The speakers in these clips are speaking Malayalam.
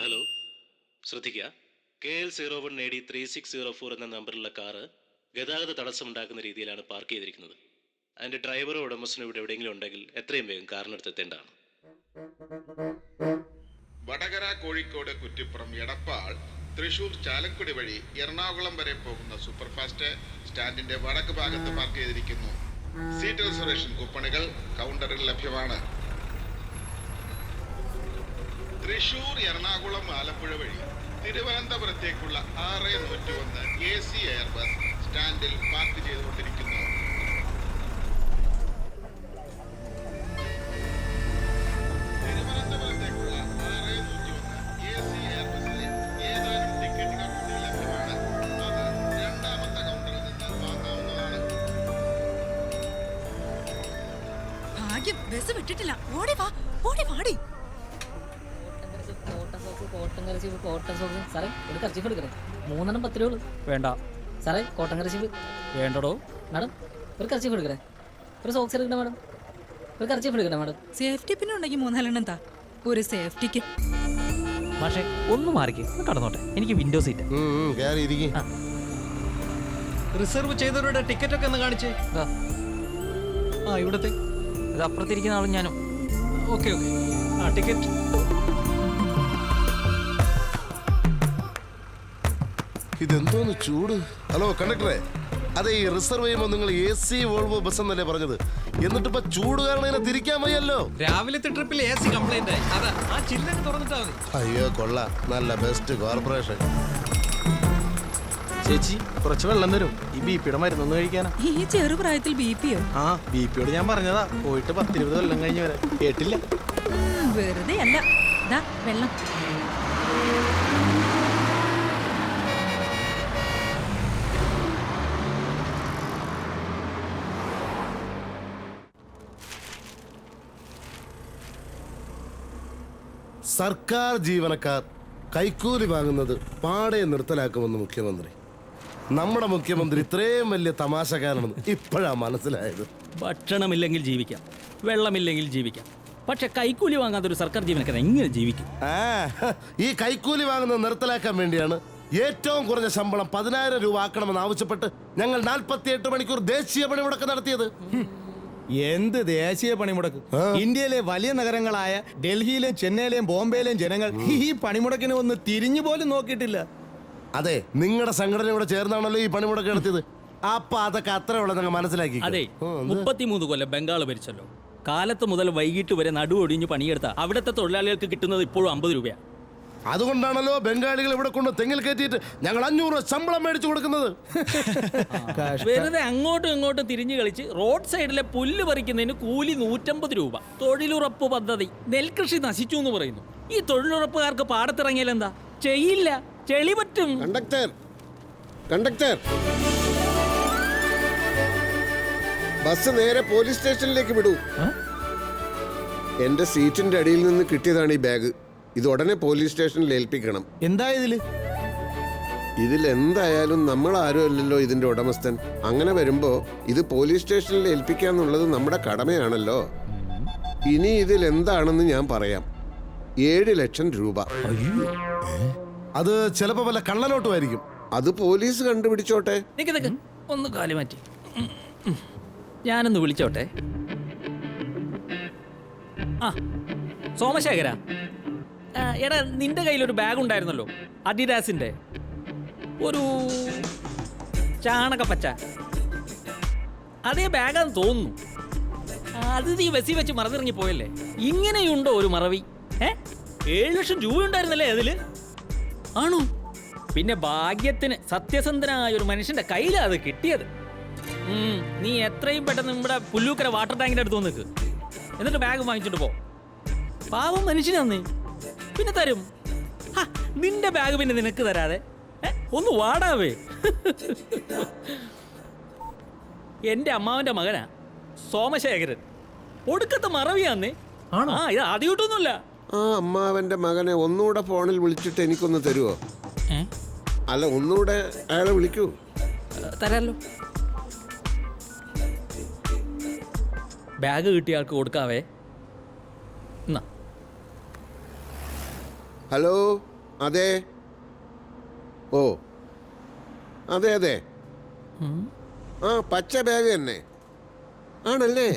ഹലോ ശ്രദ്ധിക്കുക. KL01AD3604 എന്ന നമ്പറിലുള്ള കാറ് ഗതാഗത തടസ്സമുണ്ടാക്കുന്ന രീതിയിലാണ് പാർക്ക് ചെയ്തിരിക്കുന്നത്. അതിൻ്റെ ഡ്രൈവറോ ഉടമസ്ഥനോ ഇവിടെ എവിടെയെങ്കിലും ഉണ്ടെങ്കിൽ എത്രയും വേഗം കാറിനടുത്ത് എത്തേണ്ടതാണ്. വടകര, കോഴിക്കോട്, കുറ്റിപ്പുറം, എടപ്പാൾ, തൃശൂർ, ചാലക്കുടി വഴി എറണാകുളം വരെ പോകുന്ന സൂപ്പർഫാസ്റ്റ് സ്റ്റാൻഡിന്റെ വടക്ക് ഭാഗത്ത് പാർക്ക് ചെയ്തിരിക്കുന്നു. സീറ്റ് റിസർവേഷൻ കൂപ്പണുകൾ കൗണ്ടറിൽ ലഭ്യമാണ്. തൃശൂർ, എറണാകുളം, ആലപ്പുഴ വഴി തിരുവനന്തപുരത്തേക്കുള്ള 6101 AC എയർ ബസ് സ്റ്റാൻഡിൽ പാർക്ക് ചെയ്തുകൊണ്ടിരിക്കുന്നു. തിരുവനന്തപുരത്തേക്കുള്ള 6101 AC എയർ ബസ്സിൽ ഏതാനും ടിക്കറ്റുകൾ കൂടി ലഭ്യമാണ്. അത് രണ്ടാമത്തെ കൗണ്ടറിൽ നിന്ന് വാങ്ങാവുന്നതാണ്. ഭാഗ്യം, ബസ് വിട്ടിട്ടില്ല. ഓടി വാ, ഓടി വാടി. കോട്ടൻ കരച്ചീപ്പ് സാറേ, ഒരു കർച്ചീഫ് എടുക്കണേ. 3 10 രൂപ വേണ്ട സാറേ. കോട്ടൻ കരച്ചീപ്പ് വേണ്ടടോ. മാഡം, ഒരു കർച്ചീഫ് എടുക്കണേ. ഒരു സോക്സ് എടുക്കണേ മാഡം. ഒരു കർച്ചീഫ് എടുക്കണേ മാഡം. സേഫ്റ്റി പിന്നെ ഉണ്ടെങ്കിൽ 3 എന്താ ഒരു സേഫ്റ്റിക്ക്. പക്ഷേ ഒന്ന് മാറിക്ക്, കടന്നോട്ടെ. എനിക്ക് വിൻഡോ സീറ്റ്. റിസർവ് ചെയ്തവരുടെ ടിക്കറ്റ് ഒക്കെ ഒന്ന് കാണിച്ചേ. ഇവിടത്തെ ഇത് അപ്പുറത്തിരിക്കുന്ന ആളും ഞാനും. Okay okay. ടിക്കറ്റ്. ഇതെന്തോന്ന് ചൂട്. ഹലോ കണ്ടക്ടറെ, അതെ, ഈ റിസർവ് ചെയ്യുമ്പോൾ നിങ്ങൾ AC വോൾവോ ബസ് എന്നല്ലേ പറഞ്ഞത്? എന്നിട്ടിപ്പോ ചൂട് കാരണം ഇതിനെ തിരിക്കാൻ വയ്യല്ലോ. രാവിലത്തെ ട്രിപ്പിൽ AC കംപ്ലൈന്റ് ആയി. അതാ ആ ചില്ലൊക്കെ തുറന്നിട്ടാ മതി. അയ്യോ കൊള്ളാം, നല്ല ബെസ്റ്റ് കോർപ്പറേഷൻ. ചേച്ചി, കുറച്ച് വെള്ളം തരും. ഈ BP-യുടെ മരുന്നൊന്നും കഴിക്കാനാ. ഈ ചെറുപ്രായത്തിൽ BP യോ? BP-യോട് ഞാൻ പറഞ്ഞതാ, പോയിട്ട് 10-20 കൊല്ലം കഴിഞ്ഞ് വരെ കേട്ടില്ല. വെറുതെ അല്ല. ദാ വെള്ളം. സർക്കാർ ജീവനക്കാർ കൈക്കൂലി വാങ്ങുന്നത് പാടെ നിർത്തലാക്കുമെന്ന് മുഖ്യമന്ത്രി. നമ്മുടെ മുഖ്യമന്ത്രി ഇത്രയും വലിയ തമാശക്കാരനെന്ന് ഇപ്പോഴാ മനസ്സിലായത്. ഭക്ഷണമില്ലെങ്കിൽ ജീവിക്കാം, വെള്ളമില്ലെങ്കിൽ ജീവിക്കാം, പക്ഷെ കൈക്കൂലി വാങ്ങാത്ത ഒരു സർക്കാർ ജീവനക്കാരൻ എങ്ങനെ ജീവിക്കും? ഈ കൈക്കൂലി വാങ്ങുന്നത് നിർത്തലാക്കാൻ വേണ്ടിയാണ് ഏറ്റവും കുറഞ്ഞ ശമ്പളം 10,000 രൂപ ആക്കണമെന്ന് ആവശ്യപ്പെട്ട് ഞങ്ങൾ 48 മണിക്കൂർ ദേശീയ പണിമുടക്ക് നടത്തിയത്. എന്ത് ദേശീയ പണിമുടക്ക്? ഇന്ത്യയിലെ വലിയ നഗരങ്ങളായ ഡൽഹിയിലെയും ചെന്നൈയിലെയും ബോംബെയിലെയും ജനങ്ങൾ ഈ പണിമുടക്കിനെ ഒന്ന് തിരിഞ്ഞു പോലും നോക്കിയിട്ടില്ല. അതെ, നിങ്ങളുടെ സംഘടനയോട് ചേർന്നാണല്ലോ ഈ പണിമുടക്ക് നടത്തിയത്. അപ്പൊ അതൊക്കെ അത്ര ഉള്ളത് നിങ്ങൾ മനസ്സിലാക്കി. അതെ, 33 കൊല്ലം ബംഗാൾ ഭരിച്ചല്ലോ. കാലത്ത് മുതൽ വൈകിട്ട് വരെ നടുവൊടിഞ്ഞ് പണിയെടുത്ത അവിടുത്തെ തൊഴിലാളികൾക്ക് കിട്ടുന്നത് ഇപ്പോഴും 50 രൂപയാണ്. അതുകൊണ്ടാണല്ലോ ബംഗാളികൾ ഇവിടെ കൊണ്ട് തെങ്ങിൽ കയറ്റിയിട്ട് ഞങ്ങൾ 500 ശമ്പളം മേടിച്ചു കൊടുക്കുന്നത്. വെറുതെ അങ്ങോട്ടും ഇങ്ങോട്ടും തിരിഞ്ഞു കളിച്ച് റോഡ് സൈഡിലെ പുല്ല് പറിക്കുന്നതിന് കൂലി 150 രൂപ. തൊഴിലുറപ്പ് പദ്ധതി, നെൽകൃഷി നശിച്ചു എന്ന് പറയുന്നു. ഈ തൊഴിലുറപ്പുകാർക്ക് പാടത്തിറങ്ങിയാൽ എന്താ ചെയ്യില്ല, ചെളി പറ്റും. കണ്ടക്ടർ, ബസ് നേരെ പോലീസ് സ്റ്റേഷനിലേക്ക് വിടൂ. എന്റെ സീറ്റിന്റെ അടിയിൽ നിന്ന് കിട്ടിയതാണ് ഈ ബാഗ്. ഇത് ഉടനെ പോലീസ് സ്റ്റേഷനിൽ ഏൽപ്പിക്കണം. എന്താ ഇതിലെന്തായാലും നമ്മൾ ആരും അല്ലല്ലോ ഇതിന്റെ ഉടമസ്ഥൻ. അങ്ങനെ വരുമ്പോ ഇത് പോലീസ് സ്റ്റേഷനിൽ ഏൽപ്പിക്കാന്നുള്ളത് നമ്മുടെ കടമയാണല്ലോ. ഇനി ഇതിലെന്താണെന്ന് ഞാൻ പറയാം. 7 ലക്ഷം രൂപ. അത് ചിലപ്പോ വല്ല കള്ളനോട്ടുമായിരിക്കും. അത് പോലീസ് കണ്ടുപിടിച്ചോട്ടെ. ഒന്ന് കാലി മാറ്റി, ഞാനൊന്ന് വിളിച്ചോട്ടെ. സോമശേഖര, എടാ, നിന്റെ കയ്യിലൊരു ബാഗ് ഉണ്ടായിരുന്നല്ലോ, അഡിഡാസിന്റെ, ഒരു ചാണകപ്പച്ച. അതേ ബാഗാന്ന് തോന്നുന്നു. അത് നീ ബസ്സിൽ വെച്ച് മറന്നിറങ്ങി പോയല്ലേ? ഇങ്ങനെയുണ്ടോ ഒരു മറവി? 7 ലക്ഷം രൂപ ഉണ്ടായിരുന്നല്ലേ അതില്? ആണോ? പിന്നെ ഭാഗ്യത്തിന് സത്യസന്ധനായ ഒരു മനുഷ്യന്റെ കയ്യിലാണ് അത് കിട്ടിയത്. നീ എത്രയും പെട്ടെന്ന് നമ്മുടെ പുല്ലൂക്കര വാട്ടർ ടാങ്കിന്റെ അടുത്ത് നിൽക്ക്, എന്നിട്ട് ബാഗ് വാങ്ങിച്ചിട്ട് പോ. പാവം മനുഷ്യനാന്നേ, പിന്നെ തരും. നിന്റെ ബാഗ് പിന്നെ നിനക്ക് തരാതെ ഒന്ന് വാടാവേ. എന്റെ അമ്മാവന്റെ മകനാ സോമശേഖരൻ. ഒടുക്കത്തെ മറവിയാന്നേ. ഇത് ആദ്യമായിട്ടൊന്നുമില്ല. ആ അമ്മാവന്റെ മകനെ ഒന്നുകൂടെ ഫോണിൽ വിളിച്ചിട്ട് എനിക്കൊന്ന് തരുമോ? അല്ല, ഒന്നുകൂടെ അയാളെ വിളിക്കൂ. തരാലോ. ബാഗ് കിട്ടിയ ആൾക്ക് കൊടുക്കാവേ. ഹലോ, അതെ. ഓ അതെ അതെ, ആ പച്ച ബാഗ് തന്നെ ആണല്ലേ.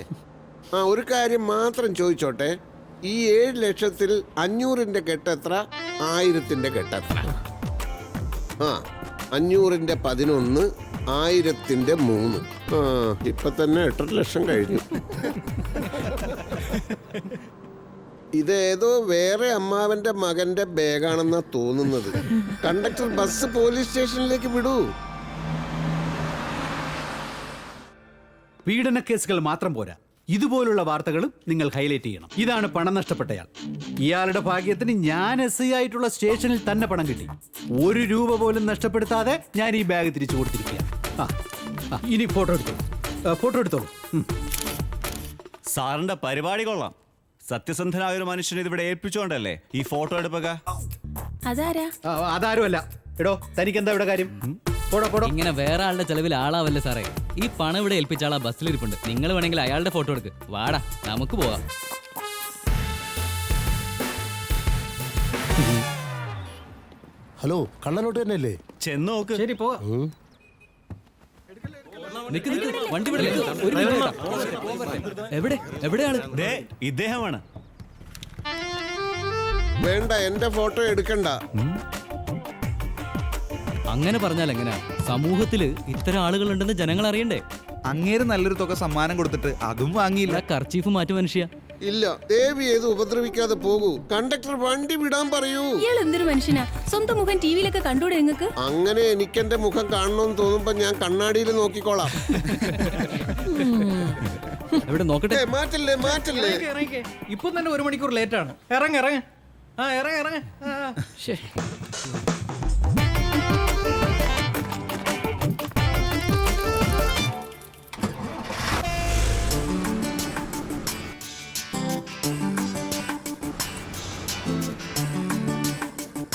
ആ ഒരു കാര്യം മാത്രം ചോദിച്ചോട്ടെ, ഈ 7 ലക്ഷത്തിൽ 500-ന്റെ കെട്ടെത്ര, 1000-ന്റെ കെട്ടെത്ര? ആ 500-ന്റെ 11, 1000-ന്റെ 3. ആ ഇപ്പൊ തന്നെ 8 ലക്ഷം കഴിഞ്ഞു. ഇതേതോ വേറെ അമ്മാവന്റെ മകന്റെ ബാഗാണെന്നാ തോന്നുന്നത്. കണ്ടക്ടർ ബസ് പോലീസ് സ്റ്റേഷനിലേക്ക് വിടൂ. പീഡന കേസുകൾ മാത്രം പോരാ, ഇതുപോലുള്ള വാർത്തകളും നിങ്ങൾ ഹൈലൈറ്റ് ചെയ്യണം. ഇതാണ് പണം നഷ്ടപ്പെട്ടയാൾ. ഇയാളുടെ ഭാഗ്യത്തിന് ഞാൻ SI ആയിട്ടുള്ള സ്റ്റേഷനിൽ തന്നെ പണം കിട്ടി. 1 രൂപ പോലും നഷ്ടപ്പെടുത്താതെ ഞാൻ ഈ ബാഗ് തിരിച്ചു കൊടുത്തിരിക്കുക. ഇനി ഫോട്ടോ എടുത്തോളൂ. സാറിന്റെ പരിപാടി കൊള്ളാം. സത്യസന്ധനായ ഒരു മനുഷ്യനെ ഇതിവിടെ ഏൽപ്പിച്ചുകൊണ്ടല്ലേ ഈ ഫോട്ടോ എടുപ്പൊക്കെ? അതാരുമല്ല. എടോ, തനിക്ക് എന്താ ഇവിടെ കാര്യം? ഇങ്ങനെ വേറെ ആളുടെ ചെലവിൽ ആളാവല്ലേ സാറേ. ഈ പണം ഇവിടെ ഏൽപ്പിച്ച ആളാ ബസ്സിലിരിപ്പുണ്ട്. നിങ്ങൾ വേണമെങ്കിൽ അയാളുടെ ഫോട്ടോ എടുക്ക്. വാടാ, നമുക്ക് പോവാം. ഹലോ, കള്ളനോട്ട് തന്നെയല്ലേ? ചെന്ന് നോക്ക്. ശരി, പോവാ. നിക്ക് വണ്ടി വിടല്ലേ. ഒരു മിനിറ്റ് കേട്ടോ. എവിടെയാണ്? ദേ ഇദ്ദേഹമാണ്. വേണ്ട, എന്റെ ഫോട്ടോ എടുക്കണ്ട. അങ്ങനെ പറഞ്ഞാൽ എങ്ങനെയാ? സമൂഹത്തില് ഇത്തരം ആളുകളുണ്ടെന്ന് ജനങ്ങൾ അറിയണ്ടേ? അങ്ങേര് നല്ലൊരു തുക സമ്മാനം കൊടുത്തിട്ട് അതും വാങ്ങിയില്ല. കർച്ചീഫ് മാറ്റു മനുഷ്യ. ഇല്ല, ദേവി ഏത് ഉപദ്രവിക്കാതെ പോകൂ. കണ്ടക്ടർ വണ്ടി വിടാൻ പറയൂ. ഇയാൾ എന്തൊരു മനുഷ്യനാ? സ്വന്തം മുഖം ടിവിയിലൊക്കെ കണ്ടൂടെ നിങ്ങൾക്ക്? അങ്ങനെ എനിക്കെന്റെ മുഖം കാണണമെന്ന് തോന്നുമ്പോ ഞാൻ കണ്ണാടിയിൽ നോക്കിക്കോളാം. എവിടെ നോക്കട്ടെ. മാറ്റല്ലേ. ഇപ്പൊ തന്നെ 1 മണിക്കൂർ ലേറ്റ് ആണ്. ഇറങ്ങ. ആ ഇറങ്ങ.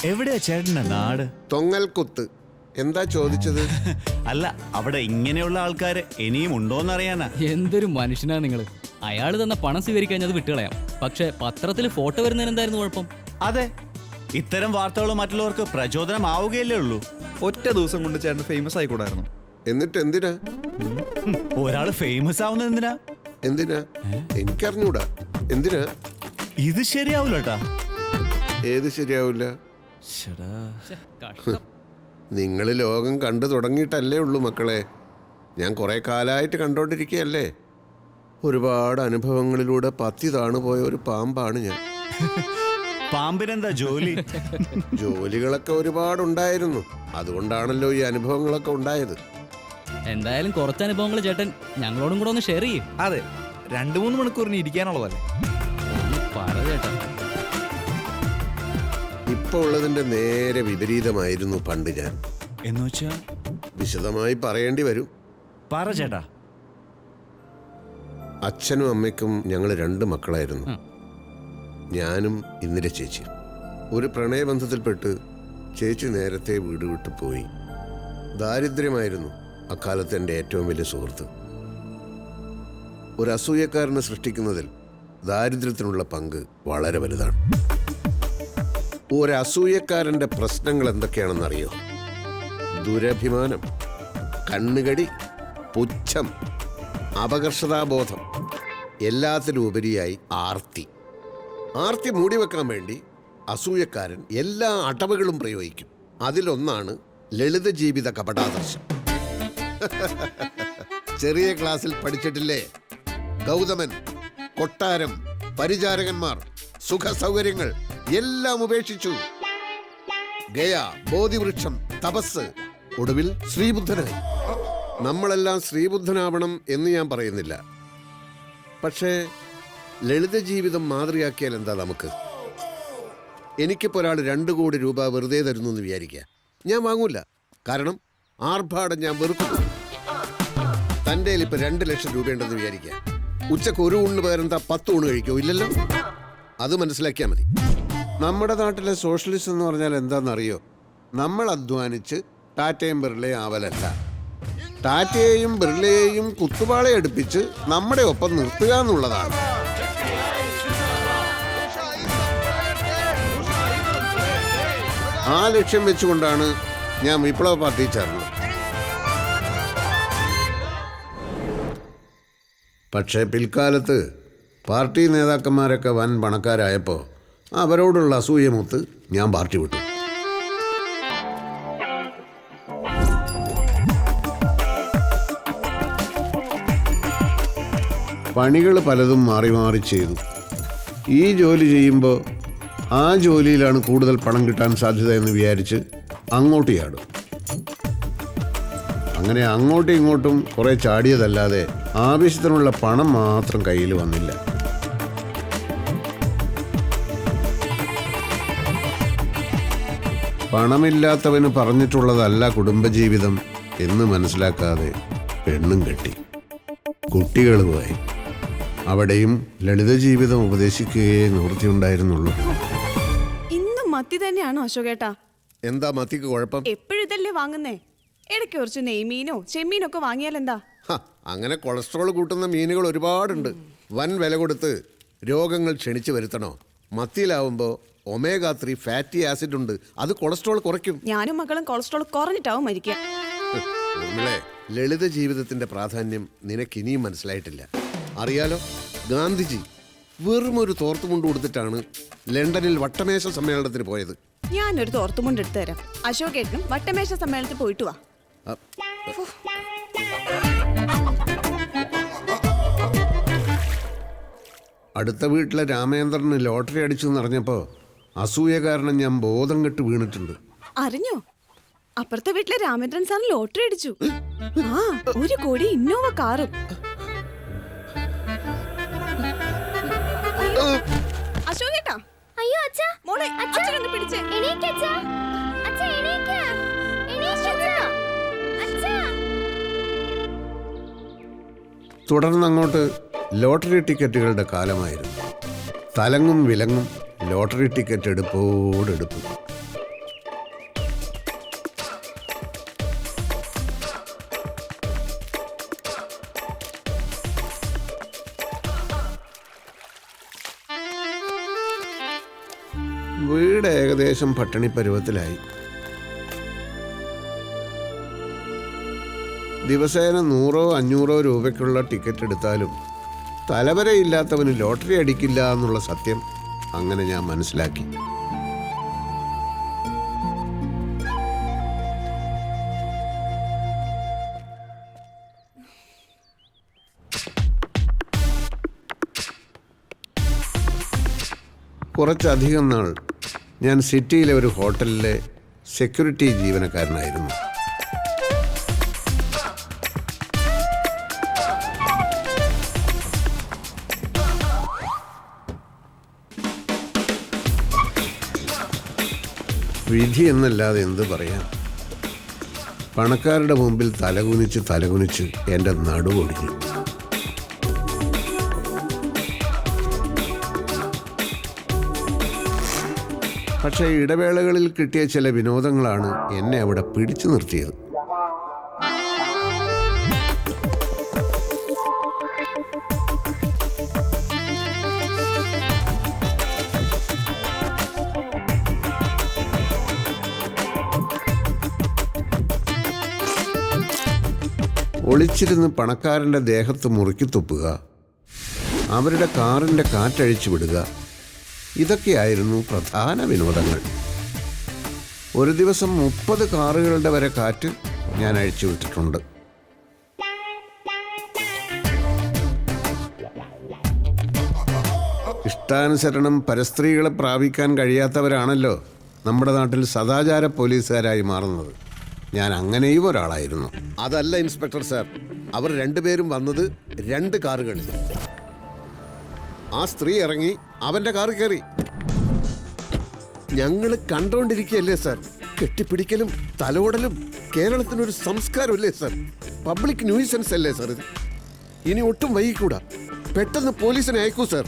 എവിടെയാ ചേട്ടന്റെ നാട്? തൊങ്ങൽക്കുത്ത്. എന്താ ചോദിച്ചത്? അല്ല, അവിടെ ഇങ്ങനെയുള്ള ആൾക്കാര് ഇനിയും ഉണ്ടോന്നറിയാനാ. എന്തൊരു മനുഷ്യനാ നിങ്ങള്. അയാൾ തന്ന പണം സ്വീകരിക്കാൻ അത് വിട്ടുകളയാം. പക്ഷെ പത്രത്തിൽ ഫോട്ടോ വരുന്നതിന് എന്തായിരുന്നു കുഴപ്പം? അതെ, ഇത്തരം വാർത്തകൾ മറ്റുള്ളവർക്ക് പ്രചോദനമാവുകയല്ലേ ഉള്ളൂ. ഒറ്റ ദിവസം കൊണ്ട് ചേട്ടൻ ഫേമസ് ആയിക്കൂടായിരുന്നു. എന്നിട്ട് എന്തിനാ ഒരാള് ഫേമസ് ആവുന്നത് എന്തിനാ? എനിക്കറിഞ്ഞൂടാ. എന്തിനാ? ഇത് ശരിയാവൂല കേട്ടാ. ഏത് ശരിയാവില്ല? നിങ്ങൾ ലോകം കണ്ടു തുടങ്ങിയിട്ടല്ലേ ഉള്ളൂ മക്കളെ. ഞാൻ കുറെ കാലമായിട്ട് കണ്ടോണ്ടിരിക്കുകയല്ലേ. ഒരുപാട് അനുഭവങ്ങളിലൂടെ പത്തി താണുപോയ ഒരു പാമ്പാണ് ഞാൻ. പാമ്പിനെന്താ ജോലി? ജോലികളൊക്കെ ഒരുപാടുണ്ടായിരുന്നു. അതുകൊണ്ടാണല്ലോ ഈ അനുഭവങ്ങളൊക്കെ ഉണ്ടായത്. എന്തായാലും കുറച്ച് അനുഭവങ്ങൾ ചേട്ടൻ ഞങ്ങളോടും കൂടെ ഒന്ന് ഷെയർ ചെയ്യും. അതെ, 2-3 മണിക്കൂറിന് ഇരിക്കാനുള്ളതല്ലേ. പറ ചേട്ടാ. ഇപ്പൊ ഉള്ളതിന്റെ നേരെ വിപരീതമായിരുന്നു പണ്ട് ഞാൻ. എന്നുവെച്ചാ? വിശദമായി പറയേണ്ടി വരും. പറ ചേട്ടാ. അച്ഛനും അമ്മയ്ക്കും ഞങ്ങൾ 2 മക്കളായിരുന്നു. ഞാനും ഇന്ദിര ചേച്ചി. ഒരു പ്രണയബന്ധത്തിൽപ്പെട്ട് ചേച്ചി നേരത്തെ വീട് വിട്ടു പോയി. ദാരിദ്ര്യമായിരുന്നു അക്കാലത്ത് എൻ്റെ ഏറ്റവും വലിയ സുഹൃത്ത്. ഒരു അസൂയക്കാരനെ സൃഷ്ടിക്കുന്നതിൽ ദാരിദ്ര്യത്തിനുള്ള പങ്ക് വളരെ വലുതാണ്. ഒരു അസൂയക്കാരൻ്റെ പ്രശ്നങ്ങൾ എന്തൊക്കെയാണെന്നറിയോ? ദുരഭിമാനം, കണ്ണുകടി, പുച്ഛം, അപകർഷതാബോധം, എല്ലാത്തിലും ഉപരിയായി ആർത്തി. ആർത്തി മൂടിവെക്കാൻ വേണ്ടി അസൂയക്കാരൻ എല്ലാ അടവുകളും പ്രയോഗിക്കും. അതിലൊന്നാണ് ലളിത ജീവിത കപടാദർശം. ചെറിയ ക്ലാസ്സിൽ പഠിച്ചിട്ടില്ലേ? ഗൗതമൻ, കൊട്ടാരം, പരിചാരകന്മാർ, സുഖ സൗകര്യങ്ങൾ എല്ലാം ഉപേക്ഷിച്ചു. ഗയ, ബോധിവൃക്ഷം, തപസ്, ഒടുവിൽ ശ്രീബുദ്ധനായി. നമ്മളെല്ലാം ശ്രീബുദ്ധനാവണം എന്ന് ഞാൻ പറയുന്നില്ല. പക്ഷേ ലളിത ജീവിതം മാതൃകയാക്കിയാൽ എന്താ നമുക്ക്? എനിക്കിപ്പോൾ ഒരാൾ 2 കോടി രൂപ വെറുതെ തരുന്നു എന്ന് വിചാരിക്കുക. ഞാൻ വാങ്ങൂല. കാരണം ആർഭാടം ഞാൻ വെറുക്കുന്നു. തൻ്റെ ഇപ്പം 2 ലക്ഷം രൂപയുണ്ടെന്ന് വിചാരിക്കുക. ഉച്ചക്ക് 1 ഊണിന് പകരം 10 ഊണ് കഴിക്കോ? ഇല്ലല്ലോ. അത് മനസ്സിലാക്കിയാൽ മതി. നമ്മുടെ നാട്ടിലെ സോഷ്യലിസ്റ്റ് എന്ന് പറഞ്ഞാൽ എന്താണെന്നറിയോ? നമ്മൾ അധ്വാനിച്ച് ടാറ്റയും ബിർളയും ആവലല്ല. ടാറ്റയെയും ബിർളയെയും കുത്തുപാളയെ അടുപ്പിച്ച് നമ്മുടെ ഒപ്പം നിർത്തുക എന്നുള്ളതാണ്. ആ ലക്ഷ്യം വെച്ചുകൊണ്ടാണ് ഞാൻ വിപ്ലവ പാർട്ടി ചേർന്നത്. പക്ഷേ പിൽക്കാലത്ത് പാർട്ടി നേതാക്കന്മാരൊക്കെ വൻ പണക്കാരായപ്പോൾ അവരോടുള്ള അസൂയമൊത്ത് ഞാൻ പാർട്ടി വിട്ടു. പണികൾ പലതും മാറി മാറി ചെയ്തു. ഈ ജോലി ചെയ്യുമ്പോൾ ആ ജോലിയിലാണ് കൂടുതൽ പണം കിട്ടാൻ സാധ്യത എന്ന് വിചാരിച്ച് അങ്ങോട്ട് ചാടും. അങ്ങനെ അങ്ങോട്ടും ഇങ്ങോട്ടും കുറേ ചാടിയതല്ലാതെ ആവശ്യത്തിനുള്ള പണം മാത്രം കയ്യിൽ വന്നില്ല. പണമില്ലാത്തവന് പറഞ്ഞിട്ടുള്ളതല്ല കുടുംബജീവിതം എന്ന് മനസ്സിലാക്കാതെ പെണ്ണും കെട്ടി, കുട്ടികളുമായി. അവിടെയും ലളിത ജീവിതം ഉപദേശിക്കുകയേ നിവൃത്തിയുണ്ടായിരുന്നുള്ളൂ. ഇന്നും മത്തി തന്നെയാണോ അശോകേട്ടാ? എന്താ മത്തിക്ക് കുഴപ്പം? എപ്പോഴും ഇതല്ലേ വാങ്ങുന്നേ? ഇടയ്ക്ക് കുറച്ച് നെയ്മീനോ ചെമ്മീനോ ഒക്കെ വാങ്ങിയാലെന്താ? അങ്ങനെ കൊളസ്ട്രോൾ കൂട്ടുന്ന മീനുകൾ ഒരുപാടുണ്ട്. വൻ വില കൊടുത്ത് രോഗങ്ങൾ ക്ഷണിച്ചു വരുത്തണോ? മത്തിയിലാവുമ്പോൾ ഒമേഗ-3 ഫാറ്റി ആസിഡ് ഉണ്ട്. അത് കൊളസ്ട്രോൾ കുറയ്ക്കും. ഞാനും മക്കളും കൊളസ്ട്രോൾ കുറഞ്ഞിട്ടാവും മരിക്കുക. ലളിത ജീവിതത്തിന്റെ പ്രാധാന്യം നിനക്കിനിയും മനസ്സിലായിട്ടില്ല. അറിയാലോ, ഗാന്ധിജി വെറും ഒരു തോർത്തുമുണ്ട് കൊടുത്തിട്ടാണ് ലണ്ടനിൽ വട്ടമേശ സമ്മേളനത്തിന് പോയത്. ഞാനൊരു തോർത്തുമുണ്ട് എടുത്തു തരാം. അശോകേട്ടനും വട്ടമേശ സമ്മേളനത്തിൽ പോയിട്ട് വാ. അടുത്ത വീട്ടിലെ രാമേന്ദ്രന് ലോട്ടറി അടിച്ചു എന്നറിഞ്ഞപ്പോൾ അസൂയ കാരണം ഞാൻ ബോധം കെട്ട് വീണിട്ടുണ്ട്. അറിഞ്ഞോ? അപ്പുറത്തെ വീട്ടിലെ രാമേന്ദ്രൻ സാറിന് ലോട്ടറി അടിച്ചു. 1 കോടി ഇന്നോവ കാറും. അശോകേട്ടാ, അയ്യോ അച്ഛാ, മോളെ അച്ഛനൊന്ന് പിടിച്ചേ. എണീക്ക് അച്ഛാ, അച്ഛാ എണീക്ക്, എണീക്ക് അച്ഛാ. തുടർന്നങ്ങോട്ട് ലോട്ടറി ടിക്കറ്റുകളുടെ കാലമായിരുന്നു. തലങ്ങും വിലങ്ങും ലോട്ടറി ടിക്കറ്റ് എടുപ്പോടെടുപ്പ്. വീട് ഏകദേശം പട്ടിണി പരുവത്തിലായി. ദിവസേന 100-500 രൂപയ്ക്കുള്ള ടിക്കറ്റ് എടുത്താലും തലവരയില്ലാത്തവന് ലോട്ടറി അടിക്കില്ല എന്നുള്ള സത്യം അങ്ങനെ ഞാൻ മനസ്സിലാക്കി. കുറച്ചധികം നാൾ ഞാൻ സിറ്റിയിലെ ഒരു ഹോട്ടലിലെ സെക്യൂരിറ്റി ജീവനക്കാരനായിരുന്നു. വിധി എന്നല്ലാതെ എന്ത് പറയാം. പണക്കാരുടെ മുമ്പിൽ തലകുനിച്ച് എൻ്റെ നടുവൊടിഞ്ഞു. പക്ഷേ ഇടവേളകളിൽ കിട്ടിയ ചില വിനോദങ്ങളാണ് എന്നെ അവിടെ പിടിച്ചു നിർത്തിയത്. ഒളിച്ചിരുന്ന് പണക്കാരൻ്റെ ദേഹത്ത് മുറുക്കി തുപ്പുക, അവരുടെ കാറിൻ്റെ കാറ്റഴിച്ചു വിടുക, ഇതൊക്കെയായിരുന്നു പ്രധാന വിനോദങ്ങൾ. ഒരു ദിവസം 30 കാറുകളുടെ വരെ കാറ്റ് ഞാൻ അഴിച്ചു വിട്ടിട്ടുണ്ട്. ഇഷ്ടാനുസരണം പരസ്ത്രീകളെ പ്രാപിക്കാൻ കഴിയാത്തവരാണല്ലോ നമ്മുടെ നാട്ടിൽ സദാചാര പോലീസുകാരായി മാറുന്നത്. ഞാൻ അങ്ങനെയും ഒരാളായിരുന്നു. അതല്ല ഇൻസ്പെക്ടർ സാർ, അവർ രണ്ടുപേരും വന്നത് 2 കാറുകളിൽ. ആ സ്ത്രീ ഇറങ്ങി അവൻ്റെ കാറ് കയറി. ഞങ്ങൾ കണ്ടോണ്ടിരിക്കുകയല്ലേ സാർ. കെട്ടിപ്പിടിക്കലും തലോടലും കേരളത്തിനൊരു സംസ്കാരമല്ലേ സാർ? പബ്ലിക് ന്യൂസൻസ് അല്ലേ സാർ ഇത്? ഇനി ഒട്ടും വൈകിക്കൂടാ. പെട്ടെന്ന് പോലീസിനെ അയക്കൂ സാർ.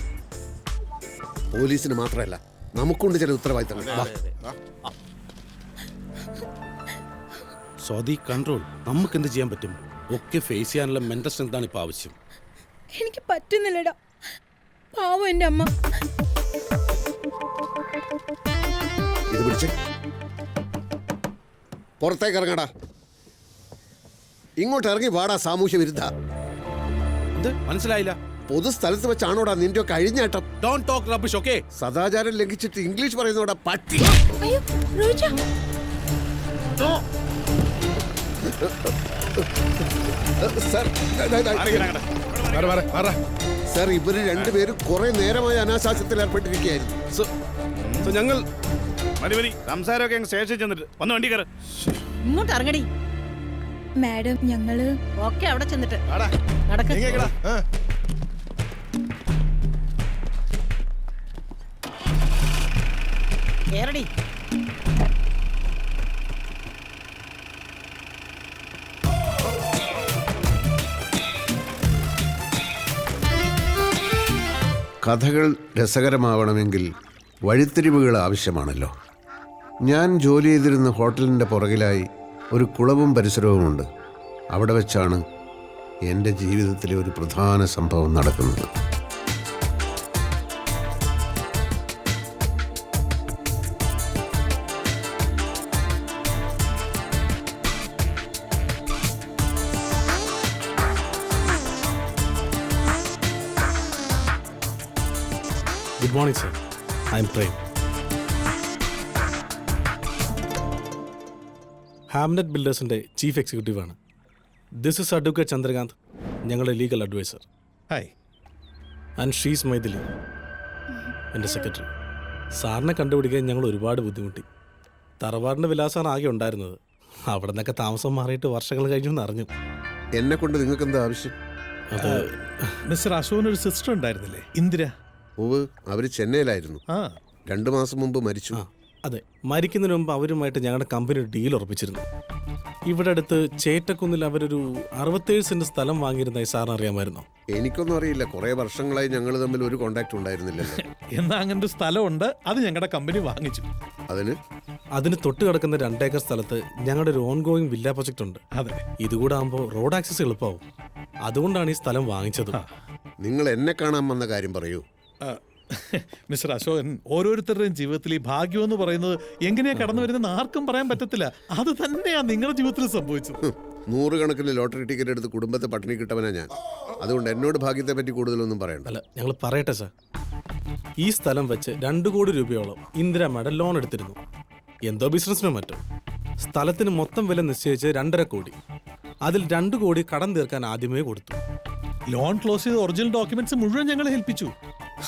പോലീസിന് മാത്രമല്ല, നമുക്കുണ്ട് ചില ഉത്തരവാദിത്തങ്ങൾ. സ്വാതി, കൺട്രോൾ. നമുക്ക് എന്ത് ചെയ്യാൻ പറ്റും? ഒക്കെ ഫേസ് ചെയ്യാനുള്ള മെന്റൽ സ്ട്രെങ്താണ് ഇപ്പൊ ആവശ്യം. എനിക്ക് പറ്റുന്നില്ലടാ, പാവം എൻ്റെ അമ്മ. ഇത് പിടിച്ചേ. പുറത്തേക്ക് ഇറങ്ങടാ. ഇങ്ങോട്ട് ഇറങ്ങി വാടാ സാമൂഹ്യ വിരുദ്ധ. മനസ്സിലായില്ല. പൊതുസ്ഥലത്ത് വെച്ചാണോടാ നിന്റെ ഒക്കെ അഴിഞ്ഞാട്ടം? Don't talk rubbish, okay? സദാചാരം ലംഘിച്ചിട്ട് ഇംഗ്ലീഷ് പറയുന്നോടാ പട്ടി. അയ്യോ റോജ, സർ, ഇവര് രണ്ടുപേരും കുറെ നേരമായി അനാശാസ്യത്തിൽ ഏർപ്പെട്ടിരിക്കുകയായിരുന്നു. ഞങ്ങൾ സംസാരമൊക്കെ സ്റ്റേഷനിൽ ചെന്നിട്ട് വന്ന് വണ്ടി കയറി ഇങ്ങോട്ട് ഇറങ്ങടി. മാഡം ഞങ്ങള് ഓക്കെ, അവിടെ ചെന്നിട്ട് കേറടി. കഥകൾ രസകരമാവണമെങ്കിൽ വഴിത്തിരിവുകൾ ആവശ്യമാണല്ലോ. ഞാൻ ജോലി ചെയ്തിരുന്ന ഹോട്ടലിൻ്റെ പുറകിലായി ഒരു കുളവും പരിസരവുമുണ്ട്. അവിടെ വെച്ചാണ് എൻ്റെ ജീവിതത്തിലെ ഒരു പ്രധാന സംഭവം നടക്കുന്നത്. Good morning sir, I am Prem. Hamnet ബിൽഡേഴ്സിൻ്റെ ചീഫ് എക്സിക്യൂട്ടീവാണ്. ദിസ് ഇസ് അഡ്വക്കേറ്റ് ചന്ദ്രകാന്ത്, ഞങ്ങളുടെ legal adviser. Hi. And she's Mythili, എൻ്റെ സെക്രട്ടറി. സാറിനെ കണ്ടുപിടിക്കാൻ ഞങ്ങൾ ഒരുപാട് ബുദ്ധിമുട്ടി. തറവാടിൻ്റെ വിലാസമാണ് ആകെ ഉണ്ടായിരുന്നത്. അവിടെ നിന്നൊക്കെ താമസം മാറിയിട്ട് വർഷങ്ങൾ കഴിഞ്ഞു എന്ന് അറിഞ്ഞു. എന്നെ കൊണ്ട് നിങ്ങൾക്ക് എന്താ ആവശ്യം? അത് മിസ്റ്റർ അശോകന് ഒരു സിസ്റ്റർ ഉണ്ടായിരുന്നില്ലേ, ഇന്ദിര? ഓവ്, അവർ ചെന്നൈയിലായിരുന്നു. 2 മാസം മുമ്പ് മരിച്ചു. അതെ, മരിക്കുന്നതിന് മുമ്പ് അവരുമായിട്ട് ഞങ്ങളുടെ കമ്പനി ഒരു ഡീൽ ഉറപ്പിച്ചിരുന്നു. ഇവിടെ അടുത്ത് ചേറ്റക്കുന്നിൽ അവരൊരു 67 സെന്റ് സ്ഥലം വാങ്ങിയിരുന്നായി സാറിന് അറിയാമായിരുന്നോ? എനിക്കൊന്നും അറിയില്ല. കുറെ വർഷങ്ങളായി ഞങ്ങൾ തമ്മിൽ ഒരു കോണ്ടാക്ട് ഉണ്ടായിരുന്നില്ലല്ലോ. എന്നാ അങ്ങനെ ഒരു സ്ഥലമുണ്ട്, അത് ഞങ്ങളുടെ കമ്പനി വാങ്ങിച്ചു. അതിന് തൊട്ട് കിടക്കുന്ന 2 ഏക്കർ സ്ഥലത്ത് ഞങ്ങളുടെ ഒരു ഓൺഗോയിങ് വില്ല പ്രൊജക്ട് ഉണ്ട്. അതെ, ഇതുകൂടെ ആകുമ്പോൾ റോഡ് ആക്സസ് എളുപ്പമാവും. അതുകൊണ്ടാണ് ഈ സ്ഥലം വാങ്ങിച്ചത്. നിങ്ങൾ എന്നെ കാണാൻ വന്ന കാര്യം പറയൂ. മിസ്റ്റർ അശോകൻ, ഓരോരുത്തരുടെയും ജീവിതത്തിൽ ഈ ഭാഗ്യം എന്ന് പറയുന്നത് എങ്ങനെയാ കടന്നു വരുന്നത് ആർക്കും പറയാൻ പറ്റത്തില്ല. അത് തന്നെയാ നിങ്ങളുടെ ജീവിതത്തിൽ സംഭവിച്ചത്. 100 കണക്കിന് ലോട്ടറി ടിക്കറ്റ് എടുത്ത് കുടുംബത്തെ പട്ടിണി കിട്ടവനാ ഞാൻ. അതുകൊണ്ട് എന്നോട് ഭാഗ്യത്തെ പറ്റി കൂടുതലൊന്നും പറയണ്ട. അല്ല, ഞങ്ങൾ പറയട്ടെ സാർ. ഈ സ്ഥലം വെച്ച് 2 കോടി രൂപയോളം ഇന്ദിരാമ്മയുടെ ലോൺ എടുത്തിരുന്നു. എന്തോ ബിസിനസ്സിനോ മറ്റോ. സ്ഥലത്തിന് മൊത്തം വില നിശ്ചയിച്ച് 2.5 കോടി. അതിൽ 2 കോടി കടം തീർക്കാൻ ആദ്യമേ കൊടുത്തു. ലോൺ ക്ലോസ് ചെയ്ത് ഒറിജിനൽ ഡോക്യുമെന്റ്സ് മുഴുവൻ ഞങ്ങളെ ഏൽപ്പിച്ചു.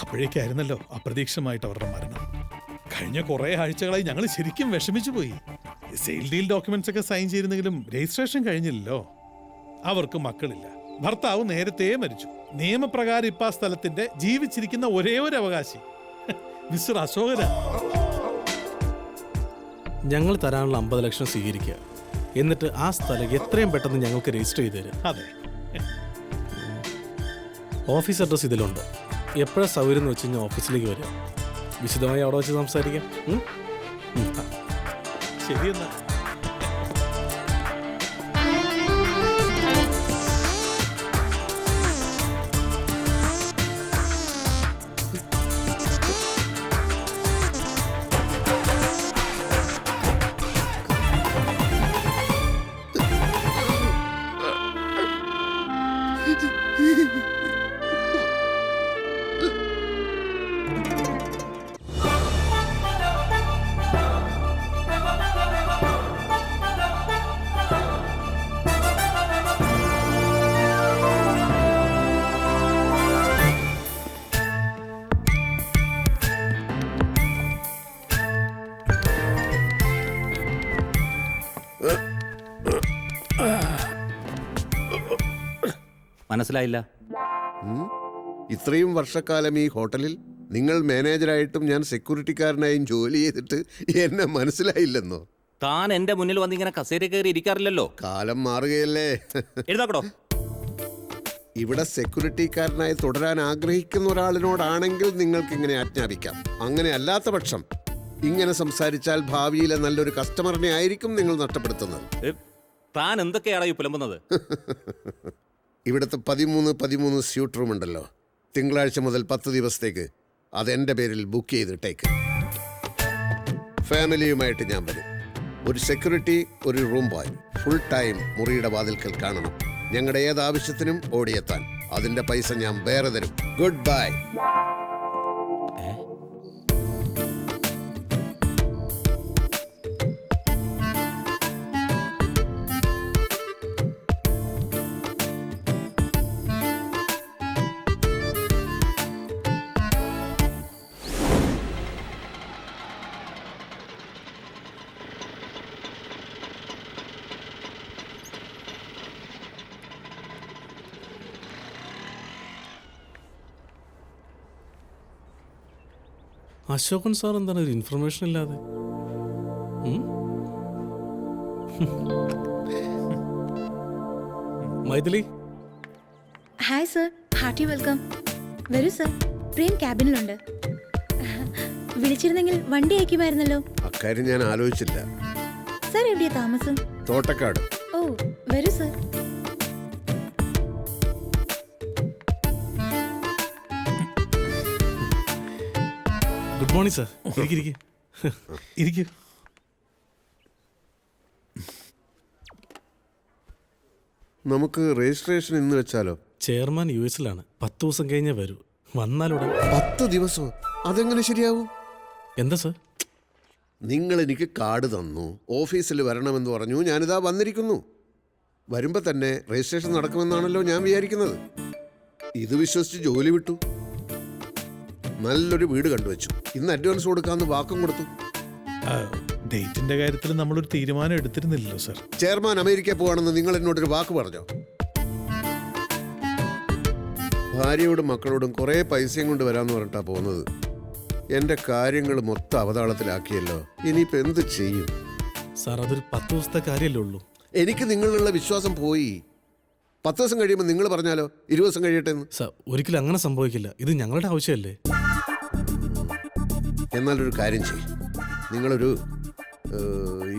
അപ്പോഴേക്കായിരുന്നല്ലോ അപ്രതീക്ഷിതമായിട്ട് അവരുടെ മരണം. കഴിഞ്ഞ കുറെ ആഴ്ചകളായി ഞങ്ങൾ ശരിക്കും വിഷമിച്ചു പോയി. സെയിൽ ഡീൽ ഡോക്യുമെന്റ്സ് ഒക്കെ സൈൻ ചെയ്തിരുന്നെങ്കിലും രജിസ്ട്രേഷൻ കഴിഞ്ഞില്ലല്ലോ. അവർക്ക് മക്കളില്ല. ഭർത്താവ് നേരത്തെ മരിച്ചു. നിയമപ്രകാരം ഇപ്പൊ ആ സ്ഥലത്തിന്റെ ജീവിച്ചിരിക്കുന്ന ഒരേ ഒരു അവകാശി മിസ്റ്റർ അശോകന. ഞങ്ങൾ തരാനുള്ള 50 ലക്ഷം സ്വീകരിക്കുക. എന്നിട്ട് ആ സ്ഥലം എത്രയും പെട്ടെന്ന് ഞങ്ങൾക്ക് രജിസ്റ്റർ ചെയ്ത് തരാം. അതെ, ഓഫീസ് അഡ്രസ് ഇതിലുണ്ട്. എപ്പോഴാണ് സൗകര്യം എന്ന് വെച്ച് കഴിഞ്ഞാൽ ഓഫീസിലേക്ക് വരിക. വിശദമായി അവിടെ വെച്ച് സംസാരിക്കാം. ശരി എന്നാ. മനസ്സിലായില്ല. ഇത്രയും വർഷക്കാലം ഈ ഹോട്ടലിൽ നിങ്ങൾ മാനേജറായിട്ടും ഞാൻ സെക്യൂരിറ്റിക്കാരനായും ജോലി ചെയ്തിട്ട് എന്നെ മനസ്സിലായില്ലെന്നോ? താൻ എന്റെ മുന്നിൽ വന്ന് ഇങ്ങനെ കസേര കയറി ഇരിക്കാറില്ലല്ലോ. കാലം മാറുകയല്ലേ. എഴുതാക്കടോ. ഇവിടെ സെക്യൂരിറ്റിക്കാരനായി തുടരാൻ ആഗ്രഹിക്കുന്ന ഒരാളിനോടാണെങ്കിൽ നിങ്ങൾക്ക് ഇങ്ങനെ ആജ്ഞാപിക്കാം. അങ്ങനെ അല്ലാത്ത പക്ഷം ഇങ്ങനെ സംസാരിച്ചാൽ ഭാവിയിലെ നല്ലൊരു കസ്റ്റമറിനെ ആയിരിക്കും നിങ്ങൾ നഷ്ടപ്പെടുത്തുന്നത്. താൻ എന്തൊക്കെയാണ് ഈ പുലമ്പുന്നത്? ഇവിടുത്തെ 13 സ്യൂട്ട് റൂം ഉണ്ടല്ലോ, തിങ്കളാഴ്ച മുതൽ 10 ദിവസത്തേക്ക് അതെൻ്റെ പേരിൽ ബുക്ക് ചെയ്തിട്ടേക്ക്. ഫാമിലിയുമായിട്ട് ഞാൻ വരും. ഒരു സെക്യൂരിറ്റി, ഒരു റൂം ബോയ്, ഫുൾ ടൈം മുറിയുടെ വാതിൽക്കൽ കാണണം. ഞങ്ങളുടെ ഏത് ആവശ്യത്തിനും ഓടിയെത്താൻ. അതിന്റെ പൈസ ഞാൻ വേറെ തരും. Good bye. അശോകൻ സാർ എന്താണ് ഒരു ഇൻഫർമേഷൻ ഇല്ലാതെ? Maithili. Hi sir, hearty welcome. വരൂ സർ, പ്രേം ക്യാബിനിലുണ്ട്. വിളിച്ചിരുന്നെങ്കിൽ വണ്ടി അയക്കുമായിരുന്നല്ലോ. അക്കാര്യം ഞാൻ ആലോചിച്ചില്ല. സർ എവിടെയാ താമസം? തോട്ടക്കാട്. ഓ, വരൂ സർ. Good morning sir. ഇരിക്കൂ. നമുക്ക് രജിസ്ട്രേഷൻ ഇന്ന് വെച്ചാലോ? ചെയർമാൻ US-ലാണ്. 10 ദിവസം കഴിഞ്ഞേ വരൂ. വന്നാലുടൻ. 10 ദിവസമോ? അതെങ്ങനെ ശരിയാവും? എന്താ സാർ? നിങ്ങൾ എനിക്ക് കാർഡ് തന്നു, ഓഫീസിൽ വരണമെന്ന് പറഞ്ഞു, ഞാനിതാ വന്നിരിക്കുന്നു. വരുമ്പോൾ തന്നെ രജിസ്ട്രേഷൻ നടക്കുമെന്നാണല്ലോ ഞാൻ വിചാരിക്കുന്നത്. ഇത് വിശ്വസിച്ച് ജോലി വിട്ടു. നല്ലൊരു വീട് കണ്ടുവച്ചു. ഇന്ന് അഡ്വാൻസ് കൊടുക്കാമെന്ന് വാക്കും കൊടുത്തു. ഡേറ്റിന്റെ കാര്യത്തിൽ നമ്മളൊരു തീരുമാനം എടുത്തിരുന്നില്ലല്ലോ സർ. ചെയർമാൻ അമേരിക്ക പോവാണെന്ന് നിങ്ങൾ എന്നോടൊരു വാക്ക് പറഞ്ഞോ? ഭാര്യയോടും മക്കളോടും കുറേ പൈസയും കൊണ്ട് വരാമെന്ന് പറഞ്ഞിട്ടാ പോകുന്നത്. എൻ്റെ കാര്യങ്ങൾ മൊത്തം അവതാളത്തിലാക്കിയല്ലോ. ഇനിയിപ്പോൾ എന്ത് ചെയ്യും സാർ? അതൊരു 10 ദിവസത്തെ കാര്യമല്ലേ ഉള്ളൂ. എനിക്ക് നിങ്ങളിലുള്ള വിശ്വാസം പോയി. 10 ദിവസം കഴിയുമ്പോൾ നിങ്ങൾ പറഞ്ഞാലോ 20 ദിവസം കഴിയട്ടെ എന്ന്. സാർ ഒരിക്കലും അങ്ങനെ സംഭവിക്കില്ല. ഇത് ഞങ്ങളുടെ ആവശ്യമല്ലേ. എന്നാലൊരു കാര്യം ചെയ്യും, നിങ്ങളൊരു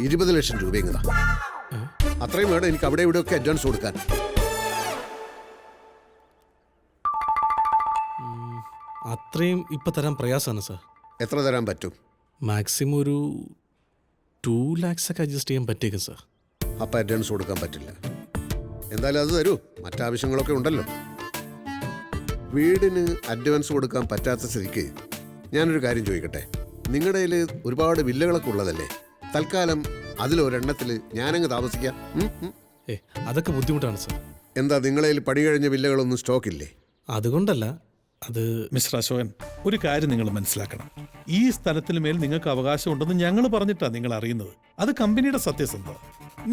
20 ലക്ഷം രൂപയും കൂടാ. അത്രയും വേണം എനിക്ക് അവിടെ ഇവിടെയൊക്കെ അഡ്വാൻസ് കൊടുക്കാൻ. അത്രയും ഇപ്പം തരാൻ പ്രയാസമാണ് സാർ. എത്ര തരാൻ പറ്റും? മാക്സിമം ഒരു 2 lakhs ഒക്കെ അഡ്ജസ്റ്റ് ചെയ്യാൻ പറ്റിയേക്കും സാർ. അപ്പം അഡ്വാൻസ് കൊടുക്കാൻ പറ്റില്ല. എന്തായാലും അത് തരൂ, മറ്റാവശ്യങ്ങളൊക്കെ ഉണ്ടല്ലോ. വീടിന് അഡ്വാൻസ് കൊടുക്കാൻ പറ്റാത്ത സ്ഥിതിക്ക് ഞാനൊരു കാര്യം ചോദിക്കട്ടെ. നിങ്ങളുടെ കയ്യിൽ ഒരുപാട് വില്ലകളൊക്കെ ഉള്ളതല്ലേ? തൽക്കാലം അതിലൊരെണ്ണത്തിൽ ഞാനങ്ങ് താമസിക്കാം. അതൊക്കെ ബുദ്ധിമുട്ടാണ് സാർ. എന്താ നിങ്ങളുടെ കയ്യിൽ പണി കഴിഞ്ഞ വില്ലകളൊന്നും സ്റ്റോക്കില്ലേ? അതുകൊണ്ടല്ല, അത് മിസ്റ്റർ അശോകൻ, ഒരു കാര്യം നിങ്ങൾ മനസ്സിലാക്കണം. ഈ സ്ഥലത്തിന് മേൽ നിങ്ങൾക്ക് അവകാശം ഉണ്ടെന്ന് ഞങ്ങൾ പറഞ്ഞിട്ടാണ് നിങ്ങൾ അറിയുന്നത്. അത് കമ്പനിയുടെ സത്യസന്ധത.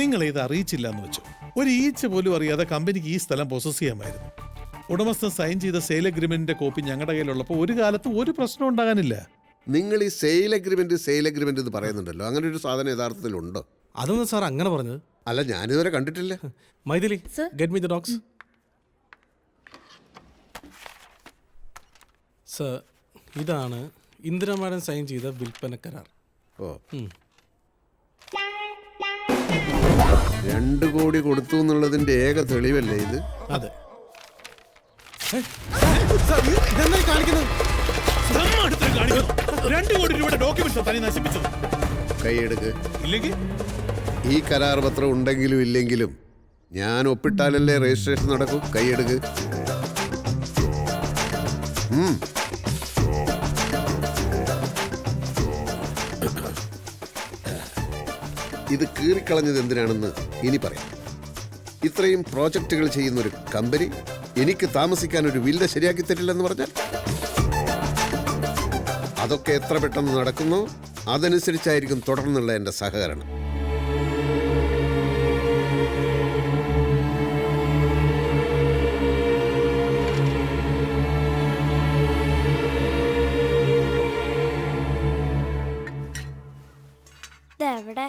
നിങ്ങൾ ഇത് അറിയിച്ചില്ല എന്ന് വെച്ചു. ഒരു ഈച്ച പോലും അറിയാതെ കമ്പനിക്ക് ഈ സ്ഥലം പൊസസ് ചെയ്യാമായിരുന്നു. ഉടമസ്ഥൻ സൈൻ ചെയ്ത സെയിൽ അഗ്രിമെന്റിന്റെ കോപ്പി ഞങ്ങളുടെ കയ്യിലുള്ളപ്പോൾ ഒരു കാലത്ത് ഒരു പ്രശ്നം ഉണ്ടാകാനില്ല. നിങ്ങൾ ഈ സെയിൽ അഗ്രിമെന്റ് എന്ന് പറയുന്നുണ്ടല്ലോ, അങ്ങനെ ഒരു സാധനം യഥാർത്ഥത്തിലുണ്ടോ? അതൊന്നും സാർ അങ്ങനെ പറഞ്ഞത് അല്ല, ഞാനിതുവരെ കണ്ടിട്ടില്ല. Maithili, get me the dogs. Sir, ഇതാണ് ഇന്ദിര മാഡം സൈൻ ചെയ്ത വിൽപ്പന കരാർ. ഓ, 2 കോടി കൊടുത്തു എന്നുള്ളതിന്റെ ഏക തെളിവല്ലേ ഇത്? അതെ. കൈയെടുക്ക്. ഇല്ലെങ്കിൽ ഈ കരാർ പത്രം ഉണ്ടെങ്കിലും ഇല്ലെങ്കിലും ഞാൻ ഒപ്പിട്ടാലല്ലേ രജിസ്ട്രേഷൻ നടക്കൂ. കൈയെടുക്ക്. ഇത് കീറിക്കളഞ്ഞത് എന്തിനാണെന്ന് ഇനി പറയാം. ഇത്രയും പ്രോജക്റ്റുകൾ ചെയ്യുന്ന ഒരു കമ്പനി എനിക്ക് താമസിക്കാൻ ഒരു വില്ല ശരിയാക്കി തരില്ലെന്ന് പറഞ്ഞാൽ അതൊക്കെ എത്ര പെട്ടെന്ന് നടക്കുന്നോ അതനുസരിച്ചായിരിക്കും തുടർന്നുള്ള എൻ്റെ സഹകരണം. എവിടെ?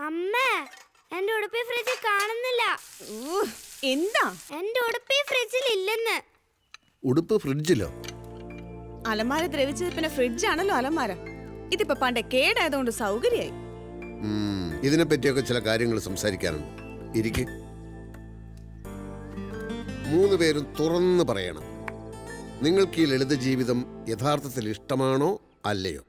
അമ്മേ, എന്റെ ഉടുപ്പി ഫ്രിഡ്ജിൽ കാണുന്നില്ല. എന്താ? എന്റെ ഉടുപ്പി ഫ്രിഡ്ജിൽ ഇല്ലെന്ന്. ഉടുപ്പ് ഫ്രിഡ്ജിലോ? അലമാര ദ്രവിച്ചത് പിന്നെ ഫ്രിഡ്ജാണല്ലോ അലമാര. ഇതിപ്പോ പണ്ടേ കേടായതുകൊണ്ട് സൗകര്യായി. ഇതിനെ പറ്റിയൊക്കെ ചില കാര്യങ്ങൾ സംസാരിക്കാനുണ്ട്. ഇരിക്ക്. 3 പേരും തുറന്ന് പറയണം. നിങ്ങൾക്ക് ഈ ലളിത ജീവിതം യഥാർത്ഥത്തിൽ ഇഷ്ടമാണോ അല്ലയോ?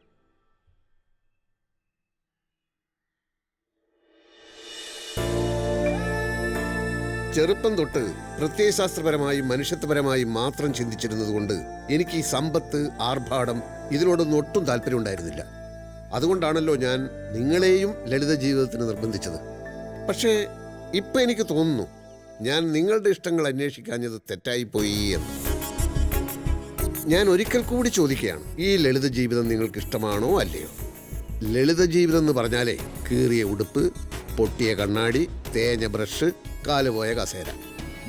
ചെറുപ്പം തൊട്ട് പ്രത്യയശാസ്ത്രപരമായും മനുഷ്യത്വപരമായും മാത്രം ചിന്തിച്ചിരുന്നതുകൊണ്ട് എനിക്ക് ഈ സമ്പത്ത്, ആർഭാടം ഇതിനോടൊന്നും ഒട്ടും താല്പര്യം ഉണ്ടായിരുന്നില്ല. അതുകൊണ്ടാണല്ലോ ഞാൻ നിങ്ങളെയും ലളിത ജീവിതത്തിന് നിർബന്ധിച്ചത്. പക്ഷേ ഇപ്പം എനിക്ക് തോന്നുന്നു ഞാൻ നിങ്ങളുടെ ഇഷ്ടങ്ങൾ അന്വേഷിക്കാഞ്ഞത് തെറ്റായിപ്പോയി എന്ന്. ഞാൻ ഒരിക്കൽ കൂടി ചോദിക്കുകയാണ്, ഈ ലളിത ജീവിതം നിങ്ങൾക്ക് ഇഷ്ടമാണോ അല്ലയോ? ലളിത ജീവിതം എന്ന് പറഞ്ഞാലേ കീറിയ ഉടുപ്പ്, പൊട്ടിയ കണ്ണാടി, തേഞ്ഞ ബ്രഷ്, കാലുപോയ കസേര.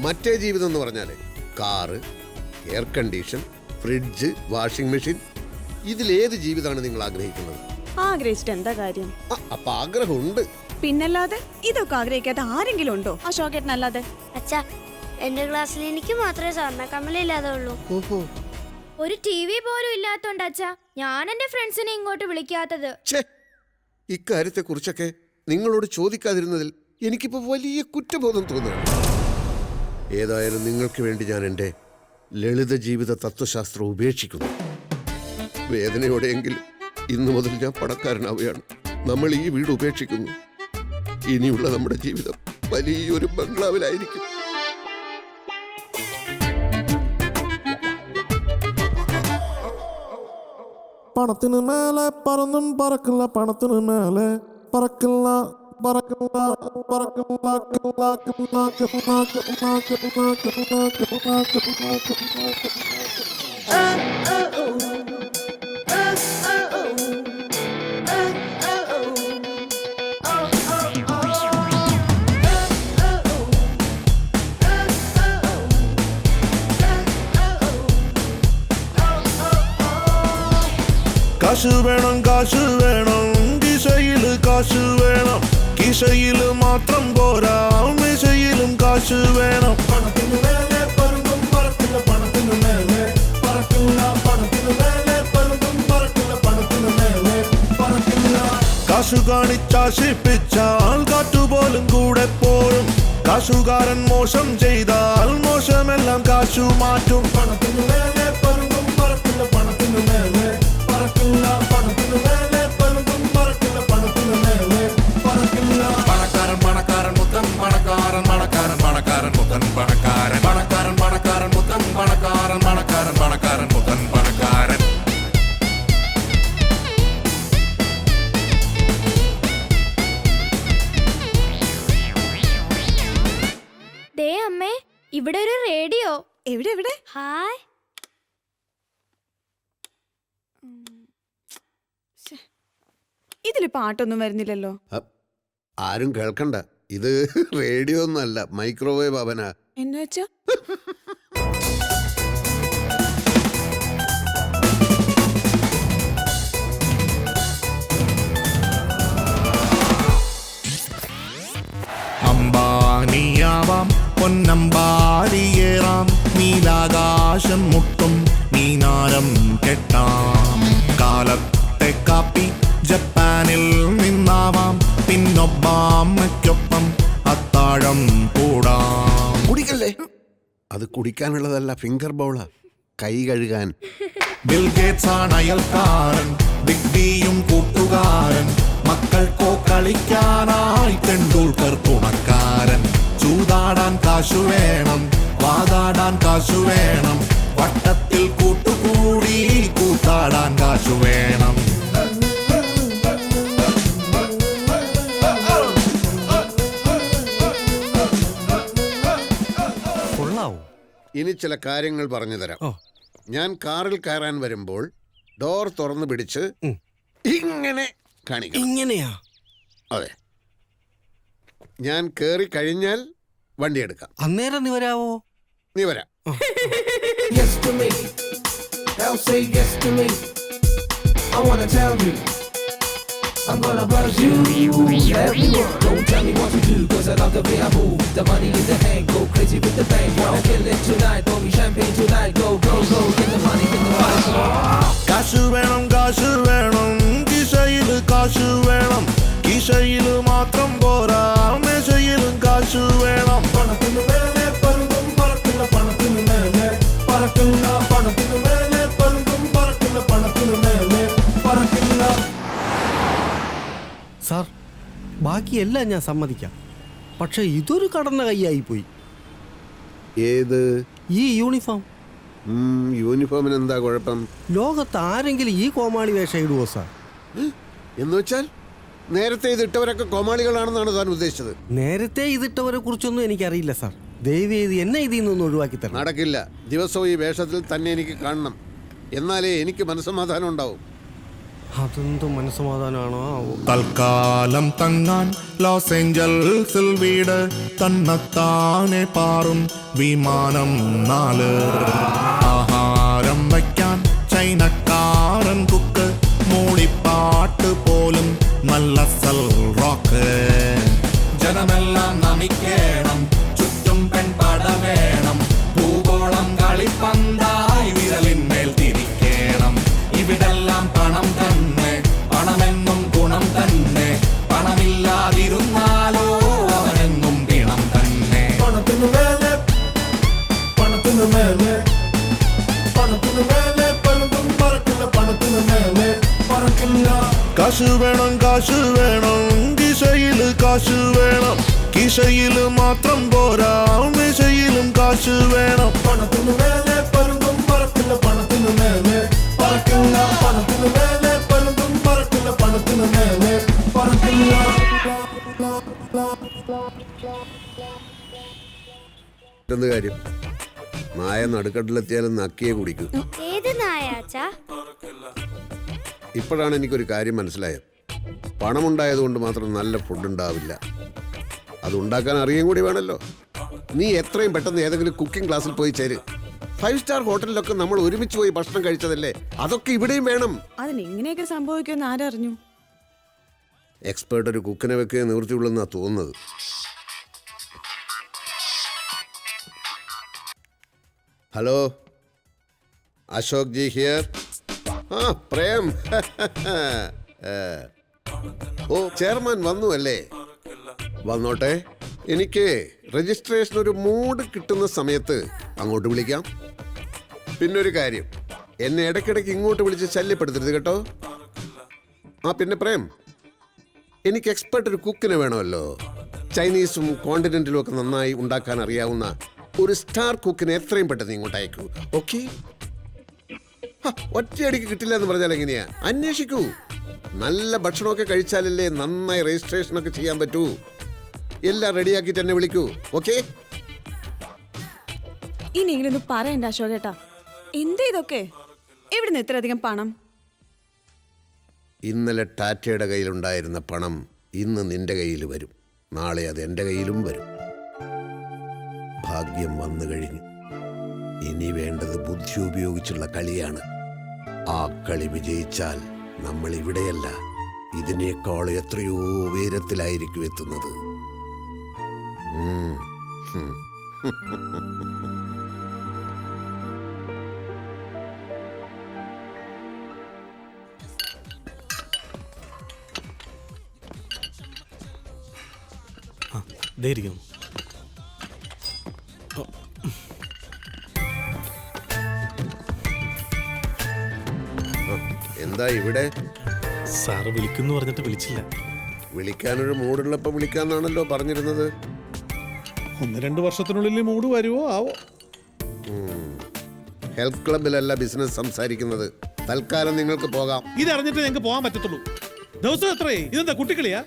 മറ്റേ ജീവിതം എന്ന് പറഞ്ഞാൽ car, air condition, fridge, washing machine. ഇതിലേത് ജീവിതമാണ് നിങ്ങൾ ആഗ്രഹിക്കുന്നത്? ആഗ്രഹിച്ചിട്ട് എന്താ കാര്യം? അപ്പൊ ആഗ്രഹമുണ്ട്. പിന്നല്ലാതെ ഇതൊക്കെ ആഗ്രഹിക്കാത്ത ആരെങ്കിലും ഉണ്ടോ? അശോകേട്ടനല്ലാതെ. അച്ഛാ, എന്റെ ക്ലാസ്സിൽ എനിക്ക് മാത്രമേ സ്വർണ്ണ കമ്മലില്ലാതെ ഉള്ളൂ. ഒരു TV പോലും ഇല്ലാത്തോണ്ട് അച്ഛാ ഞാൻ എന്റെ ഫ്രണ്ട്സിനെ ഇങ്ങോട്ട് വിളിക്കാത്തത്. ഇക്കാര്യത്തെ കുറിച്ചൊക്കെ നിങ്ങളോട് ചോദിക്കാതിരുന്നതിൽ എനിക്കിപ്പോ വലിയ കുറ്റബോധം തോന്നുകയാണ്. ഏതായാലും നിങ്ങൾക്ക് വേണ്ടി ഞാൻ എൻ്റെ ലളിത ജീവിത തത്വശാസ്ത്രം ഉപേക്ഷിക്കുന്നു. വേദനയോടെയെങ്കിലും ഇന്നു മുതൽ ഞാൻ പണക്കാരനാവുകയാണ്. നമ്മൾ ഈ വീട് ഉപേക്ഷിക്കുന്നു. ഇനിയുള്ള നമ്മുടെ ജീവിതം വലിയൊരു ബംഗ്ലാവിലായിരിക്കും. പണത്തിന് മേലെ പറന്നും പറക്കില്ല, പണത്തിന് മേലെ പറക്കില്ല, പറക്കില്ല, കാശ് വേണം, കാശ് വേണം, കിശയിൽ കാശ് വേണം. കിശയിൽ മാത്രം പോരാ, മെശയിലും കാശ് വേണം. പണത്തിന് മേലെ പരുന്തും പറക്കില്ല, പണത്തിന് മേലെ പറക്കില്ല, പണത്തിന് മേലെ പരുന്തും പറക്കില്ല, പണത്തിന് മേലെ പറക്കില്ല. കാശു കാണിച്ചാശിപ്പിച്ചാൽ കാറ്റുപോലും കൂടെ പോരും. കാശുകാരൻ മോശം ചെയ്താൽ മോശമെല്ലാം കാശു മാറ്റും. പണത്തിന് മേലെ പരുന്തും പറക്കില്ല, പണത്തിന് മേലെ പറക്കില്ല, പണത്തിന് മേലെ പരുന്തും പറക്കില്ല, പണത്തിന് മേലെ പറക്കില്ല. പണക്കാരൻ പണക്കാരൻ മുത്തൻ പണക്കാരൻ, പണക്കാരൻ പണക്കാരൻ മുത്തൻ പണക്കാരൻ, പണക്കാരൻ പണക്കാരൻ മുത്തൻ പണക്കാരൻ, പണക്കാരൻ പണക്കാരൻ മുത്തൻ പണക്കാരൻ. ദേ അമ്മേ, ഇവിടെ ഒരു റേഡിയോ. എവിടെ എവിടെ? ഹായ്. ഇതില് പാട്ടൊന്നും വരുന്നില്ലല്ലോ. ആരും കേൾക്കണ്ട, ഇത് റേഡിയോ ഒന്നല്ല, മൈക്രോവേവ് അവനാ. എന്ന് വെച്ചാ അംബാനിയാവാം, പൊന്നമ്പാടിയേറാം, നീലാകാശം മുട്ടും മീനാരം കെട്ടാം. കാലത്തെ കാപ്പി ജപ്പാനിൽ നിന്നാവാം, പിന്നൊബ്ബാമ്മയ്ക്കൊപ്പം അത്താഴം കൂടാം. കുടിക്കല്ലേ, അത് കുടിക്കാനുള്ളതല്ല, ഫിംഗർ ബൗളാ, കൈ കഴുകാൻ. ബിൽ ഗേറ്റ്സ് ആണ് അയൽക്കാരൻ, ബിഗ് ബിയും കൂട്ടുകാരൻ. മക്കൾക്കോ കളിക്കാനായി തെണ്ടുൽക്കർ തുണക്കാരൻ. ചൂതാടാൻ കാശു വേണം, വാതാടാൻ കാശു വേണം. വട്ടത്തിൽ കൂട്ടുകൂടി കൂത്താടാൻ കാശു വേണം. ഇനി ചില കാര്യങ്ങൾ പറഞ്ഞു തരാം. ഞാൻ കാറിൽ കയറാൻ വരുമ്പോൾ ഡോർ തുറന്നു പിടിച്ച് ഇങ്ങനെ കാണിക്കണം. ഇങ്ങനെയാ? അതെ. ഞാൻ കേറി കഴിഞ്ഞാൽ വണ്ടി എടുക്കാം. അന്നേരം നീ വരാവോ? നീ വരാം. Yes to me. Now say yes to me. I wanna tell you, I'm gonna buzz you everyone. Don't tell me what to do, cause I love the way I move. The money in the hand, go crazy with the bank. Wanna kill it tonight, pour me champagne tonight. Go, go, go, get the money, get the money. കാശ് വേണം, കാശ് വേണം, കിശയിൽ കാശ് വേണം. കിശയിൽ മാത്രം പോരാ, മെശയിലും കാശ് വേണം. പണത്തിന് മേലെ പരുന്തും പറക്കില്ല, പണത്തിന് മേലെ പറക്കില്ല, പണത്തിന് മേലെ പരുന്തും പറക്കില്ല, പണത്തിന് മേലെ ബാക്കിയെല്ലാം ഞാൻ സമ്മതിക്കാം. പക്ഷെ ഇതൊരു കടന്ന കൈയായി പോയി. ഏത്? ഈ യൂണിഫോം. യൂണിഫോമിന് എന്താ കുഴപ്പം? ലോകത്ത് ആരെങ്കിലും ഈ കോമാളി വേഷം ഇടുവോ സാർ? എന്ന് വെച്ചാൽ നേരത്തെ ഇതിട്ടവരൊക്കെ കോമാളികളാണെന്നാണ് താൻ ഉദ്ദേശിച്ചത്? നേരത്തെ ഇതിട്ടവരെ കുറിച്ചൊന്നും എനിക്കറിയില്ല സാർ. ദയവേത് എന്നെ ഇതിൽ നിന്നൊന്ന് ഒഴിവാക്കി തരണം. നടക്കില്ല. ദിവസവും ഈ വേഷത്തിൽ തന്നെ എനിക്ക് കാണണം. എന്നാലേ എനിക്ക് മനസ്സമാധാനം ഉണ്ടാവും. അതെന്തോ മനസ്സമാധാനമാണോ? തൽക്കാലം തങ്ങാൻ ലോസ് ഏഞ്ചൽസിൽ വീട്, തന്നെത്താനെ പാറും വിമാനം 4. ആഹാരം വയ്ക്കാൻ ചൈനക്കാരൻ കുക്ക്, മൂളിപ്പാട്ട് പോലും നല്ല സൽ റോക്ക്. ജനമെല്ലാം നമിക്കേണം, ചുറ്റും പെൺപട വേണം, ഭൂഗോളം കളിപ്പന്തായി വിരലിന്മേൽ തിരിക്കേണം. ഇവിടെല്ലാം പണം തന്നെ, പണമെന്നും ഗുണം തന്നെ, പണമില്ലാതിരുന്നാലോ അവനെന്നും ഗുണം തന്നെ. പണത്തിനു മേലെ, പണത്തിനു മേലെ, പണത്തിനു മേലെ പലതും പറക്കില്ല, പണത്തിനു മേലെ പറക്കില്ല. കാശ് വേണം, കാശ് വേണം, കിശയില് കാശ് വേണം, കിശയില് മാത്രം പോരാ, മിശയിലും കാശ് വേണം. പണത്തിനു മേലെ പലതും പറക്കില്ല, പണത്തിനു മേലെ പറക്കില്ല, പണത്തിനു മേലെ പലതും പറക്കില്ല, പണത്തിനു മേലെ പറക്കില്ല. എന്ത് കാര്യം? നായ നടുക്കട്ടിലെത്തിയാലും നക്കിയെ കുടിക്കൂ. ഏത് നായാച്ചാ? ഇപ്പോഴാണ് എനിക്കൊരു കാര്യം മനസ്സിലായത്. പണമുണ്ടായതുകൊണ്ട് മാത്രം നല്ല ഫുഡ് ഉണ്ടാവില്ല, അത് ഉണ്ടാക്കാൻ അറിയാൻ കൂടി വേണമല്ലോ. നീ എത്രയും പെട്ടെന്ന് ഏതെങ്കിലും കുക്കിംഗ് ക്ലാസ്സിൽ പോയി ചേര്. 5 സ്റ്റാർ ഹോട്ടലിലൊക്കെ നമ്മൾ ഒരുമിച്ച് പോയി ഭക്ഷണം കഴിച്ചതല്ലേ, അതൊക്കെ ഇവിടെയും വേണം. അതിന് ഇങ്ങനെയൊക്കെ സംഭവിക്കുമെന്ന് ആരറിഞ്ഞു? എക്സ്പേർട്ട് ഒരു കുക്കിനെ വെക്കുക നിവൃത്തിയുള്ളെന്നാ തോന്നുന്നത്. Hello, Ashok G here. ആ പ്രേം. ഓ, ചെയർമാൻ വന്നു അല്ലേ? വന്നോട്ടെ. എനിക്ക് രജിസ്ട്രേഷൻ ഒരു മൂഡ് കിട്ടുന്ന സമയത്ത് അങ്ങോട്ട് വിളിക്കാം. പിന്നൊരു കാര്യം, എന്നെ ഇടയ്ക്കിടയ്ക്ക് ഇങ്ങോട്ട് വിളിച്ച് ശല്യപ്പെടുത്തരുത് കേട്ടോ. ആ പിന്നെ പ്രേം, എനിക്ക് എക്സ്പെർട്ട് ഒരു കുക്കിനെ വേണമല്ലോ. ചൈനീസും കോണ്ടിനെന്റിലും ഒക്കെ നന്നായി ഉണ്ടാക്കാൻ അറിയാവുന്ന ഒരു സ്റ്റാർ കുക്കിനെ എത്രയും പെട്ടെന്ന് ഇങ്ങോട്ട് അയക്കൂ. ഓക്കെ? ഒറ്റയടിക്ക് കിട്ടില്ല എന്ന് പറഞ്ഞാൽ എങ്ങനെയാ? അന്വേഷിക്കൂ. നല്ല ഭക്ഷണമൊക്കെ കഴിച്ചാലല്ലേ നന്നായി രജിസ്ട്രേഷനൊക്കെ ചെയ്യാൻ പറ്റൂ. എല്ലാം റെഡിയാക്കിയിട്ട് എന്നെ വിളിക്കൂ. ഓക്കെ? ഇനി ഇങ്ങനൊന്നും പറയണ്ട അശോകേട്ടാ. എന്താ ഇതൊക്കെ? എവിടുന്ന് ഇത്രയധികം പണം? ഇന്നലെ ടാറ്റയുടെ കയ്യിലുണ്ടായിരുന്ന പണം ഇന്ന് നിന്റെ കയ്യിൽ വരും, നാളെ അത് എൻ്റെ കയ്യിലും വരും. ഭാഗ്യം വന്നു കഴിഞ്ഞു. ഇനി വേണ്ടത് ബുദ്ധി ഉപയോഗിച്ചുള്ള കളിയാണ്. ആ കളി വിജയിച്ചാൽ നമ്മൾ ഇവിടെയല്ല, ഇതിനേക്കാൾ എത്രയോ ഉയരത്തിലായിരിക്കും എത്തുന്നത്. എന്താ ഇവിടെ? സാറ് വിളിക്കുന്നു പറഞ്ഞിട്ട് വിളിച്ചില്ല. വിളിക്കാനൊരു മൂടുള്ളപ്പോൾ വിളിക്കാന്നാണല്ലോ പറഞ്ഞിരുന്നത്. 1-2 വർഷത്തിനുള്ളിൽ മൂട് വരുവോ ആവോ. ഹെൽത്ത് ക്ലബിലല്ല ബിസിനസ് സംസാരിക്കുന്നത്. തൽക്കാലം നിങ്ങൾക്ക് പോകാം. ഇതറിഞ്ഞിട്ട് ഞങ്ങൾക്ക് പോകാൻ പറ്റത്തുള്ളൂ. ദിവസം എത്രയേ? ഇതെന്താ കുട്ടിക്കളിയാ?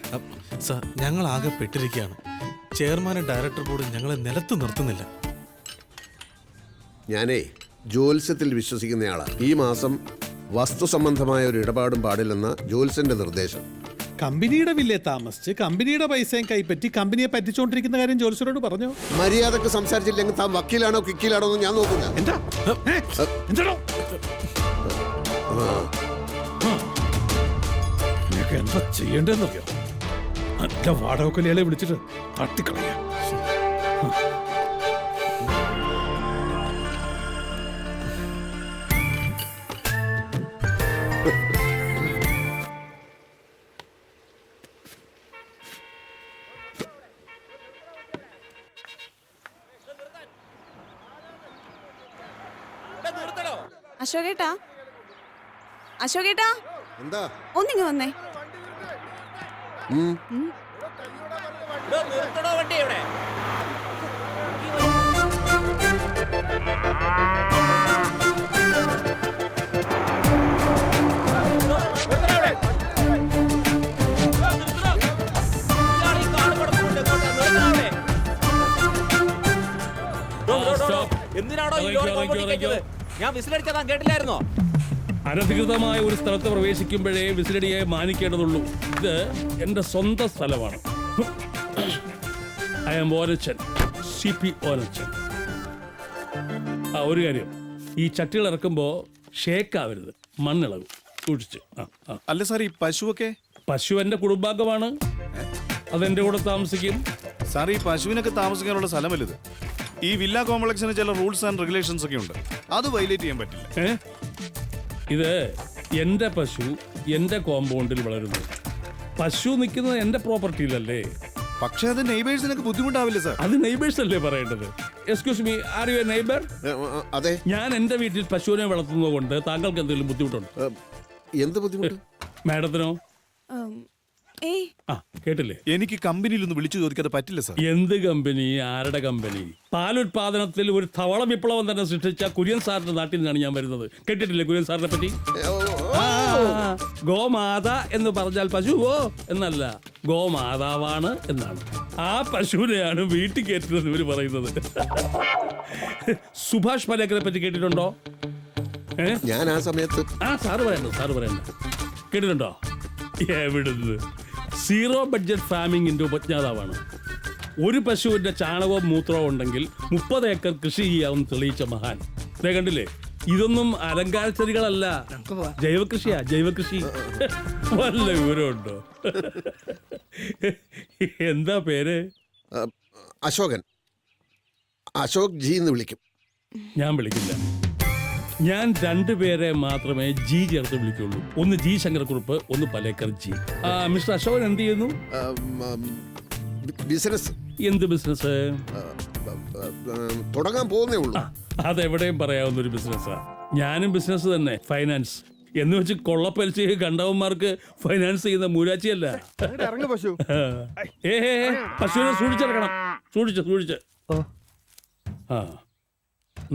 സാർ, ഞങ്ങൾ ആകെ പെട്ടിരിക്കുകയാണ്. ചെയർമാനും ഡയറക്ടർ ബോർഡും ഞങ്ങളെ നിലത്ത് നിർത്തുന്നില്ല. ഞാനേ ജ്യോത്സ്യത്തിൽ വിശ്വസിക്കുന്നയാളാ. ഈ മാസം വസ്തു സംബന്ധമായ ഒരു ഇടപാടും പാടില്ലെന്ന ജ്യോത്സ്യന്റെ നിർദ്ദേശം. കമ്പനിയുടെ വില്ലേ താമസിച്ച് കമ്പനിയുടെ പൈസയും കൈപ്പറ്റി കമ്പനിയെ പറ്റിച്ചോണ്ടിരിക്കുന്ന കാര്യം ജ്യോത്സ്യരോട് പറഞ്ഞോ? മര്യാദക്ക് സംസാരിച്ചില്ലെങ്കിൽ താൻ വക്കീലാണോ കിക്കീലാണോ എന്ന് ഞാൻ നോക്കില്ല. എന്താ എന്താ ചെയ്യേണ്ടതെന്നറിയോ? നല്ല വാടകക്കൊലയാളെ വിളിച്ചിട്ട് തട്ടിക്കളയാ. അശോകേട്ടാ, അശോകേട്ടാ, എന്താ? ഒന്നിങ്ങ് വന്നേ. നിർത്തണോ വണ്ടി ഇവിടെ? എന്തിനാണോ ഈ ലോറി കൊണ്ടിരിക്കുന്നത്? ഞാൻ വിസിലടിച്ചാ താൻ കേട്ടില്ലായിരുന്നോ? അനധികൃതമായ ഒരു സ്ഥലത്ത് പ്രവേശിക്കുമ്പോഴേ വിസിലടിയെ മാനിക്കേണ്ടതുള്ളൂ. ഇത് എന്റെ സ്വന്തം സ്ഥലമാണ്. I am Onachan, CP Onachan. ഒരു കാര്യം, ഈ ചട്ടികൾ ഇറക്കുമ്പോ ഷേക്കാവരുത്, മണ്ണിളകും, സൂക്ഷിച്ച്. അല്ല സാർ, ഈ പശുവൊക്കെ? പശു എന്റെ കുടുംബാംഗമാണ്, അതെന്റെ കൂടെ താമസിക്കും. സാർ, ഈ പശുവിനൊക്കെ താമസിക്കാനുള്ള സ്ഥലമല്ലത്. ഈ വില്ല കോംപ്ലക്സിന് ചില റൂൾസ് ആൻഡ് റെഗുലേഷൻസ് ഒക്കെ ഉണ്ട്, അത് വയലേറ്റ് ചെയ്യാൻ പറ്റില്ല. ഇത് എന്റെ പശു എന്റെ കോമ്പൗണ്ടിൽ വളരുന്നു. പശു നിൽക്കുന്നത് എന്റെ പ്രോപ്പർട്ടിയിലല്ലേ. പക്ഷെ അത് നെയ്ബേഴ്സിനൊക്കെ ബുദ്ധിമുട്ടാവില്ല സാർ? അത് നെയ്ബേഴ്സ് അല്ലേ പറയേണ്ടത്. Excuse me, are you A neighbour? അതെ. ഞാൻ എന്റെ വീട്ടിൽ പശുവിനെ വളർത്തുന്നത് കൊണ്ട് താങ്കൾക്ക് എന്തെങ്കിലും ബുദ്ധിമുട്ടുണ്ടോ? എന്ത് ബുദ്ധിമുട്ട്? മാഡത്തിനോ? കേട്ടില്ലേ? എനിക്ക് കമ്പനിയിൽ ഒന്ന് വിളിച്ചു ചോദിക്കാതെ പറ്റില്ല സാർ. എന്ത് കമ്പനി? ആരുടെ കമ്പനി? പാലുത്പാദനത്തിൽ ഒരു ധവള വിപ്ലവം തന്നെ സൃഷ്ടിച്ച കുര്യൻ സാറിന്റെ നാട്ടിൽ നിന്നാണ് ഞാൻ വരുന്നത്. കേട്ടിട്ടില്ലേ കുര്യൻ സാറിനെ പറ്റി? ഗോമാത എന്ന് പറഞ്ഞാൽ പശുവോ എന്നല്ല, ഗോമാതാവാണ് എന്നാണ്. ആ പശുവിനെയാണ് വീട്ടിൽ കയറ്റുന്നത് ഇവര് പറയുന്നത്. സുഭാഷ് പലേക്കറെ പറ്റി കേട്ടിട്ടുണ്ടോ? ഞാൻ ആ സമയത്ത് സാറ് പറയണ്ട. കേട്ടിട്ടുണ്ടോ? എവിടുന്ന്? സീറോ ബഡ്ജറ്റ് ഫാമിങ്ങിന്റെ ഉപജ്ഞാതാവാണ്. ഒരു പശുവിന്റെ ചാണകവും മൂത്രവും ഉണ്ടെങ്കിൽ 30 ഏക്കർ കൃഷി ചെയ്യാമെന്ന് തെളിയിച്ച മഹാൻ. കണ്ടില്ലേ? ഇതൊന്നും അലങ്കാര ചെടികളല്ല, ജൈവകൃഷിയാ, ജൈവകൃഷി. വല്ല വിവരമുണ്ടോ? എന്താ പേര്? അശോകൻ. അശോക് ജി എന്ന് വിളിക്കും. ഞാൻ വിളിക്കില്ല. ഞാൻ 2 പേരെ മാത്രമേ ജി ചേർത്ത് വിളിക്കുള്ളൂ. ഒന്ന് ജി ശങ്കരക്കുറുപ്പ്, ഒന്ന് പലേക്കർ ജി. മിസ്റ്റർ അശോകൻ എന്ത് ചെയ്യുന്നു? ബിസിനസ്. എന്ത് ബിസിനസ്? തുടങ്ങാൻ പോകുന്നേ ഉള്ളൂ. അതെവിടെയും പറയാവുന്ന ഒരു ബിസിനസ്സാ. ഞാനും ബിസിനസ് തന്നെ, ഫൈനാൻസ്. എന്ന് വെച്ച് കൊള്ളപ്പലിശ കണ്ടവന്മാർക്ക് ഫൈനാൻസ് ചെയ്യുന്ന മൂരാച്ചിയല്ല. പശുവിനെ സൂക്ഷിച്ചിറക്കണം, സൂക്ഷിച്ച്.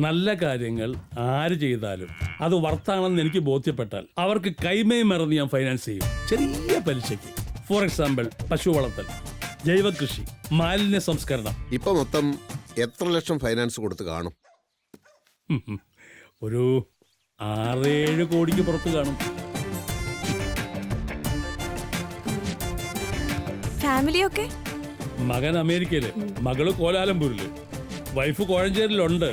നല്ല കാര്യങ്ങൾ ആര് ചെയ്താലും അത് വർത്താണെന്ന് എനിക്ക് ബോധ്യപ്പെട്ടാൽ അവർക്ക് കൈമേ മറന്ന് ഞാൻ ഫൈനാൻസ് ചെയ്യും, ചെറിയ പലിശയ്ക്ക്. ഫോർ എക്സാമ്പിൾ, പശു വളർത്തൽ, ജൈവകൃഷി, മാലിന്യ സംസ്കരണം. ഇപ്പൊ മൊത്തം എത്ര ലക്ഷം ഫൈനാൻസ് കൊടുത്ത് കാണും? ഒരു 6-7 കോടിക്ക് പുറത്ത് കാണും. ഫാമിലിയൊക്കെ? മകൻ അമേരിക്കയില്, മകള് കോലാലംപൂരില്, വൈഫ് കോഴഞ്ചേരിലുണ്ട്.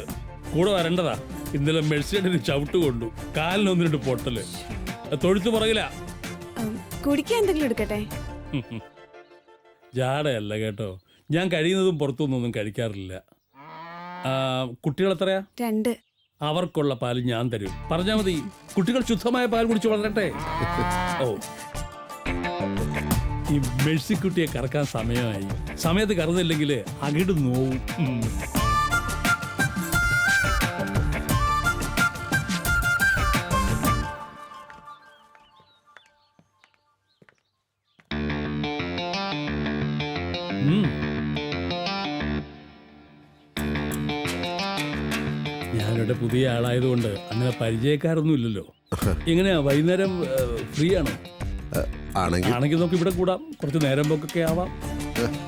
കൂടെ വരേണ്ടതാ. ഇന്നലെ മെഴ്സിഡന് ചവിട്ട് കൊണ്ടു, കാലിനൊന്നിട്ട് പൊട്ടല്. തൊഴുത്ത് പുറകില. കുടിക്കാൻ എന്തെങ്കിലും എടുക്കട്ടെ? ജാടയല്ല കേട്ടോ, ഞാൻ കഴിയുന്നതും പുറത്തുനിന്നൊന്നും കഴിക്കാറില്ല. കുട്ടികൾ എത്രയാ? 2. അവർക്കുള്ള പാല് ഞാൻ തരും, പറഞ്ഞാ മതി. കുട്ടികൾ ശുദ്ധമായ പാൽ കുടിച്ച് വളരട്ടെ. ഈ മെഴ്സിക്കുട്ടിയെ കറക്കാൻ സമയമായി. സമയത്ത് കറന്നില്ലെങ്കിൽ അകിട് നോവും. ഞാനിവിടെ പുതിയ ആളായതുകൊണ്ട് അങ്ങനെ പരിചയക്കാരൊന്നും ഇല്ലല്ലോ. എങ്ങനെയാ, വൈകുന്നേരം ഫ്രീ ആണോ? ആണെങ്കിൽ നമുക്ക് ഇവിടെ കൂടാം, കുറച്ച് നേരം പോക്കൊക്കെ ആവാം.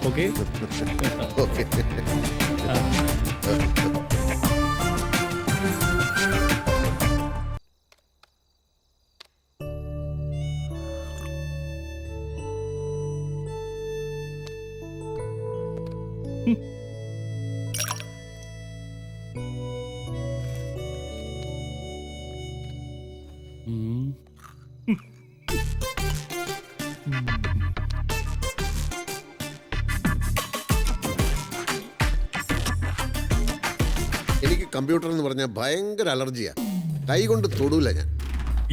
ഓക്കെ? എനിക്ക് കമ്പ്യൂട്ടർ എന്ന് പറഞ്ഞാൽ ഭയങ്കര അലർജിയാ, കൈ കൊണ്ട് തൊടൂല ഞാൻ.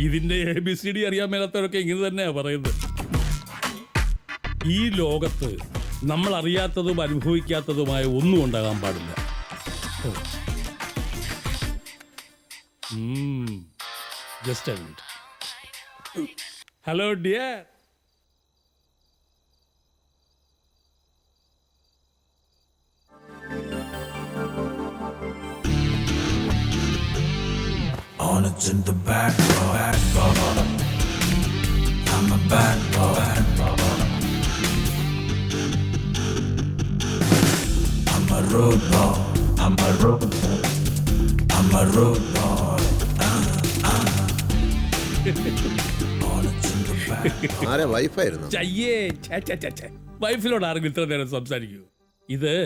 ഇതിന്റെ ABCD അറിയാൻ മേലാത്തവരൊക്കെ ഇങ്ങനെ തന്നെയാ പറയുന്നത്. ഈ ലോകത്ത് നമ്മൾ അറിയാത്തതും അനുഭവിക്കാത്തതുമായ ഒന്നും ഉണ്ടാകാൻ പാടില്ല. Just a minute. Hello dear. Hornets in the back, bad boy. I'm a bad boy. I'm a road boy. I'm a road boy. I'm a road boy. Hornets in the back. ആരെ വൈഫായിരുന്നു? ചയ്യേ വൈഫിനോട് ആരെങ്കിലും ഇത്ര നേരം സംസാരിക്കൂ. ഇത്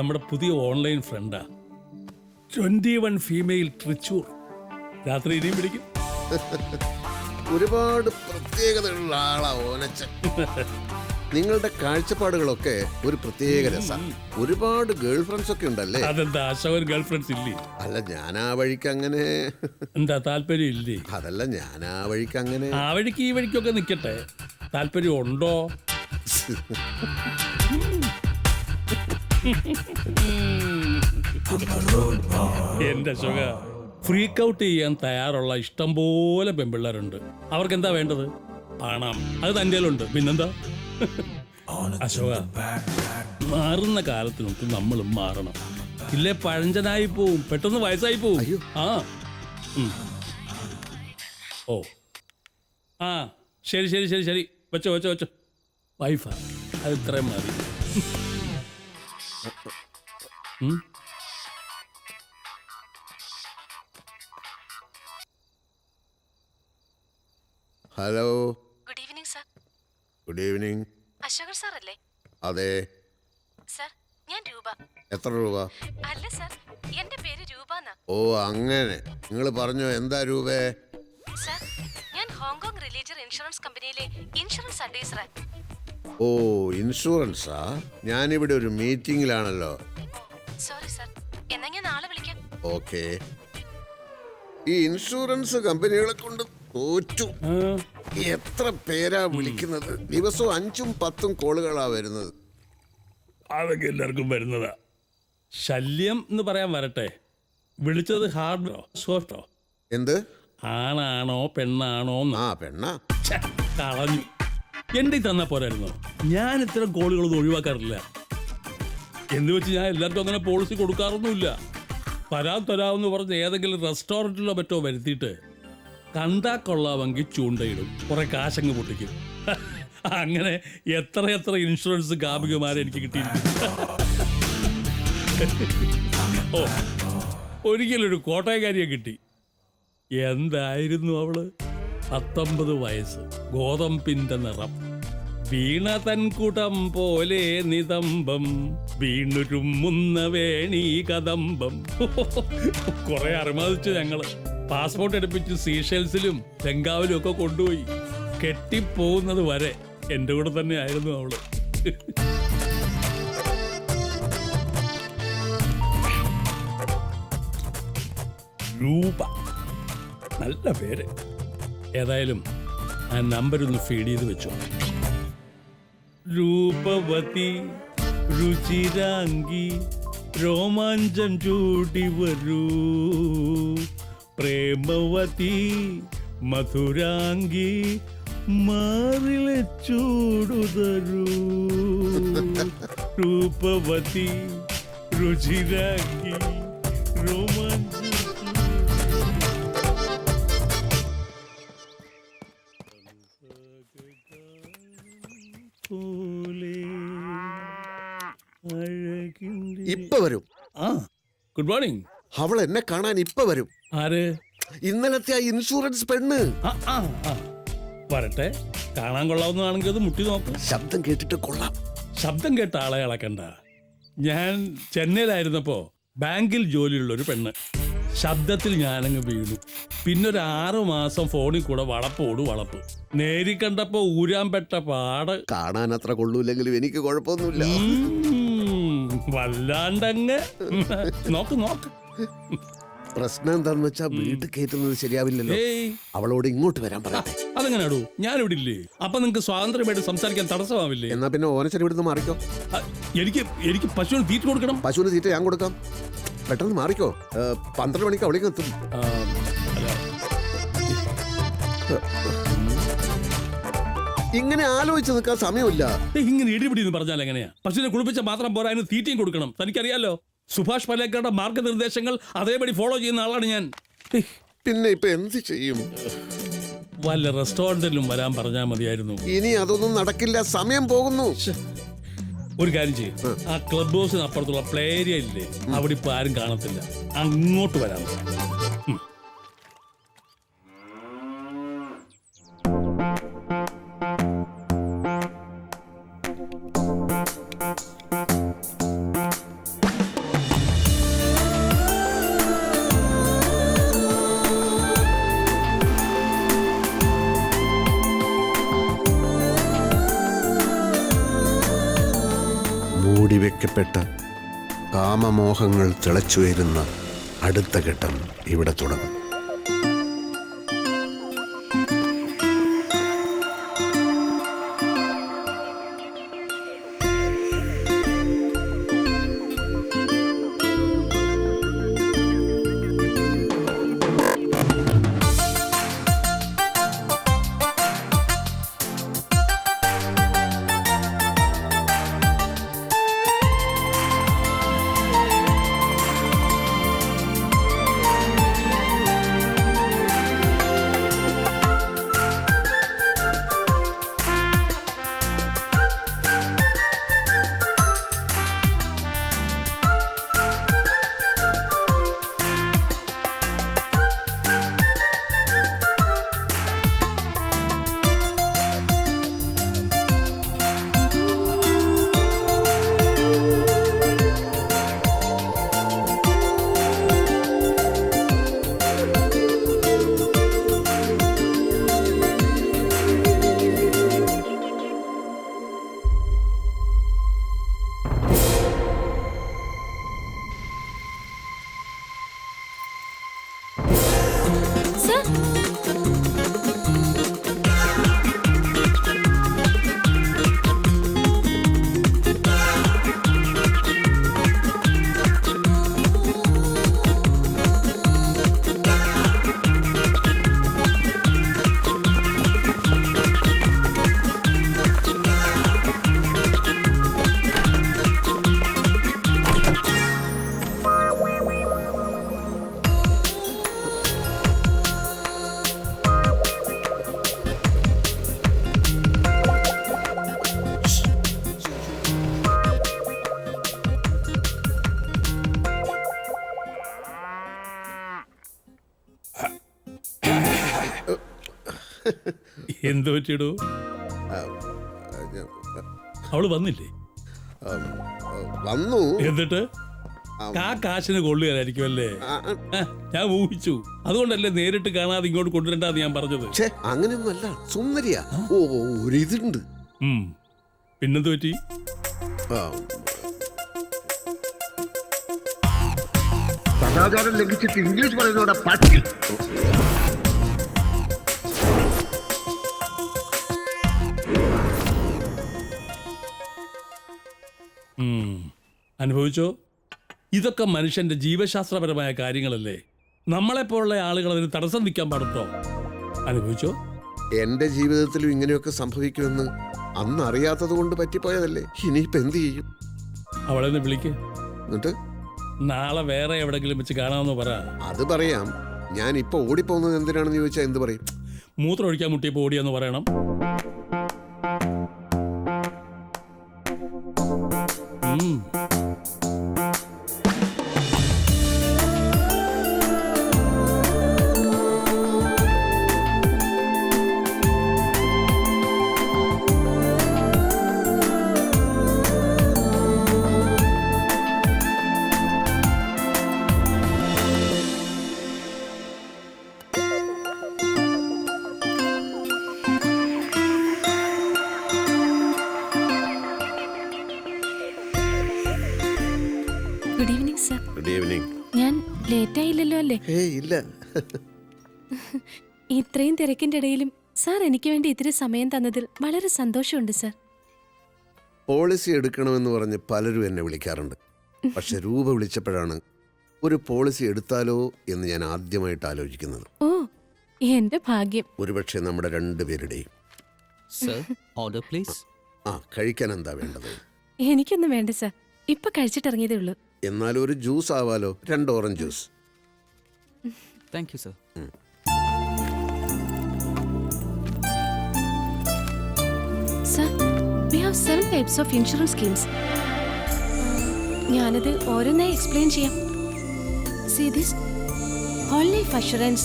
നമ്മുടെ പുതിയ ഓൺലൈൻ ഫ്രണ്ടാ. 21 ഫീമെയിൽ ട്രിച്ചൂർ. രാത്രി ഇനിയും പിടിക്കും. ഒരുപാട് പ്രത്യേകതയുള്ള ആളാ ഓനച്ചൻ. നിങ്ങളുടെ കാഴ്ചപ്പാടുകളൊക്കെ ഒരു പ്രത്യേക രസം. ഒരുപാട് ഗേൾ ഫ്രണ്ട്സ് ഒക്കെ ഉണ്ടല്ലേ? അതെന്താ അശോകൻ ഗേൾ ഫ്രണ്ട്സ് ഇല്ലേ? അല്ല, ഞാൻ ആ വഴിക്ക് അങ്ങനെ. എന്താ താല്പര്യം ഇല്ലേ? അതല്ല, ഞാൻ ആ വഴിക്ക് അങ്ങനെ. ആ വഴിക്ക് ഈ വഴിക്കൊക്കെ നിൽക്കട്ടെ, താല്പര്യം ഉണ്ടോ? എന്റെ അശോക, ഫ്രീക്ക് ഔട്ട് ചെയ്യാൻ തയ്യാറുള്ള ഇഷ്ടം പോലെ പെൺപിള്ളേരുണ്ട്. അവർക്ക് എന്താ വേണ്ടത്? പണം. അത് തൻ്റെ ഉണ്ട്. പിന്നെന്താ? അശോക, മാറുന്ന കാലത്തിനൊട്ട് നമ്മളും മാറണം. ഇല്ലേ പഴഞ്ചനായി പോവും, പെട്ടെന്ന് വയസ്സായി പോവും. ആ ഓ ആ ശരി ശരി ശരി ശരി, വെച്ചോ വെച്ചോ വെച്ചോ. വൈഫാ, അത് ഇത്രയും മതി. Hello. Good evening sir. Good evening. Ashokan sir അല്ലേ? അതെ. സർ, ഞാൻ രൂപ. എത്ര രൂപ? അല്ല സർ, എന്റെ പേര് രൂപന്നാ. ഓ അങ്ങനെ. നിങ്ങൾ പറഞ്ഞോ, എന്താ രൂപേ? സർ, ഞാൻ ഹോങ്കോങ് റിലീജിയർ ഇൻഷുറൻസ് കമ്പനിയിലെ ഇൻഷുറൻസ് അഡ്വൈസറാ. ഓ, ഇൻഷുറൻസാ? ഞാനിവിടെ ഒരു മീറ്റിംഗിലാണല്ലോ. സോറി സർ, എന്നാ ഞാൻ നാളെ വിളിക്കാം. ഓക്കെ. ഈ ഇൻഷുറൻസ് കമ്പനികളെ കൊണ്ട് തോറ്റു. എത്ര പേരാ വിളിക്കുന്നത്? ദിവസവും 5ഉം 10ഉം കോളുകളാ വരുന്നത്. അതൊക്കെ എല്ലാവർക്കും വരുന്നതാ. ശല്യം എന്ന് പറയാൻ വരട്ടെ. വിളിച്ചത് ഹാർഡോ സോഫ്റ്റോ? എന്ത്? ആണാണോ പെണ്ണാണോ? ആ പെണ്ണാ. കളഞ്ഞു. എന്റെ തന്നാ പോരായിരുന്നോ? ഞാൻ ഇത്തരം കോളുകളൊന്നും ഒഴിവാക്കാറില്ല. എന്ന് വെച്ച് ഞാൻ എല്ലാവർക്കും അങ്ങനെ പോളിസി കൊടുക്കാറൊന്നുമില്ല. തരാമെന്ന് പറഞ്ഞ് ഏതെങ്കിലും റെസ്റ്റോറൻറ്റിലോ മറ്റോ വരുത്തിയിട്ട് കണ്ടാ കൊള്ളാമെങ്കിൽ ചൂണ്ടയിടും, കുറെ കാശങ്ങ് പൊട്ടിക്കും. അങ്ങനെ എത്ര എത്ര ഇൻഷുറൻസ് കാമുകിമാരെ എനിക്ക് കിട്ടിയിരിക്കുന്നു. ഓ, ഒരിക്കലൊരു കോട്ടയക്കാരിയെ കിട്ടി. എന്തായിരുന്നു അവള്? 19 വയസ്സ്, ഗോതമ്പിന്റെ നിറം, വീണ തൻകുടം പോലെ നിതംബം, വീണുരുമുന്ന വേണീ കദംബം. കുറെ അറുമതിച്ചു ഞങ്ങള്. പാസ്പോർട്ട് എടുപ്പിച്ച് സീഷെൽസിലും ബംഗാവിലും ഒക്കെ കൊണ്ടുപോയി. കെട്ടിപ്പോകുന്നത് വരെ എൻ്റെ കൂടെ തന്നെ ആയിരുന്നു അവള്. രൂപ, നല്ല പേര്. ഏതായാലും ആ നമ്പരൊന്ന് ഫീഡ് ചെയ്ത് വെച്ചോ. രൂപവതി രുചിരാംഗി രോമാഞ്ചം ചൂടി വരൂ, പ്രേമവതി മധുരാംഗി മാറിലെ ചൂടുതരൂ. രൂപവതി രുചിരാംഗി രോമാഞ്ചം. ഇപ്പൊ വരും. Good morning. അവൾ എന്നെ കാണാൻ ഇപ്പൊ വരും. ആര്? ഇന്നലത്തെ ആ ഇൻഷുറൻസ് പെണ്ണ്. വരട്ടെ. കാണാൻ കൊള്ളാവുന്നതാണെങ്കിൽ അത് മുട്ടി നോക്ക്. ശബ്ദം കേട്ടിട്ട് കൊള്ളാം. ശബ്ദം കേട്ട ആളെ ഇളക്കണ്ട. ഞാൻ ചെന്നൈയിലായിരുന്നപ്പോ ബാങ്കിൽ ജോലിയുള്ള ഒരു പെണ്ണ്. ശബ്ദത്തിൽ ഞാനങ്ങ് വീണു. പിന്നൊരു 6 മാസം ഫോണിൽ കൂടെ വളപ്പോട് വളപ്പ്. നേരി കണ്ടപ്പോ ഊരാൻ പെട്ട പാട്. കാണാൻ അത്ര കൊള്ളൂല്ലെങ്കിലും എനിക്ക് കുഴപ്പമൊന്നുമില്ല. വല്ലാണ്ടങ്ങ് നോക്ക് നോക്ക്. പ്രശ്നം എന്താന്ന് വെച്ചാ വീട്ടിൽ കയറ്റുന്നത് ശരിയാവില്ലല്ലോ. അവളോട് ഇങ്ങോട്ട് വരാൻ പറയട്ടെ. അതെങ്ങനാടൂ? ഞാനിവിടെ ഇല്ലേ? അപ്പൊ നിങ്ങക്ക് സ്വാതന്ത്ര്യമായിട്ട് സംസാരിക്കാൻ തടസ്സമാവില്ലേ? എന്നാ പിന്നെ ഓനച്ചൻ ഇവിടുന്ന് മാറിക്കോ. എനിക്ക് പശുവിന് തീറ്റ കൊടുക്കണം. പശുവിന് തീറ്റ ഞാൻ കൊടുക്കാം. പെട്ടെന്ന് മാറിക്കോ. 12 മണിക്ക് അവളിക്ക് എത്തും. ഇങ്ങനെ ആലോചിച്ച് നിൽക്കാൻ സമയമില്ല. ഇങ്ങനെ ഇടിപിടി എന്ന് പറഞ്ഞാൽ എങ്ങനെയാ? പശുവിനെ കുളിപ്പിച്ച മാത്രം പോരാ, അതിന് തീറ്റയും കൊടുക്കണം. തനിക്കറിയാലോ, സുഭാഷ് പലേക്കറുടെ മാർഗനിർദ്ദേശങ്ങൾ അതേപടി ഫോളോ ചെയ്യുന്ന ആളാണ് ഞാൻ. പിന്നെ ഇപ്പൊ എന്ത് ചെയ്യും? വല്ല റെസ്റ്റോറന്റിലും വരാൻ പറഞ്ഞാൽ മതിയായിരുന്നു. ഇനി അതൊന്നും നടക്കില്ല, സമയം പോകുന്നു. ഒരു കാര്യം ചെയ്യും, ആ ക്ലബ് ഹൗസിന് അപ്പുറത്തുള്ള പ്ലേ ഏരിയ ഇല്ലേ, അവിടെ ഇപ്പൊ ആരും കാണത്തില്ല, അങ്ങോട്ട് വരാം. മൂടിവെക്കപ്പെട്ട കാമമോഹങ്ങൾ തിളച്ചുയരുന്ന അടുത്ത ഘട്ടം ഇവിടെ തുടങ്ങും. എന്തോ പറ്റിയിടൂ? അവള് വന്നില്ലേ? വന്നു. എന്നിട്ട് കാശിന് കൊള്ളുകയായിരിക്കും അല്ലേ? ഞാൻ ഊഹിച്ചു. അതുകൊണ്ടല്ലേ നേരിട്ട് കാണാതെ ഇങ്ങോട്ട് കൊണ്ടുവരണ്ടെന്ന് ഞാൻ പറഞ്ഞത്. അങ്ങനെയൊന്നുമല്ല, സുന്ദരിയാ. ഓ, ഒരിതുണ്ട്. പിന്നെന്ത് പറ്റി? സദാചാരം ലംഘിച്ചിട്ട് ഇംഗ്ലീഷ് പറയുന്നതോടെ പട്ടി. അനുഭവിച്ചോ? ഇതൊക്കെ മനുഷ്യന്റെ ജീവശാസ്ത്രപരമായ കാര്യങ്ങളല്ലേ. നമ്മളെപ്പോലുള്ള ആളുകൾ അതിന് തടസ്സം നിൽക്കാൻ പാടുണ്ടോ? അനുഭവിച്ചോ? എന്റെ ജീവിതത്തിലും ഇങ്ങനെയൊക്കെ സംഭവിക്കുമെന്ന് അന്ന് അറിയാത്തത് കൊണ്ട് പറ്റിപ്പോയതല്ലേ. ഇനിയിപ്പോ എന്ത് ചെയ്യും? അവളെ ഒന്ന് വിളിക്ക്. എന്നിട്ട് നാളെ വേറെ എവിടെങ്കിലും വെച്ച് കാണാമെന്ന് പറ. അത് പറയാം. ഞാൻ ഇപ്പൊ ഓടിപ്പോകുന്നത് എന്തിനാണെന്ന് ചോദിച്ചാൽ എന്ത് പറയും? മൂത്രം ഒഴിക്കാൻ മുട്ടിയപ്പോ ഓടിയെന്ന് പറയണം. Good evening sir. Good evening. ഞാൻ ലേറ്റ് ആയില്ലല്ലോ അല്ലേ? ഇല്ല. ഇത്രയും തിരക്കിന്റെ ഇടയിലും സാർ എനിക്ക് വേണ്ടി ഇത്തിരി സമയം തന്നതിൽ വളരെ സന്തോഷമുണ്ട് സർ. പോളിസി എടുക്കണമെന്ന് പറഞ്ഞ് പലരും എന്നെ വിളിക്കാറുണ്ട്. പക്ഷെ രൂപ വിളിച്ചപ്പോഴാണ് ഒരു പോളിസി എടുത്താലോ എന്ന് ഞാൻ ആദ്യമായിട്ട് ആലോചിക്കുന്നത്. ഓ, എന്റെ ഭാഗ്യം. ഒരുപക്ഷെ നമ്മുടെ രണ്ടുപേരുടെയും. Order please. കഴിക്കാൻ എന്താ വേണ്ടത്? എനിക്കൊന്നും വേണ്ട സർ, ഇപ്പൊ കഴിച്ചിട്ടിറങ്ങിയതേ ഉള്ളൂ. എന്നാൽ ഒരു ജ്യൂസ് ആവാലോ? 2 orange juice. Thank you sir. Sir, we have 7 types of insurance schemes. ഞാനത് ഓരോന്നായി എക്സ്പ്ലെയിൻ ചെയ്യാം. See this? Whole life assurance,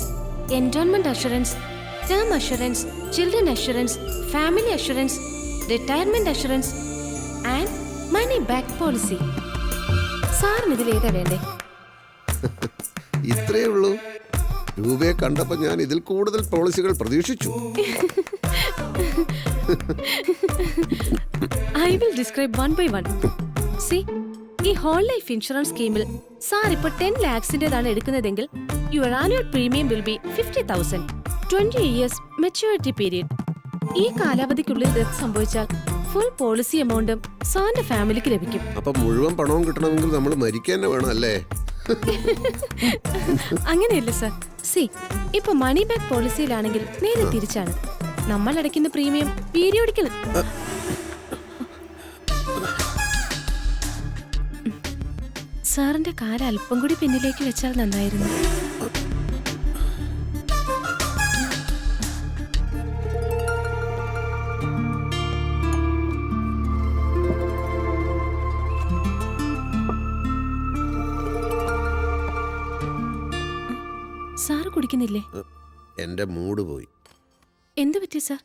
endowment assurance, term assurance, children assurance, family assurance, retirement assurance and money back policy. സാറിന് ഇതിൽ ഏതാ വേണ്ടേ? ഇത്രയേ ഉള്ളൂ. രൂപയെ കണ്ടപ്പോൾ ഞാൻ ഇതിൽ കൂടുതൽ പോളിസികൾ പ്രതീക്ഷിച്ചു. I will describe one by one. See, ഈ ഹോൾ ലൈഫ് ഇൻഷുറൻസ് സ്കീമിൽ സാർ ഇപ്പോൾ 10 lakhsന്റേതാണ് എടുക്കുന്നതെങ്കിൽ your annual premium will be 50,000. 20 years maturity period. ഈ കാലാവധിക്കുള്ളിൽ ഡെത്ത് സംഭവിച്ചാൽ ഫുൾ പോളിസി എമൗണ്ടും സാറിന്റെ ഫാമിലിക്ക് ലഭിക്കും. അപ്പൊ മുഴുവൻ പണവും കിട്ടണമെങ്കിൽ നമ്മൾ മരിക്കാൻ വേണം അല്ലേ? അങ്ങനെയല്ല സർ. സി, ഇപ്പൊ മണി ബാക്ക് പോളിസിയിലാണെങ്കിൽ നേരെ തിരിച്ചാണ്. നമ്മൾ അടയ്ക്കുന്ന പ്രീമിയം പീരിയോഡിക്കൽ. സാറിന്റെ കാല് അല്പം കൂടി പിന്നിലേക്ക് വെച്ചാൽ നന്നായിരുന്നു. സാറ് കുടിക്കുന്നില്ലേ? എന്റെ മൂഡ് പോയി. എന്ത് പറ്റി സാർ?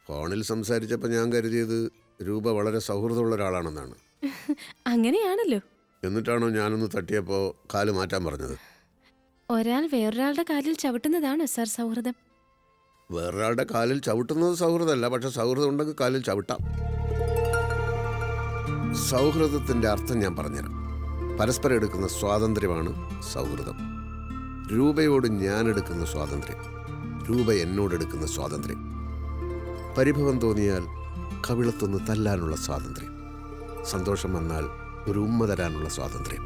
ഫോണിൽ സംസാരിച്ചപ്പോൾ ഞാൻ കരുതിയത് രൂപ വളരെ സൗഹൃദമുള്ള ഒരാളാണെന്നാണ്. അങ്ങനെയാണല്ലോ. എന്നിട്ടാണോ ഞാനൊന്ന് തട്ടിയപ്പോൾ കാല് മാറ്റാൻ പറഞ്ഞത്? ഒരാൾ വേറൊരാളുടെ കാലിൽ ചവിട്ടുന്നതാണ് സാർ സൗഹൃദം. വേറൊരാളുടെ കാലിൽ ചവിട്ടുന്നത് സൗഹൃദമല്ല, പക്ഷെ സൗഹൃദം ഉണ്ടെങ്കിൽ കാലിൽ ചവിട്ടാം. സൗഹൃദത്തിൻ്റെ അർത്ഥം ഞാൻ പറഞ്ഞുതരാം. പരസ്പരം എടുക്കുന്ന സ്വാതന്ത്ര്യമാണ് സൗഹൃദം. രൂപയോട് ഞാൻ എടുക്കുന്ന സ്വാതന്ത്ര്യം, രൂപ എന്നോടെടുക്കുന്ന സ്വാതന്ത്ര്യം. പരിഭവം തോന്നിയാൽ കവിളത്തൊന്ന് തല്ലാനുള്ള സ്വാതന്ത്ര്യം, സന്തോഷം വന്നാൽ ഒരു ഉമ്മ തരാനുള്ള സ്വാതന്ത്ര്യം.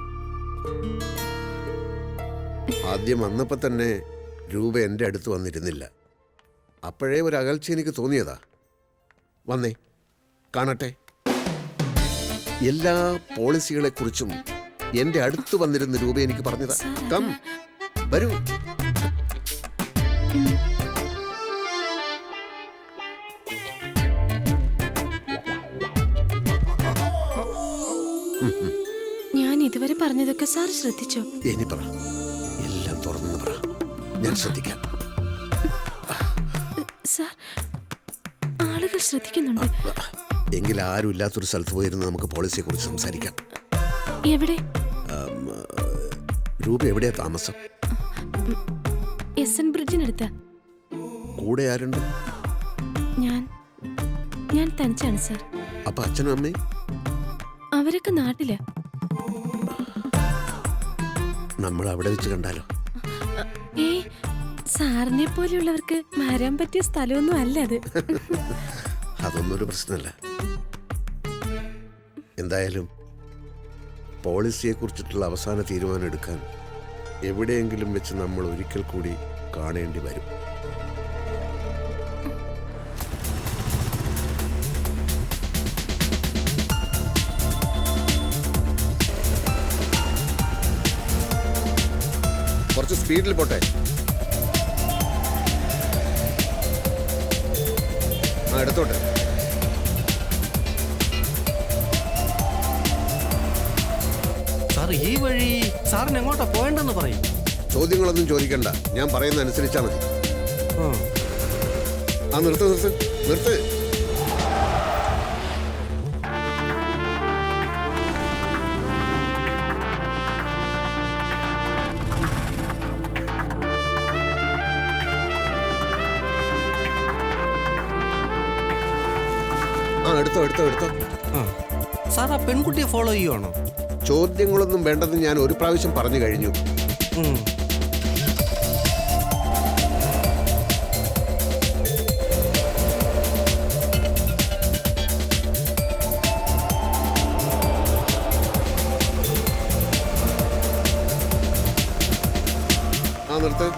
ആദ്യം വന്നപ്പോൾ തന്നെ രൂപ എൻ്റെ അടുത്ത് വന്നിരുന്നില്ല. അപ്പോഴേ ഒരു അകൽച്ച എനിക്ക് തോന്നിയതാ. വന്നേ, കാണട്ടെ. എല്ലാ പോളിസികളെക്കുറിച്ചും എൻ്റെ അടുത്ത് വന്നിരുന്ന രൂപ എനിക്ക് പറഞ്ഞതാ. കം, വരൂ. ഞാൻ ഇതുവരെ പറഞ്ഞതൊക്കെ സാർ ശ്രദ്ധിച്ചോ? ഇനി പറ, എല്ലാം തുറന്നു പറ, ഞാൻ ശ്രദ്ധിക്കാം. സാർ, ആളുകൾ ശ്രദ്ധിക്കുന്നുണ്ട്. എങ്കിൽ ആരും ഇല്ലാത്തൊരു സ്ഥലത്ത് പോയിരുന്ന് നമുക്ക് പോളിസിയെ കുറിച്ച് സംസാരിക്കാം. എവിടെ? രൂപ എവിടെയാ താമസം? SN ബ്രിഡ്ജിനടുത്ത. കൂടെ ആരുണ്ട്? ഞാൻ തനിച്ചാണ് സാർ. അപ്പൊ അച്ഛനും അമ്മയും? അവരൊക്കെ നാട്ടില്. നമ്മൾ അവിടെ വെച്ച് കണ്ടാലോ? സാറിനെ പോലെയുള്ളവർക്ക് മാറാൻ പറ്റിയ സ്ഥലമൊന്നും അല്ല അത്. അതൊന്നും ഒരു പ്രശ്നമല്ല. എന്തായാലും പോളിസിയെ കുറിച്ചിട്ടുള്ള അവസാന തീരുമാനം എടുക്കാൻ എവിടെയെങ്കിലും വെച്ച് നമ്മൾ ഒരിക്കൽ കൂടി കാണേണ്ടി വരും. കുറച്ച് സ്പീഡിൽ പോട്ടെ. എടുത്തോട്ടെ. സാർ, ഈ വഴി സാറിന് എങ്ങോട്ടാ പോയെന്ന് പറയും. ചോദ്യങ്ങളൊന്നും ചോദിക്കണ്ട, ഞാൻ പറയുന്ന അനുസരിച്ചാ മതി. നിർത്ത് നിർത്ത് നിർത്ത്. എടുത്തോ. സാർ, ആ പെൺകുട്ടിയെ ഫോളോ ചെയ്യുവാണോ? ചോദ്യങ്ങളൊന്നും വേണ്ടെന്ന് ഞാൻ ഒരു പ്രാവശ്യം പറഞ്ഞു കഴിഞ്ഞു. നിർത്ത്.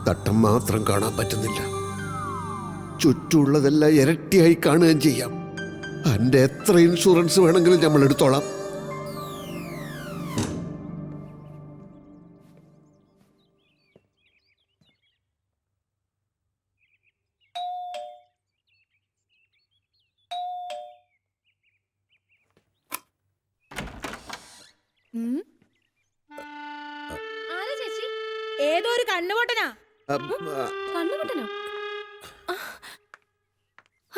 തട്ടം മാത്രം കാണാൻ പറ്റുന്നില്ല. ചുറ്റുമുള്ളതെല്ലാം ഇരട്ടിയായി കാണുകയും ചെയ്യാം. എൻ്റെ എത്ര ഇൻഷുറൻസ് വേണമെങ്കിലും നമ്മൾ എടുത്തോളാം. ഏതോ ഒരു കണ്ണുപൊട്ടനാ. കണ്ണുപൊട്ടനോ?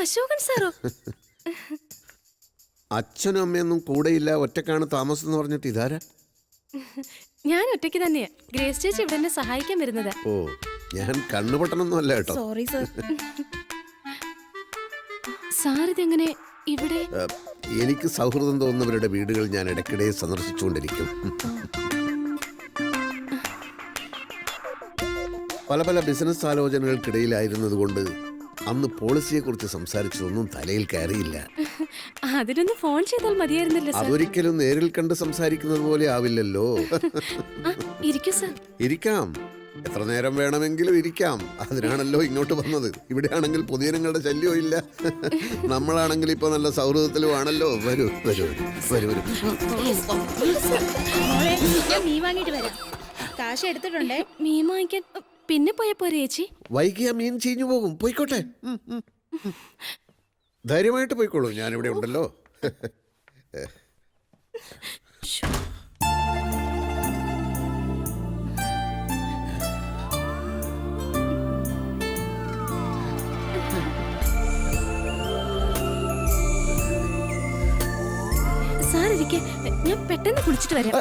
അശോകൻ സാറോ? അച്ഛനും അമ്മയൊന്നും കൂടെയില്ല, ഒറ്റക്കാണ് താമസം എന്ന് പറഞ്ഞിട്ട് ഇതാരാ? ഞാൻ ഒറ്റയ്ക്ക് തന്നെയാ. ഗ്രേസ് ചേച്ചി ഇവിടെ എന്നെ സഹായിക്കാൻ വരുന്നത്. ഓ, ഞാൻ കണ്ണുപൊട്ടനൊന്നും അല്ല കേട്ടോ. Sorry sir. സാർ ഇതെങ്ങനെ ഇവിടെ? എനിക്ക് സൗഹൃദം തോന്നുന്നവരുടെ വീടുകൾ ഞാൻ ഇടയ്ക്കിടെ സന്ദർശിച്ചുകൊണ്ടിരിക്കും. പല പല ബിസിനസ് ആലോചനകൾക്കിടയിലായിരുന്നതുകൊണ്ട് അന്ന് പോളിസിയെക്കുറിച്ച് സംസാരിച്ചതൊന്നും തലയിൽ കയറിയില്ല. അതിനൊന്ന് ഫോൺ ചെയ്താൽ മതിയായിരുന്നല്ലോ സർ. അതൊരിക്കലും നേരിൽ കണ്ട് സംസാരിക്കുന്നത് പോലെ ആവില്ലല്ലോ. ഇരിക്കൂ സർ. ഇരിക്കാം, എത്ര നേരം വേണമെങ്കിലും ഇരിക്കാം. അതിനാണല്ലോ ഇങ്ങോട്ട് വന്നത്. ഇവിടെയാണെങ്കിൽ പൊതുജനങ്ങളുടെ ശല്യവും ഇല്ല. നമ്മളാണെങ്കിൽ ഇപ്പൊ നല്ല സൗഹൃദത്തിലും ആണല്ലോ. വരൂ വരൂ വരൂ വരൂ. ഞാൻ മീൻ വാങ്ങിട്ട് വരാം. കാശ് എടുത്തിട്ടുണ്ടേ. മീൻ വാങ്ങിക്കാൻ പിന്നെ പോയപ്പോ ചേച്ചി? വൈകിയ മീൻ ചീഞ്ഞു പോകും. പോയിക്കോട്ടെ, ധൈര്യമായിട്ട് പോയിക്കോളൂ, ഞാനിവിടെ ഉണ്ടല്ലോ. സാർ ഇരിക്കെ, ഞാൻ പെട്ടെന്ന് കുളിച്ചിട്ട് വരാം.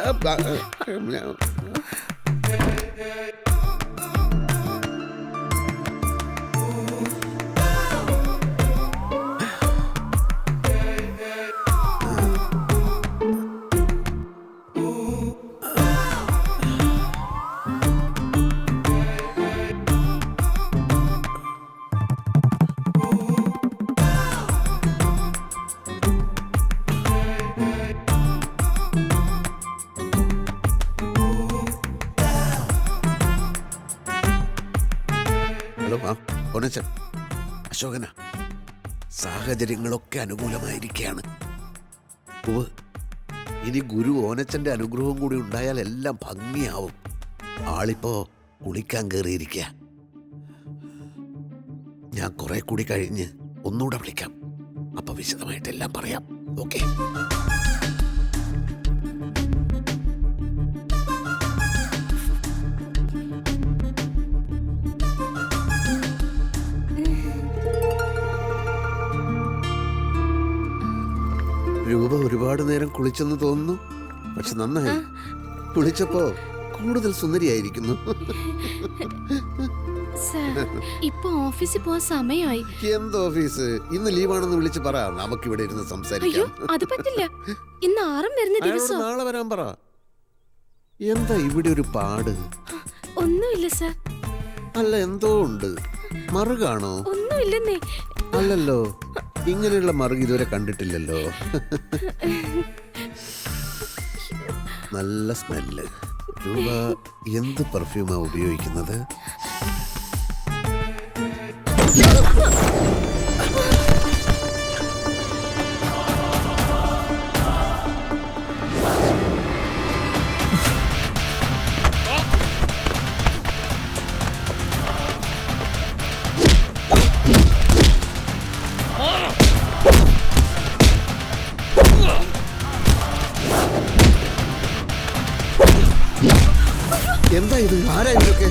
അശോകന, സാഹചര്യങ്ങളൊക്കെ അനുകൂലമായിരിക്കുകയാണ്. ഇനി ഗുരു ഓനച്ചന്റെ അനുഗ്രഹവും കൂടി ഉണ്ടായാൽ എല്ലാം ഭംഗിയാവും. ആളിപ്പോ കുളിക്കാൻ കയറിയിരിക്കുക. ഞാൻ കുറെ കൂടി കഴിഞ്ഞ് ഒന്നുകൂടെ വിളിക്കാം. അപ്പൊ വിശദമായിട്ടെല്ലാം പറയാം. ഓക്കെ? രൂപ ഒരുപാട് നേരം കുളിച്ചെന്ന് തോന്നുന്നു. പക്ഷെ നന്നായി. കുളിച്ചപ്പോ കൂടുതൽ സുന്ദരിയായിരിക്കുന്നു. ഇപ്പൊ ഓഫീസിൽ പോവാൻ സമയമായി. എന്ത് ഓഫീസ്? ഇന്ന് ലീവാണെന്ന് വിളിച്ച് പറ, നമുക്കിവിടെ ഇരുന്ന് സംസാരിക്കാം. അത് പറ്റില്ല, ഇന്ന് ആറും വരുന്ന ദിവസം. നാളെ വരാൻ പറ. എന്താ ഇവിടെ ഒരു പാട്? ഒന്നുമില്ല സർ. അല്ല, എന്തോ ഉണ്ട്. മറുകാണോ? ഒന്നുമില്ലെന്നേ. അല്ലല്ലോ, ഇങ്ങനെയുള്ള മറുക് ഇതുവരെ കണ്ടിട്ടില്ലല്ലോ. നല്ല സ്മെല്ല്. രൂപ എന്ത് പെർഫ്യൂമാ ഉപയോഗിക്കുന്നത്? എന്താ ഇത്? ആരാ ഇതൊക്കെ?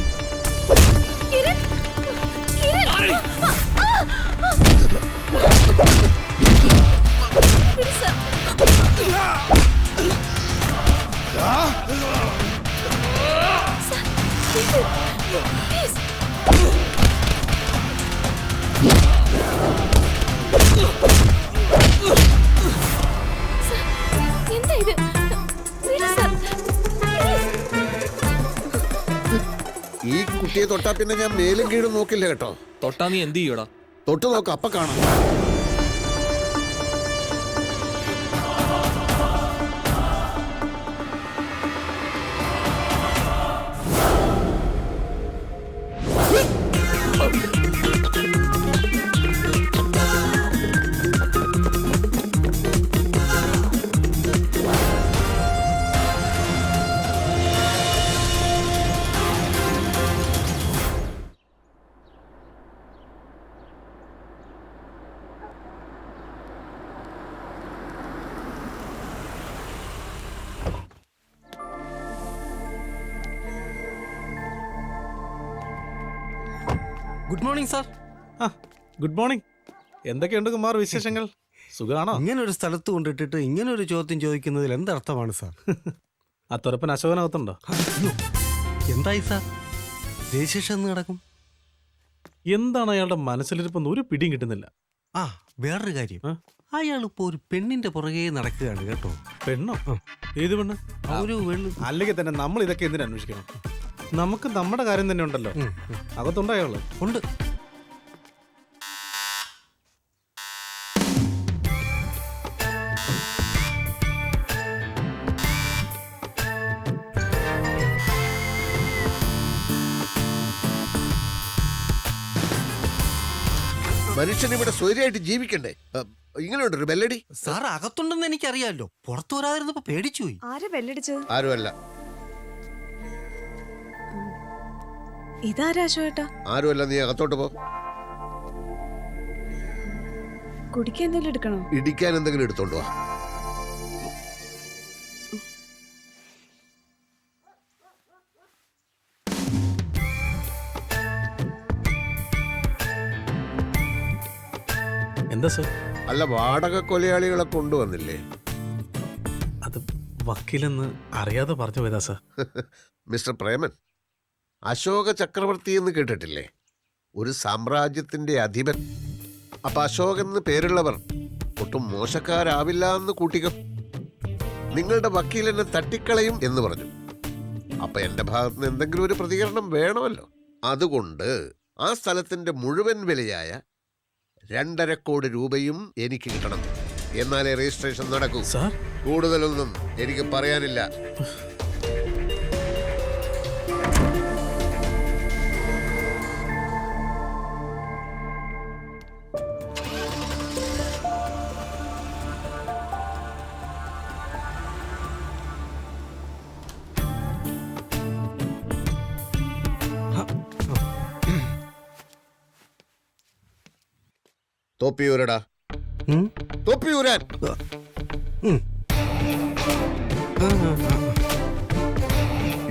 എന്താ ഇത്? ഈ കുട്ടിയെ തൊട്ടാ പിന്നെ ഞാൻ മേലും കീഴും നോക്കില്ല കേട്ടോ. തൊട്ടാ നീ എന്ത് ചെയ്യൂടാ? തൊട്ട് നോക്ക, അപ്പ കാണാം. Good morning sir. Good morning. എന്തൊക്കെയുണ്ട് കുമാർ വിശേഷങ്ങൾ? സുഖാണോ? ഇങ്ങനെ ഒരു സ്ഥലത്ത് കൊണ്ടിട്ടിട്ട് ഇങ്ങനെ ഒരു ചോദ്യം ചോദിക്കുന്നതിൽ എന്തർത്ഥമാണ് സാർ? ആ തുറപ്പൻ അശോകനകത്തുണ്ടോ? എന്തായി സാർ? രജിസ്ട്രേഷൻ എന്ന് നടക്കും. എന്താണ് അയാളുടെ മനസ്സിലിരിപ്പെന്ന് ഒരു പിടിയും കിട്ടുന്നില്ല. ആ വേറൊരു കാര്യം, അയാൾ ഇപ്പോ ഒരു പെണ്ണിന്റെ പുറകെ നടക്കുകയാണ് കേട്ടോ. പെണ്ണോ? ഏത് പെണ്ണ്? അല്ലെങ്കിൽ തന്നെ നമ്മൾ ഇതൊക്കെ എന്തിനു അന്വേഷിക്കണം? നമുക്ക് നമ്മുടെ കാര്യം തന്നെ ഉണ്ടല്ലോ. അകത്തുണ്ടോ അയാള്? ഉണ്ട്. മനുഷ്യൻ ഇവിടെ സ്വൈര്യമായിട്ട് ജീവിക്കണ്ടേ? ഇങ്ങനെയുണ്ട് ഒരു ബെല്ലടി. സാർ അകത്തുണ്ടെന്ന് എനിക്കറിയാലോ, പുറത്തു വരാതിരുന്നപ്പോ പേടിച്ചുപോയി. ആരാ ബെല്ലടിച്ചത്? ആരുമല്ല. ഇതാരാ അശോകേട്ടാ? ആരുമല്ല, നീ അകത്തോട്ട് പോ. കുടിക്കാൻ എന്തെങ്കിലും എടുക്കണോ? ഇടിക്കാൻ എന്തെങ്കിലും എടുത്തോണ്ട് വാ. എന്താ സാർ? അല്ല, വാടക കൊലയാളികളെ കൊണ്ടുവന്നില്ലേ? അത് വക്കീലെന്ന് അറിയാതെ പറഞ്ഞു പോയതാ സാർ. മിസ്റ്റർ പ്രേമൻ, അശോക ചക്രവർത്തി എന്ന് കേട്ടിട്ടില്ലേ? ഒരു സാമ്രാജ്യത്തിന്റെ അധിപൻ. അപ്പൊ അശോകൻ എന്ന് പേരുള്ളവർ ഒട്ടും മോശക്കാരാവില്ല എന്ന് കൂട്ടിക്കോ. നിങ്ങളുടെ വക്കീൽ എന്നെ തട്ടിക്കളയും എന്ന് പറഞ്ഞു. അപ്പൊ എന്റെ ഭാഗത്തുനിന്ന് എന്തെങ്കിലും ഒരു പ്രതികരണം വേണമല്ലോ. അതുകൊണ്ട് ആ സ്ഥലത്തിന്റെ മുഴുവൻ വിലയായ 2.5 കോടി രൂപയും എനിക്ക് കിട്ടണം. എന്നാലേ രജിസ്ട്രേഷൻ നടക്കൂ. കൂടുതലൊന്നും എനിക്ക് പറയാനില്ല. തൊപ്പിയൂരടാ, തൊപ്പിയൂരാൻ.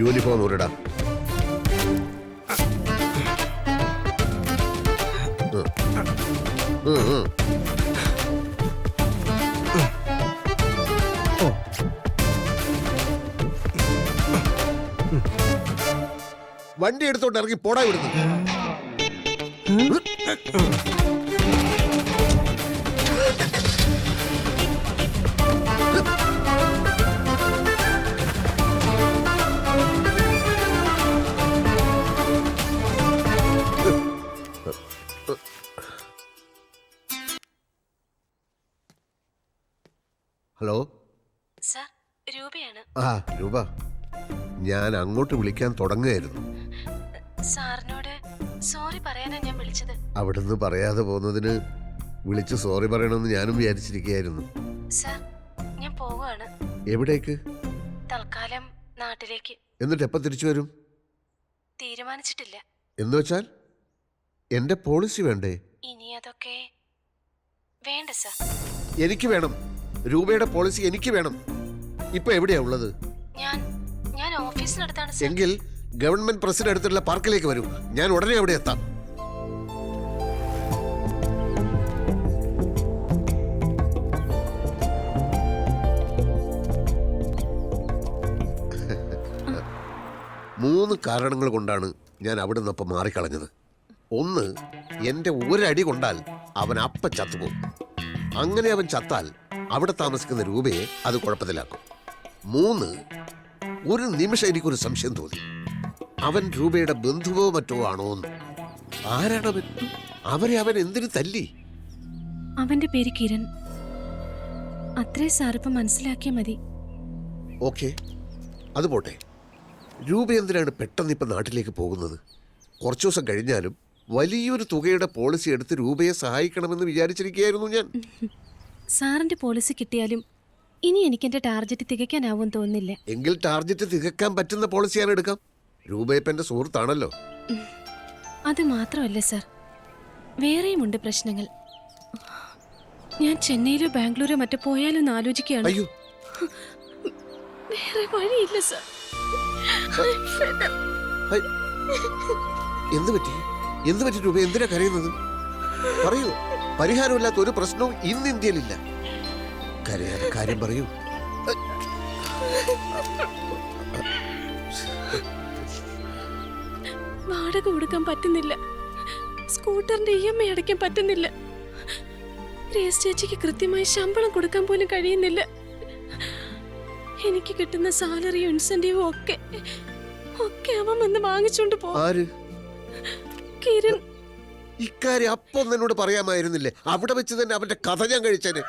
യൂണിഫോം ഊരടാ. വണ്ടി എടുത്തോണ്ട് ഇറങ്ങി പോടാ ഇവിടുന്ന്. ഹലോ സർ, രൂപയാണ്. ആ രൂപ, ഞാൻ അങ്ങോട്ട് വിളിക്കാൻ തുടങ്ങുകയായിരുന്നു. സാറിനോട് സോറി പറയാനാ ഞാൻ വിളിച്ചത്. അവിടുന്ന് പറയാതെ പോകുന്നതിന് വിളിച്ച് സോറി പറയണമെന്ന് ഞാനും വിചാരിച്ചിരിക്കുകയായിരുന്നു. സർ, ഞാൻ പോവാണ്. എവിടേക്ക്? തൽക്കാലം നാട്ടിലേക്ക്. എന്നിട്ട് എപ്പോ തിരിച്ചു വരും? തീരുമാനിച്ചിട്ടില്ല. എന്ന് വെച്ചാൽ എന്റെ പോളിസി വേണ്ടേ? ഇനി അതൊക്കെ വേണ്ട സർ. എനിക്ക് വേണം. രൂപയുടെ പോളിസി എനിക്ക് വേണം. ഇപ്പൊ എവിടെയാ ഉള്ളത്? ഞാൻ ഓഫീസിനടുത്താണ് സർ. എങ്കിൽ ഗവൺമെന്റ് പ്രസിഡന്റ് അടുത്തുള്ള പാർക്കിലേക്ക് വരൂ. ഞാൻ ഉടനെ അവിടെ എത്താം. മൂന്ന് കാരണങ്ങൾ കൊണ്ടാണ് ഞാൻ അവിടെ നിന്നപ്പം മാറിക്കളഞ്ഞത്. ഒന്ന്, എന്റെ ഒരടി കൊണ്ടാൽ അവൻ അപ്പ ചത്തുപോകും. അങ്ങനെ അവൻ ചത്താൽ അവിടെ താമസിക്കുന്ന രൂപയെ അത് കുഴപ്പത്തിലാക്കും. 3, ഒരു നിമിഷം എനിക്കൊരു സംശയം തോന്നി. അവൻ രൂപയുടെ ബന്ധുവോ മറ്റോ ആണോ എന്ന്. ആരാണവൻ? അവരെ അവൻ എന്തിനു തല്ലി? അവന്റെ പേര് കിരൺ. അത്രേ സാറിപ്പം മനസ്സിലാക്കിയ മതി. ഓക്കെ, അത് പോട്ടെ. രൂപ എന്തിനാണ് പെട്ടെന്ന് ഇപ്പം നാട്ടിലേക്ക് പോകുന്നത്? കുറച്ചു ദിവസം കഴിഞ്ഞാലും വലിയൊരു തുകയുടെ പോളിസി എടുത്ത് രൂപയെ സഹായിക്കണമെന്ന് വിചാരിച്ചിരിക്കുകയായിരുന്നു ഞാൻ. സാറിന്റെ പോളിസി കിട്ടിയാലും ഇനി എനിക്ക് എന്റെ ടാർഗറ്റ് തികയ്ക്കാനാവും തോന്നുന്നില്ല. എങ്കിൽ ടാർഗറ്റ് തികക്കാൻ പറ്റുന്ന പോളിസി ഞാൻ എടുക്കാം. രൂപയപ്പ എന്റെ സുഹൃത്താണല്ലോ. അത് മാത്രമല്ല സർ, വേറെയുമുണ്ട് പ്രശ്നങ്ങൾ. ഞാൻ ചെന്നൈയിലോ ബാംഗ്ലൂരോ മറ്റോ പോയാലോ എന്ന് ആലോചിക്കുകയാണ്. അയ്യോ, വേറെ വഴിയില്ല സർ. എന്ത് പറ്റി? എന്ത് പറ്റി രൂപ? എന്തിനാ കരയുന്നത്? പറയൂ. പരിഹാരമില്ലാത്ത ഒരു പ്രശ്നവും ഇന്ന് ഇന്ത്യയിലില്ല. കരയാതെ കാര്യം പറയൂ. വാടക കൊടുക്കാൻ പറ്റുന്നില്ല, സ്കൂട്ടറിന്റെ EMI അടയ്ക്കാൻ പറ്റുന്നില്ല, ഗ്രേസ് ചേച്ചിക്ക് കൃത്യമായി ശമ്പളം കൊടുക്കാൻ പോലും കഴിയുന്നില്ല. എനിക്ക് കിട്ടുന്ന സാലറിയും ഇൻസെന്റീവും ഒക്കെ അവൻ വന്ന് വാങ്ങിച്ചോണ്ട് പോകും. കിരൺ. ഇക്കാര്യം അപ്പം എന്നോട് പറയാമായിരുന്നില്ലേ? അവിടെ വെച്ച് തന്നെ അവന്റെ കഥ ഞാൻ കഴിച്ചേനെ.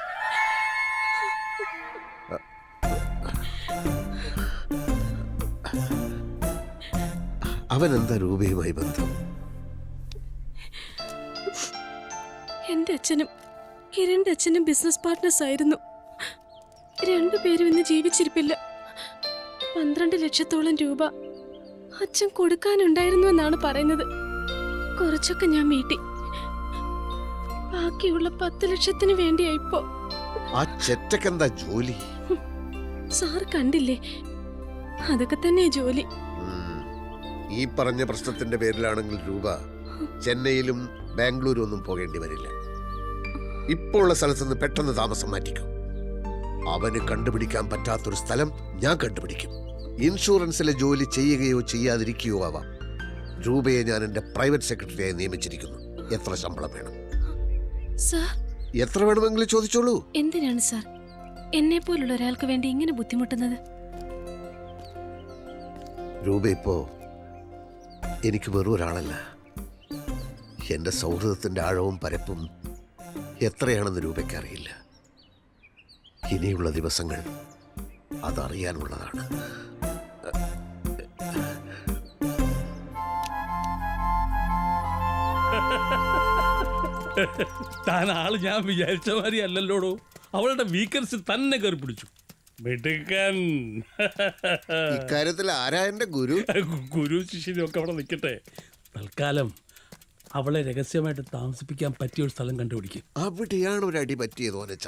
അവൻ എന്താ രൂപയുമായി ബന്ധം? എന്റെ അച്ഛനും കിരണിന്റെ അച്ഛനും ബിസിനസ് പാർട്ട്നേഴ്സ് ആയിരുന്നു. രണ്ടുപേരും ഇന്ന് ജീവിച്ചിരിപ്പില്ല. 12 ലക്ഷത്തോളം രൂപ അച്ഛൻ കൊടുക്കാനുണ്ടായിരുന്നു എന്നാണ് പറയുന്നത്. കുറച്ചൊക്കെ ഞാൻ വീട്ടി. ബാക്കിയുള്ള 10 ലക്ഷത്തിന് വേണ്ടിയായിപ്പോ. ആ ചെറ്റക്കെന്താ ജോലി? സാർ കണ്ടില്ലേ, അതൊക്കെ തന്നെ ജോലി. ഈ പറഞ്ഞ പ്രശ്നത്തിന്റെ പേരിലാണെങ്കിൽ രൂപ ചെന്നൈയിലും ബാംഗ്ലൂരും ഒന്നും പോകേണ്ടി വരില്ല. ഇപ്പോൾ ഉള്ള സ്ഥലത്ത് നിന്ന് പെട്ടെന്ന് താമസം മാറ്റിക്കും. അവന് കണ്ടുപിടിക്കാൻ പറ്റാത്തൊരു സ്ഥലം ഞാൻ കണ്ടുപിടിക്കും. ഇൻഷുറൻസിലെ ജോലി ചെയ്യുകയോ ചെയ്യാതിരിക്കുകയോ ആവാം. രൂപയെ ഞാൻ എന്റെ പ്രൈവറ്റ് സെക്രട്ടറിയായി നിയമിച്ചിരിക്കുന്നു. എത്ര ശമ്പളം വേണം? സാർ, എത്ര വേണമെങ്കിലും ചോദിച്ചോളൂ. എന്തിനാണ് സാർ എന്നെ പോലുള്ള ഒരാൾക്ക് വേണ്ടി ഇങ്ങനെ ബുദ്ധിമുട്ടുന്നത്? രൂപ ഇപ്പോ എനിക്ക് വെറും ഒരാളല്ല. എന്റെ സൗഹൃദത്തിന്റെ ആഴവും പരപ്പും എത്രയാണെന്ന് രൂപയ്ക്ക് അറിയില്ല. ഇനിയുള്ള ദിവസങ്ങൾ അതറിയാനുള്ളതാണ്. താൻ ആള് ഞാൻ വിചാരിച്ച മാതിരി അല്ലല്ലോടോ. അവളുടെ വീക്കൻസ് തന്നെ കയറി പിടിച്ചു. ഇക്കാര്യത്തിൽ ആരാ എന്റെ ഗുരു? ഗുരു ശിഷ്യനും ഒക്കെ അവിടെ നിൽക്കട്ടെ. തൽക്കാലം അവളെ രഹസ്യമായിട്ട് താമസിപ്പിക്കാൻ പറ്റിയ ഒരു സ്ഥലം കണ്ടുപിടിക്കും. അവിടെയാണ് ഒരു അടി പറ്റിയത് ഓനച്ച.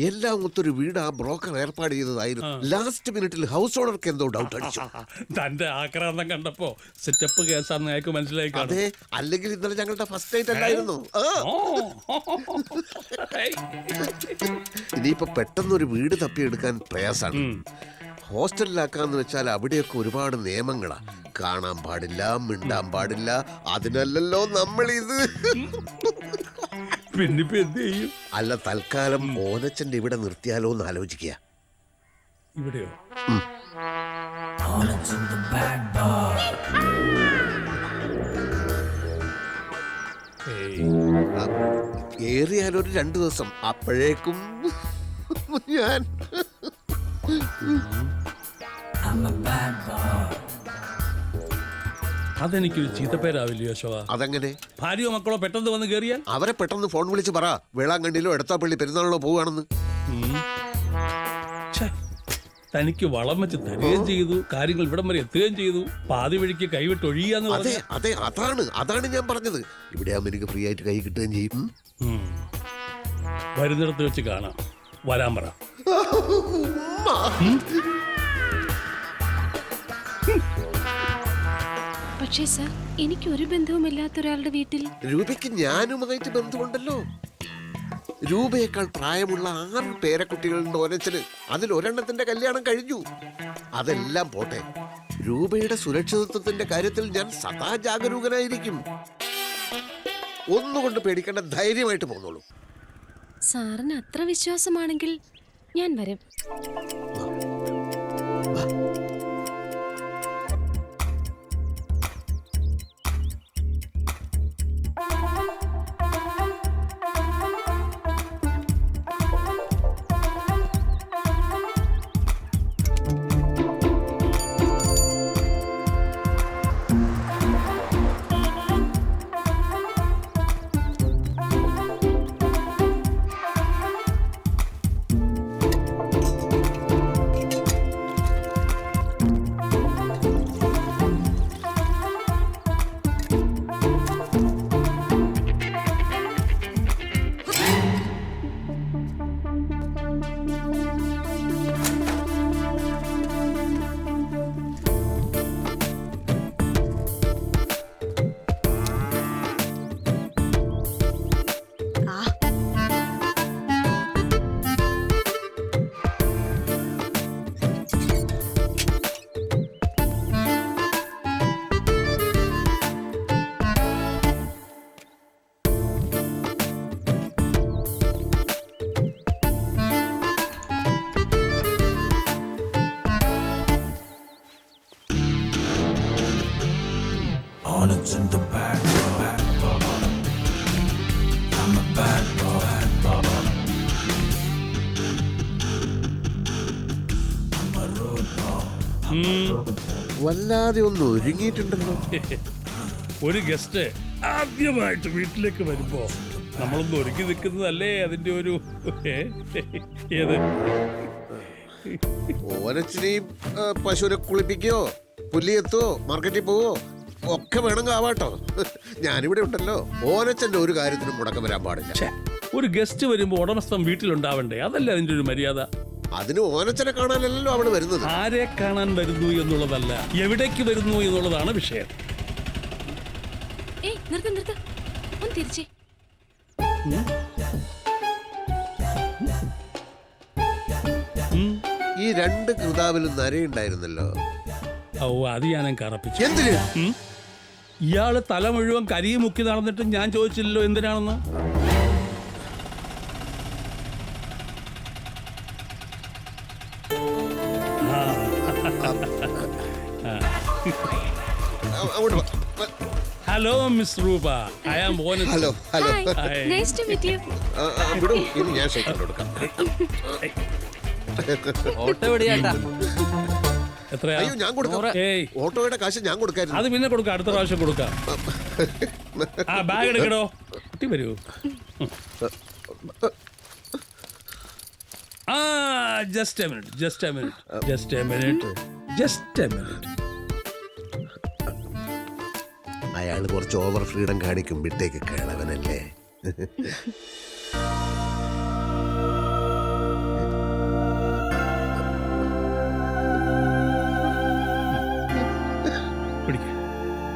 എല്ലാം ഒത്തൊരു വീട് ആ ബ്രോക്കർ ഏർപ്പാട് ചെയ്തതായിരുന്നു. ലാസ്റ്റ് മിനിറ്റിൽ ഹൗസ് ഓണർക്ക് എന്തോ ഡൗട്ട് അടിച്ചു. തന്റെ ആക്രാന്തം കണ്ടപ്പോ സെറ്റപ്പ് കേസാന്ന് അയാൾക്ക് മനസ്സിലായി കാണും. അതെ, അല്ലെങ്കിൽ ഇന്നലെ ഞങ്ങളുടെ ഫസ്റ്റ് നൈറ്റ് അല്ലായിരുന്നു. ഇനിയിപ്പോ പെട്ടെന്നൊരു വീട് തപ്പിയെടുക്കാൻ പ്രയാസാണ്. ഹോസ്റ്റലിലാക്കാന്ന് വെച്ചാൽ അവിടെയൊക്കെ ഒരുപാട് നിയമങ്ങളാ. കാണാൻ പാടില്ല, മിണ്ടാൻ പാടില്ല. അതിനല്ലല്ലോ നമ്മളിത്. പിന്നിപ്പോ എന്ത് ചെയ്യും? അല്ല, തൽക്കാലം ഓനച്ചന്റെ ഇവിടെ നിർത്തിയാലോ എന്ന് ആലോചിക്കുക. ഇവിടെയോ? ഏറിയാലൊരു 2 ദിവസം. അപ്പോഴേക്കും ഞാൻ അതെനിക്കൊരു ചീത്തപ്പേരാവില്ലയോ അശോക? അതെങ്ങനെ? ഭാര്യയോ മക്കളോ പെട്ടെന്ന് വന്ന് കയറിയാൽ അവരെ പെട്ടെന്ന് ഫോൺ വിളിച്ച് പറ വേളാങ്കണ്ണിയിലോ എടത്താപ്പള്ളി പെരുന്നാളിലോ പോവുകയാണെന്ന്. തനിക്ക് വളം വെച്ച് തരുകയും ചെയ്തു, കാര്യങ്ങൾ ഇവിടം വരെ എത്തുകയും ചെയ്തു, പാതി വഴിക്ക് കൈവിട്ട് ഒഴിയാന്ന്. അതെ അതെ, അതാണ് ഞാൻ പറഞ്ഞത്. ഇവിടെ ആകുമ്പോൾ എനിക്ക് ഫ്രീ ആയിട്ട് കൈ കിട്ടുകയും ചെയ്യും. വരുന്നിടത്ത് വെച്ച് കാണാം. വരാൻ പറ. പക്ഷേ സാർ, എനിക്ക് ഒരു ബന്ധവുമില്ലാത്ത ഒരാളുടെ വീട്ടിൽ രൂപയ്ക്ക് ഞാനുമായിട്ട് ബന്ധമുണ്ടല്ലോ. രൂപയേക്കാൾ പ്രായമുള്ള 6 പേരക്കുട്ടികളുണ്ട് ഓനച്ചന്. അതിൽ ഒരെണ്ണത്തിന്റെ കല്യാണം കഴിഞ്ഞു. അതെല്ലാം പോട്ടെ, രൂപയുടെ സുരക്ഷിതത്വത്തിന്റെ കാര്യത്തിൽ ഞാൻ സദാ ജാഗരൂകനായിരിക്കും. ഒന്നുകൊണ്ട് പേടിക്കേണ്ട, ധൈര്യമായിട്ട് പോന്നോളൂ. സാറിന് അത്ര വിശ്വാസമാണെങ്കിൽ ഞാൻ വരും. വല്ലാതെ ഒന്ന് ഒരുങ്ങിയിട്ടുണ്ടല്ലോ. ഒരു ഗസ്റ്റ് ആദ്യമായിട്ട് വീട്ടിലേക്ക് വരുമ്പോ നമ്മളൊന്ന് ഒരുക്കി നിൽക്കുന്നതല്ലേ അതിന്റെ ഒരു ഏത് ഓനച്ചിനെയും പശുവിനെ കുളിപ്പിക്കോ, പുല്ലിയെത്തോ, മാർക്കറ്റിൽ പോവോ ഒക്കെ വേണമെങ്കിൽ ആവാട്ടോ. ഞാനിവിടെ ഉണ്ടല്ലോ. ഓനച്ചന്റെ ഒരു കാര്യത്തിനും മുടക്കം വരാൻ പാടില്ല. ഒരു ഗസ്റ്റ് വരുമ്പോ ഉടമസ്ഥൻ വീട്ടിലുണ്ടാവണ്ടേ? അതല്ലേ അതിന്റെ ഒരു മര്യാദ. അതിന് ഓനച്ചനെ കാണാനല്ലോ അവിടെ വരുന്നത്. ആരെ കാണാൻ വരുന്നു എന്നുള്ളതല്ല, എവിടേക്ക് വരുന്നു എന്നുള്ളതാണ് വിഷയം. ഒന്ന് തിരിച്ചേ. ഈ രണ്ട് കൃതാവിലും നരയുണ്ടായിരുന്നല്ലോ. ഓ, അത് ഞാനും കറപ്പിച്ചു. എന്തിന്? ഇയാള് തല മുഴുവൻ കരിയെ മുക്കി നടന്നിട്ട് ഞാൻ ചോദിച്ചില്ലല്ലോ എന്തിനാണെന്ന്. Hello miss Roopa, I am Onas. Hello hello. Nice to meet you. വിടും, ഇനി ഞാൻ ഷേക്ക് കൊടുക്കാം. ഓട്ടോ എവിടെയാട്ടാ? എത്രയാ? അയ്യോ, ഞാൻ കൊടുക്കാം. ഓട്ടോയുടെ കാശ് ഞാൻ കൊടുക്കായിരുന്നു. അത് പിന്നെ കൊടുക്കാം, അടുത്ത പ്രാവശ്യം കൊടുക്കാം. ആ ബാഗ് എടുക്കടോ. കുട്ടി വരൂ. ആ just a minute, just a minute, just a minute, just a minute. അയാൾ കുറച്ച് ഓവർ ഫ്രീഡം കാണിക്കും. വിട്ടേക്ക്, കേളവനല്ലേ.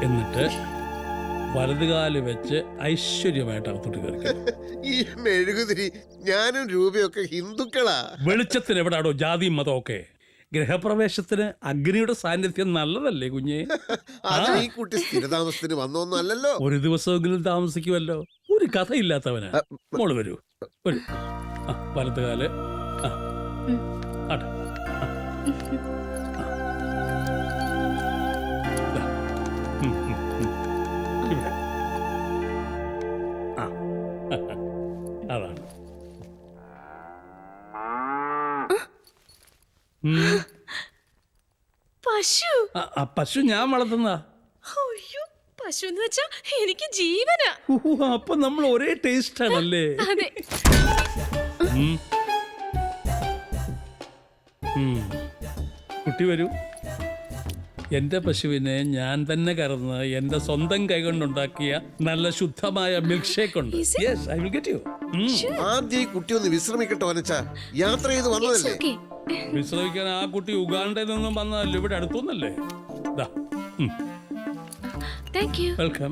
എന്നിട്ട് വലതുകാല് വെച്ച് ഐശ്വര്യമായിട്ട് അകത്തോട്ട് കയറി. ഈ മെഴുകുതിരി ഞാനും രൂപയൊക്കെ ഹിന്ദുക്കളാ. വെളിച്ചത്തിന് എവിടാടോ ജാതിയും മതമൊക്കെ? ഗൃഹപ്രവേശത്തിന് അഗ്നിയുടെ സാന്നിധ്യം നല്ലതല്ലേ കുഞ്ഞെ? ഈ കുട്ടി സ്ഥിരതാമസത്തിന് വന്നൊന്നും അല്ലല്ലോ. ഒരു ദിവസമെങ്കിലും താമസിക്കുമല്ലോ. ഒരു കഥയില്ലാത്തവന്. മോള് വരൂ, വരൂ. വലതുകാല്. അതാണ്. പശു? പശു ഞാൻ വളർത്തുന്ന. പശു എന്ന് വെച്ചാ എനിക്ക് ജീവനാ. അപ്പൊ നമ്മൾ ഒരേ ടേസ്റ്റ് ആണല്ലേ? അതെ. കുട്ടി വരൂ. എന്റെ പശുവിനെ ഞാൻ തന്നെ കറന്ന് എന്റെ സ്വന്തം കൈകൊണ്ടുണ്ടാക്കിയ നല്ല ശുദ്ധമായ മിൽക്ക് ഷേക്ക് ഉണ്ട്. Yes, I will get you. ആദ്യം ഈ കുട്ടി ഒന്ന് വിശ്രമിക്കട്ടെ വനച്ചാ. യാത്ര ചെയ്ത് വന്നതല്ലേ. വിശ്രമിക്കാൻ ആ കുട്ടി ഉഗാണ്ടയിൽ നിന്നും വന്നതല്ലേ, ഇവിടെ അടുത്തൊന്നല്ലേ. വെൽക്കം.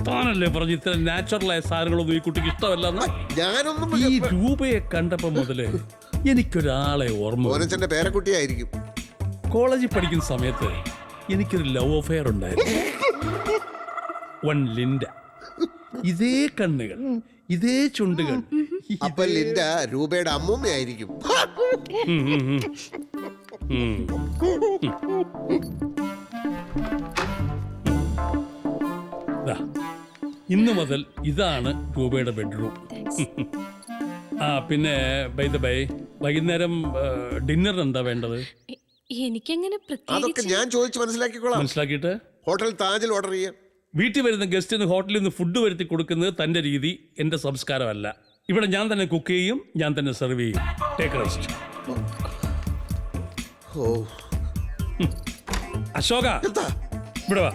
താനല്ലേ പറഞ്ഞു ഇത്ര നാച്ചുറലായ സാധനങ്ങളൊന്നും ഈ കുട്ടിക്ക് ഇഷ്ടമല്ലെന്ന്. ഈ രൂപയെ കണ്ടപ്പോ മുതലേ എനിക്കൊരാളെ ഓർമ്മ. പേരക്കുട്ടിയായിരിക്കും. കോളേജിൽ പഠിക്കുന്ന സമയത്ത് എനിക്കൊരു ലവ് അഫെയർ ഉണ്ടായിരുന്നു. One Linda. ഇതേ കണ്ണുകൾ, ഇതേ ചുണ്ടുകൾ. അപ്പൊ ലിൻഡ രൂപയുടെ അമ്മൂമ്മയായിരിക്കും. ഇന്നു മുതൽ ഇതാണ് രൂപയുടെ ബെഡ്റൂം. പിന്നെ ബൈ ദ ബൈ, വൈകുന്നേരം ഡിന്നറിന് എന്താ വേണ്ടത്? എനിക്കങ്ങനെ അതൊക്കെ ഞാൻ ചോദിച്ചു മനസ്സിലാക്കിക്കോളാം. മനസ്സിലാക്കിയിട്ട് ഹോട്ടൽ താജിൽ ഓർഡർ ചെയ്യാം. വീട്ടിൽ വരുന്ന ഗസ്റ്റിന് ഹോട്ടലിൽ നിന്ന് ഫുഡ് വരുത്തി കൊടുക്കുന്നത് തന്റെ രീതി, എന്റെ സംസ്കാരമല്ല. ഇവിടെ ഞാൻ തന്നെ കുക്ക് ചെയ്യും, ഞാൻ തന്നെ സെർവ് ചെയ്യും. Take rest. അശോക, ഇവിടെ വാ.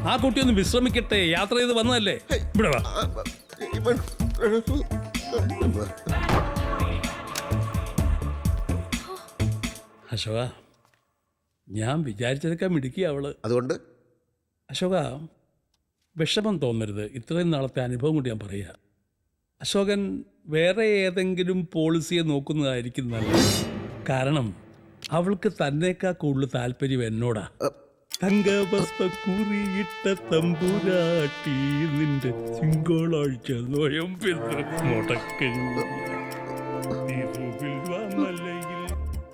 ആ കുട്ടി ഒന്ന് വിശ്രമിക്കട്ടെ, യാത്ര ചെയ്ത് വന്നതല്ലേ. ഇവിടെ വാ. അശോക, ഞാൻ വിചാരിച്ചതൊക്കെ മിടുക്കി അവള്. അതുകൊണ്ട് അശോക, വിഷമം തോന്നരുത്. ഇത്രയും നാളത്തെ അനുഭവം കൊണ്ട് ഞാൻ പറയാ. അശോകൻ വേറെ ഏതെങ്കിലും പോളിസിയെ നോക്കുന്നതായിരിക്കും നല്ലത്. കാരണം അവൾക്ക് തന്നേക്കാ കൂടുതൽ താല്പര്യം എന്നോടാ. തങ്കവസ്ത്രക്കുറിയിട്ട തമ്പുരാട്ടി നിന്റെ തിങ്കളാഴ്ച നോയമ്പെന്ന് മുടക്കഞ്ഞു തിരുവിൽവാമലയിൽ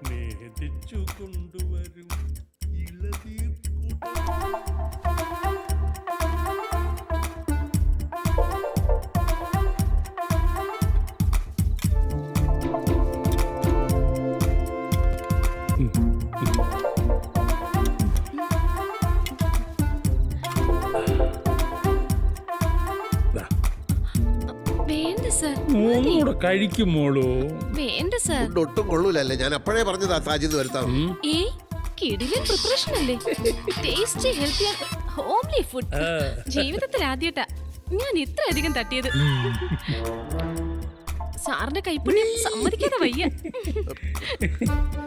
നേദിച്ചു കൊണ്ടുവരും ഇളനീർ. കഴിക്കും മോളൂ. വേണ്ട സർ. ഫുഡ് ഒട്ടും കൊള്ളൂലല്ലേ, ഞാൻ അപ്പോഴേ പറഞ്ഞതാ താജിന്ന് വരുത്താം. ഏയ് കിടിലൻ പ്രിപ്പറേഷൻ അല്ലേ, ടേസ്റ്റി ഹെൽത്തി ഹോംലി ഫുഡ്. ജീവിതത്തിൽ ആദ്യമായിട്ടാ ഞാൻ ഇത്രയധികം തട്ടിയത്. സാറിന്റെ കൈപ്പുണ്യം സമ്മതിക്കാതെ വയ്യ.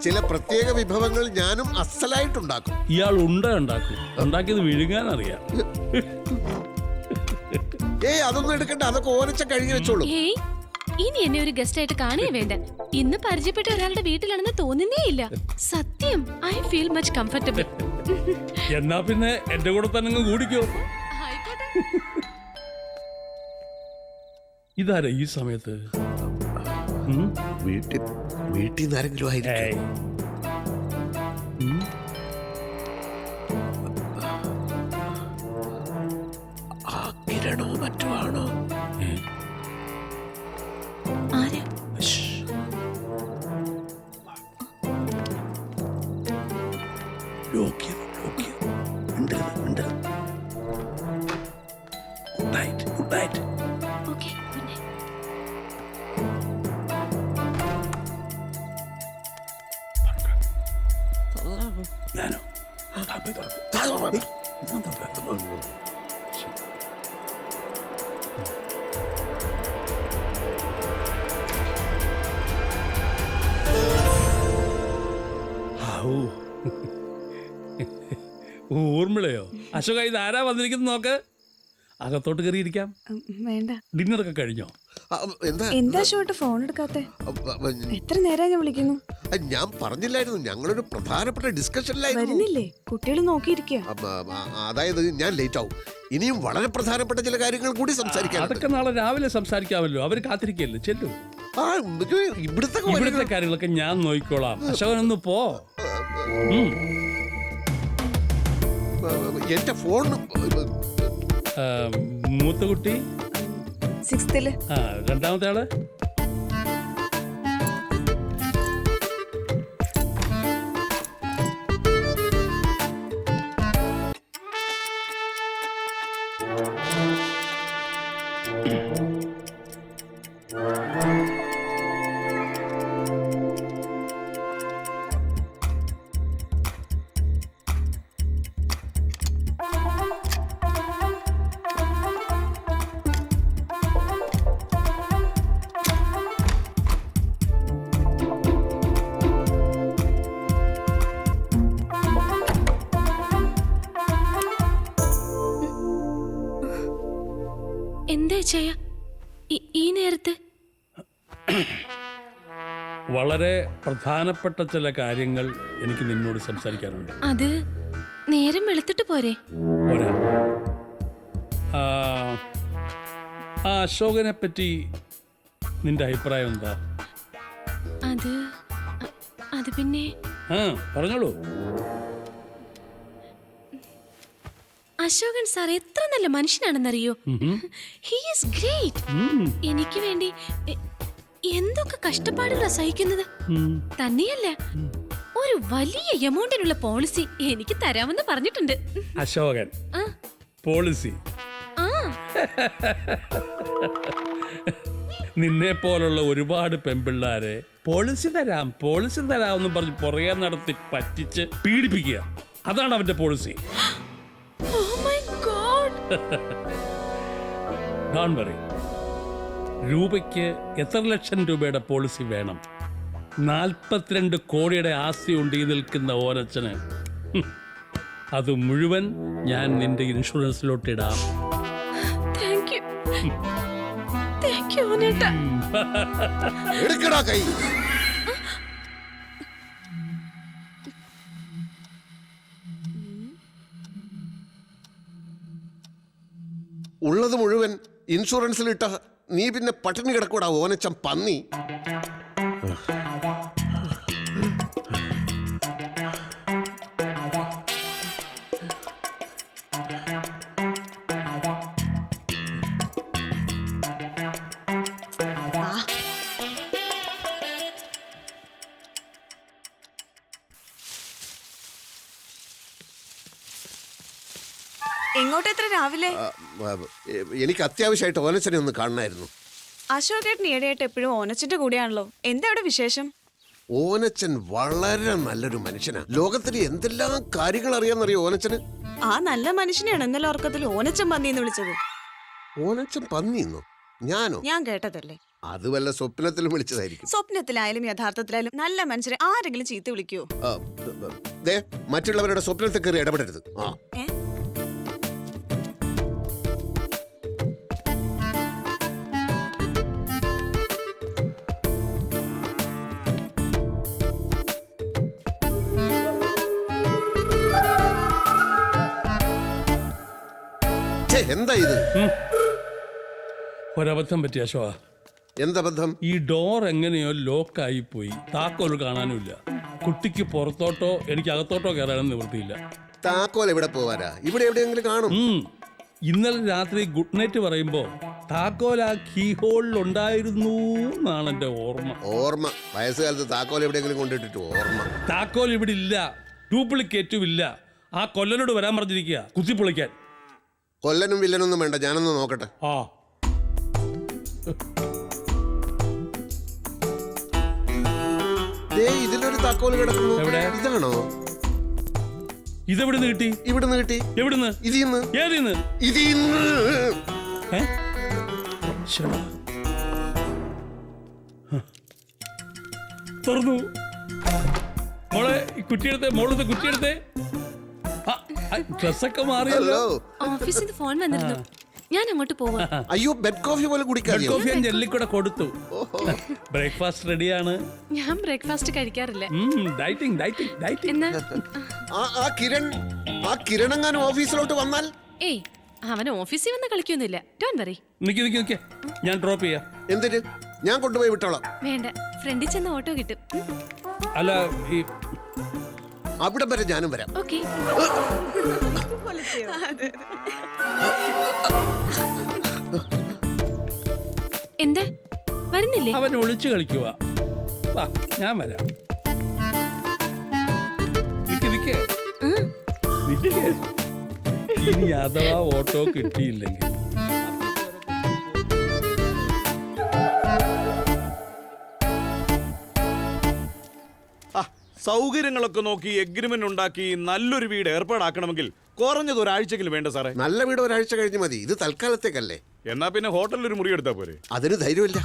ചില പ്രത്യേക വിഭവങ്ങൾ ഞാനും അസലായിട്ടുണ്ടാക്കും. ഇയാൾ ഉണ്ടാക്കും, ഉണ്ടാക്കിയത് വിഴുങ്ങാൻ അറിയാം. ഏയ് അതൊന്നും എടുക്കണ്ട, അതൊക്കെ ഓരച്ച കഴുകി വെച്ചോളൂ. ഏയ് ഇനി എന്നെ ഒരു ഗസ്റ്റ് ആയിട്ട് കാണുകയേ വേണ്ട. ഇന്ന് പരിചയപ്പെട്ട ഒരാളുടെ വീട്ടിലാണെന്ന് തോന്നുന്നേ ഇല്ല. സത്യം, ഐ ഫീൽ മച്ച് കംഫർട്ടബിൾ. എന്നാ പിന്നെ എന്റെ കൂടെ തന്നെ കൂടിക്കോ. ഇതാരാ ഈ സമയത്ത്? വീട്ടിൽ നിന്ന് ആരെങ്കിലും ആയിരിക്കും. ആ കിരണോ മറ്റോ ആണോ? ഊർമിളയോ? അശോക, ഇത് ആരാ വന്നിരിക്കുന്നത് നോക്ക്. അകത്തോട്ട് കയറിയിരിക്കാം. വേണ്ട. ഡിന്നറൊക്കെ കഴിഞ്ഞോ? എന്താ ഷോട്ട് ഫോൺ എടുക്കാത്തെ? എത്ര നേരമായി ഞാൻ വിളിക്കുന്നു. ഞാൻ പറഞ്ഞില്ലായിരുന്നു, ഞങ്ങളൊരു പ്രധാനപ്പെട്ട ഡിസ്കഷനിലായിരുന്നു. വരുന്നില്ലേ? കുട്ടികൾ നോക്കിയിരിക്കുക. അതായത് ഞാൻ ലേറ്റ് ആവും. ഇനിയും വളരെ പ്രധാനപ്പെട്ട ചില കാര്യങ്ങൾ കൂടി സംസാരിക്കാം. അതൊക്കെ നാളെ രാവിലെ സംസാരിക്കാമല്ലോ. അവര് കാത്തിരിക്കല്ലേ, ചെല്ലു. ഇവിടുത്തെ കാര്യങ്ങളൊക്കെ ഞാൻ നോക്കിക്കോളാം. അശോകനൊന്ന് പോ. എന്റെ ഫോൺ മൂത്ത കുട്ടി 6th. രണ്ടാമത്തെ ആള് ഈ നേരത്ത് വളരെ പ്രധാനപ്പെട്ട ചില കാര്യങ്ങൾ എനിക്ക് നിന്നോട് സംസാരിക്കാനുണ്ട്. അത് നേരം വെളുത്തിട്ട് പോരെ? ആ അശോകനെ പറ്റി നിന്റെ അഭിപ്രായം എന്താ? അത് പിന്നെ പറഞ്ഞോളൂ. അശോകൻ സാർ എത്ര നല്ല മനുഷ്യനാണെന്നറിയോ? He is great. എനിക്ക് വേണ്ടി എന്തൊക്കെ കഷ്ടപ്പാടുകളാ സഹിക്കുന്നത്. തന്നെയല്ല, ഒരു വലിയ എമൗണ്ടിനുള്ള പോളിസി എനിക്ക് തരാമെന്ന് പറഞ്ഞിട്ടുണ്ട്. അശോകൻ പോളിസി? നിന്നെ പോലുള്ള ഒരുപാട് പെൺപിള്ളാരെ പോളിസി തരാം എന്ന് പറഞ്ഞ് പുറകെ നടത്തി പറ്റിച്ച് പീഡിപ്പിക്കുക, അതാണ് അവന്റെ പോളിസി. Don't worry. രൂപയ്ക്ക് എത്ര ലക്ഷം രൂപയുടെ പോളിസി വേണം? 42 കോടിയുടെ ആസ്തി ഉണ്ട് ഈ നിൽക്കുന്ന ഓരച്ചന്. അത് മുഴുവൻ ഞാൻ നിന്റെ ഇൻഷുറൻസിലോട്ട് ഇടാം. ഉള്ളത് മുഴുവൻ ഇൻഷുറൻസിലിട്ട നീ പിന്നെ പട്ടിണി കിടക്കൂടാ ഓനച്ചം പന്നി. എങ്ങോട്ട് എത്ര രാവിലെ? എനിക്ക് അത്യാവശ്യമായിട്ട് ഓനച്ചനെ ഒന്ന് കാണണമായിരുന്നു. അശോകേട്ടൻ ഈയിടെയായിട്ട് എപ്പോഴും ഓനച്ചന്റെ കൂടെയാണല്ലോ. എന്താ അവിടെ വിശേഷം? ഓനച്ചൻ വളരെ നല്ലൊരു മനുഷ്യനാ. ലോകത്തിന് എന്തെല്ലാം കാര്യങ്ങൾ അറിയാന്നറിയോ ഓനച്ചന്? ആ നല്ല മനുഷ്യനെയാണ് ഇന്നലെ ഉറക്കത്തിൽ ഓനച്ചൻ പന്നിന്ന് വിളിച്ചത്. ഓനച്ചൻ പന്നിന്നോ? ഞാനോ? ഞാൻ കേട്ടതല്ലേ. അത് വല്ല സ്വപ്നത്തിലും വിളിച്ചതായിരിക്കും. സ്വപ്നത്തിലായാലും യഥാർത്ഥത്തിലായാലും നല്ല മനുഷ്യരെ ആരെങ്കിലും ചീത്ത വിളിക്കുവോ? ദേ, മറ്റുള്ളവരുടെ സ്വപ്നത്തിൽ കയറി ഇടപെടരുത്. എന്താ ഇത്? ഒരബദ്ധം പറ്റി അശോക. എന്തബദ്ധം? ഈ ഡോർ എങ്ങനെയോ ലോക്കായി പോയി. താക്കോൽ കാണാനുമില്ല. കുട്ടിക്ക് പുറത്തോട്ടോ എനിക്ക് അകത്തോട്ടോ കയറാനും നിവൃത്തിയില്ല. താക്കോൽ എവിടെ പോവാനാ? ഇവിടെ എവിടെയെങ്കിലും കാണും. ഇന്നലെ രാത്രി ഗുഡ് നൈറ്റ് പറയുമ്പോ താക്കോൽ ആ കീ ഹോളിൽ ഉണ്ടായിരുന്നു എന്നാണ് എന്റെ ഓർമ്മ. വയസ്സുകാലത്ത് താക്കോൽ എവിടെയെങ്കിലും കൊണ്ടിട്ടിട്ട് ഓർമ്മ. താക്കോൽ ഇവിടെ ഇല്ല, ഡ്യൂപ്ലിക്കേറ്റും ഇല്ല. ആ കൊല്ലനോട് വരാൻ പറഞ്ഞിരിക്കുക കുത്തിപ്പൊളിക്കാൻ. കൊല്ലനും വില്ലനൊന്നും വേണ്ട, ഞാനൊന്ന് നോക്കട്ടെ. ഇതിലൊരു താക്കോൽ കിടക്കുന്നു. ഇതാണോ? ഇതെവിടുന്ന് കിട്ടി? ഇവിടുന്ന് കിട്ടി. എവിടുന്ന്? ഇതിന്ന്. ഏതിന്ന്? ഇതിന്ന്. തുറന്നു. മോളെ കുറ്റിയെടുത്തേ, മോളത്തെ കുറ്റിയെടുത്തേ. ഡ്രസ്സൊക്കെ മാറിയല്ലോ. ഓഫീസിൽ നിന്ന് ഫോൺ വന്നിരുന്നു, ഞാൻ അങ്ങോട്ട് പോവാ. അയ്യോ, ബെഡ് കോഫി പോലെ കുടിക്കാൻ. ബെഡ് കോഫി ഞാൻ ജെല്ലിക്കൂടെ കൊടുത്തു. ബ്രേക്ക്ഫാസ്റ്റ് റെഡിയാണ്. ഞാൻ ബ്രേക്ക്ഫാസ്റ്റ് കഴിക്കാറില്ല. Dieting dieting dieting. എന്നാ ആ കിരണെങ്ങാനും ഓഫീസിലോട്ട് വന്നാൽ? ഏയ്, അവൻ ഓഫീസിൽ വന്ന് കളിക്കൊന്നുമില്ല. Don't worry. നിക്ക് ഞാൻ ഡ്രോപ്പ് ചെയ്യാം. എന്തിന്? ഞാൻ കൊണ്ടുപോയി വിട്ടോളാം. വേണ്ട, ഫ്രണ്ടിൽ ചെന്ന് ഓട്ടോ കിട്ടും. അല്ല, ഈ അവിടെ വരെ ഞാനും വരാം. ഓക്കേ. എന്താ വരുന്നില്ലേ? അവൻ ഒളിച്ചു കളിക്കുക. ഞാൻ വരാം. ഇനി അഥവാ ഓട്ടോ കിട്ടിയില്ലെങ്കിൽ സൗകര്യങ്ങളൊക്കെ നോക്കി എഗ്രിമെന്റ് ഉണ്ടാക്കി നല്ലൊരു വീട് ഏർപ്പാടാക്കണമെങ്കിൽ കുറഞ്ഞത് ഒരാഴ്ചയെങ്കിലും വേണ്ട സാറേ. നല്ല വീട് ഒരാഴ്ച കഴിഞ്ഞ് മതി. ഇത് തൽക്കാലത്തേക്കല്ലേ. എന്നാ പിന്നെ ഹോട്ടലിൽ ഒരു മുറി എടുത്താ പോരെ? അതിന് ധൈര്യമില്ല.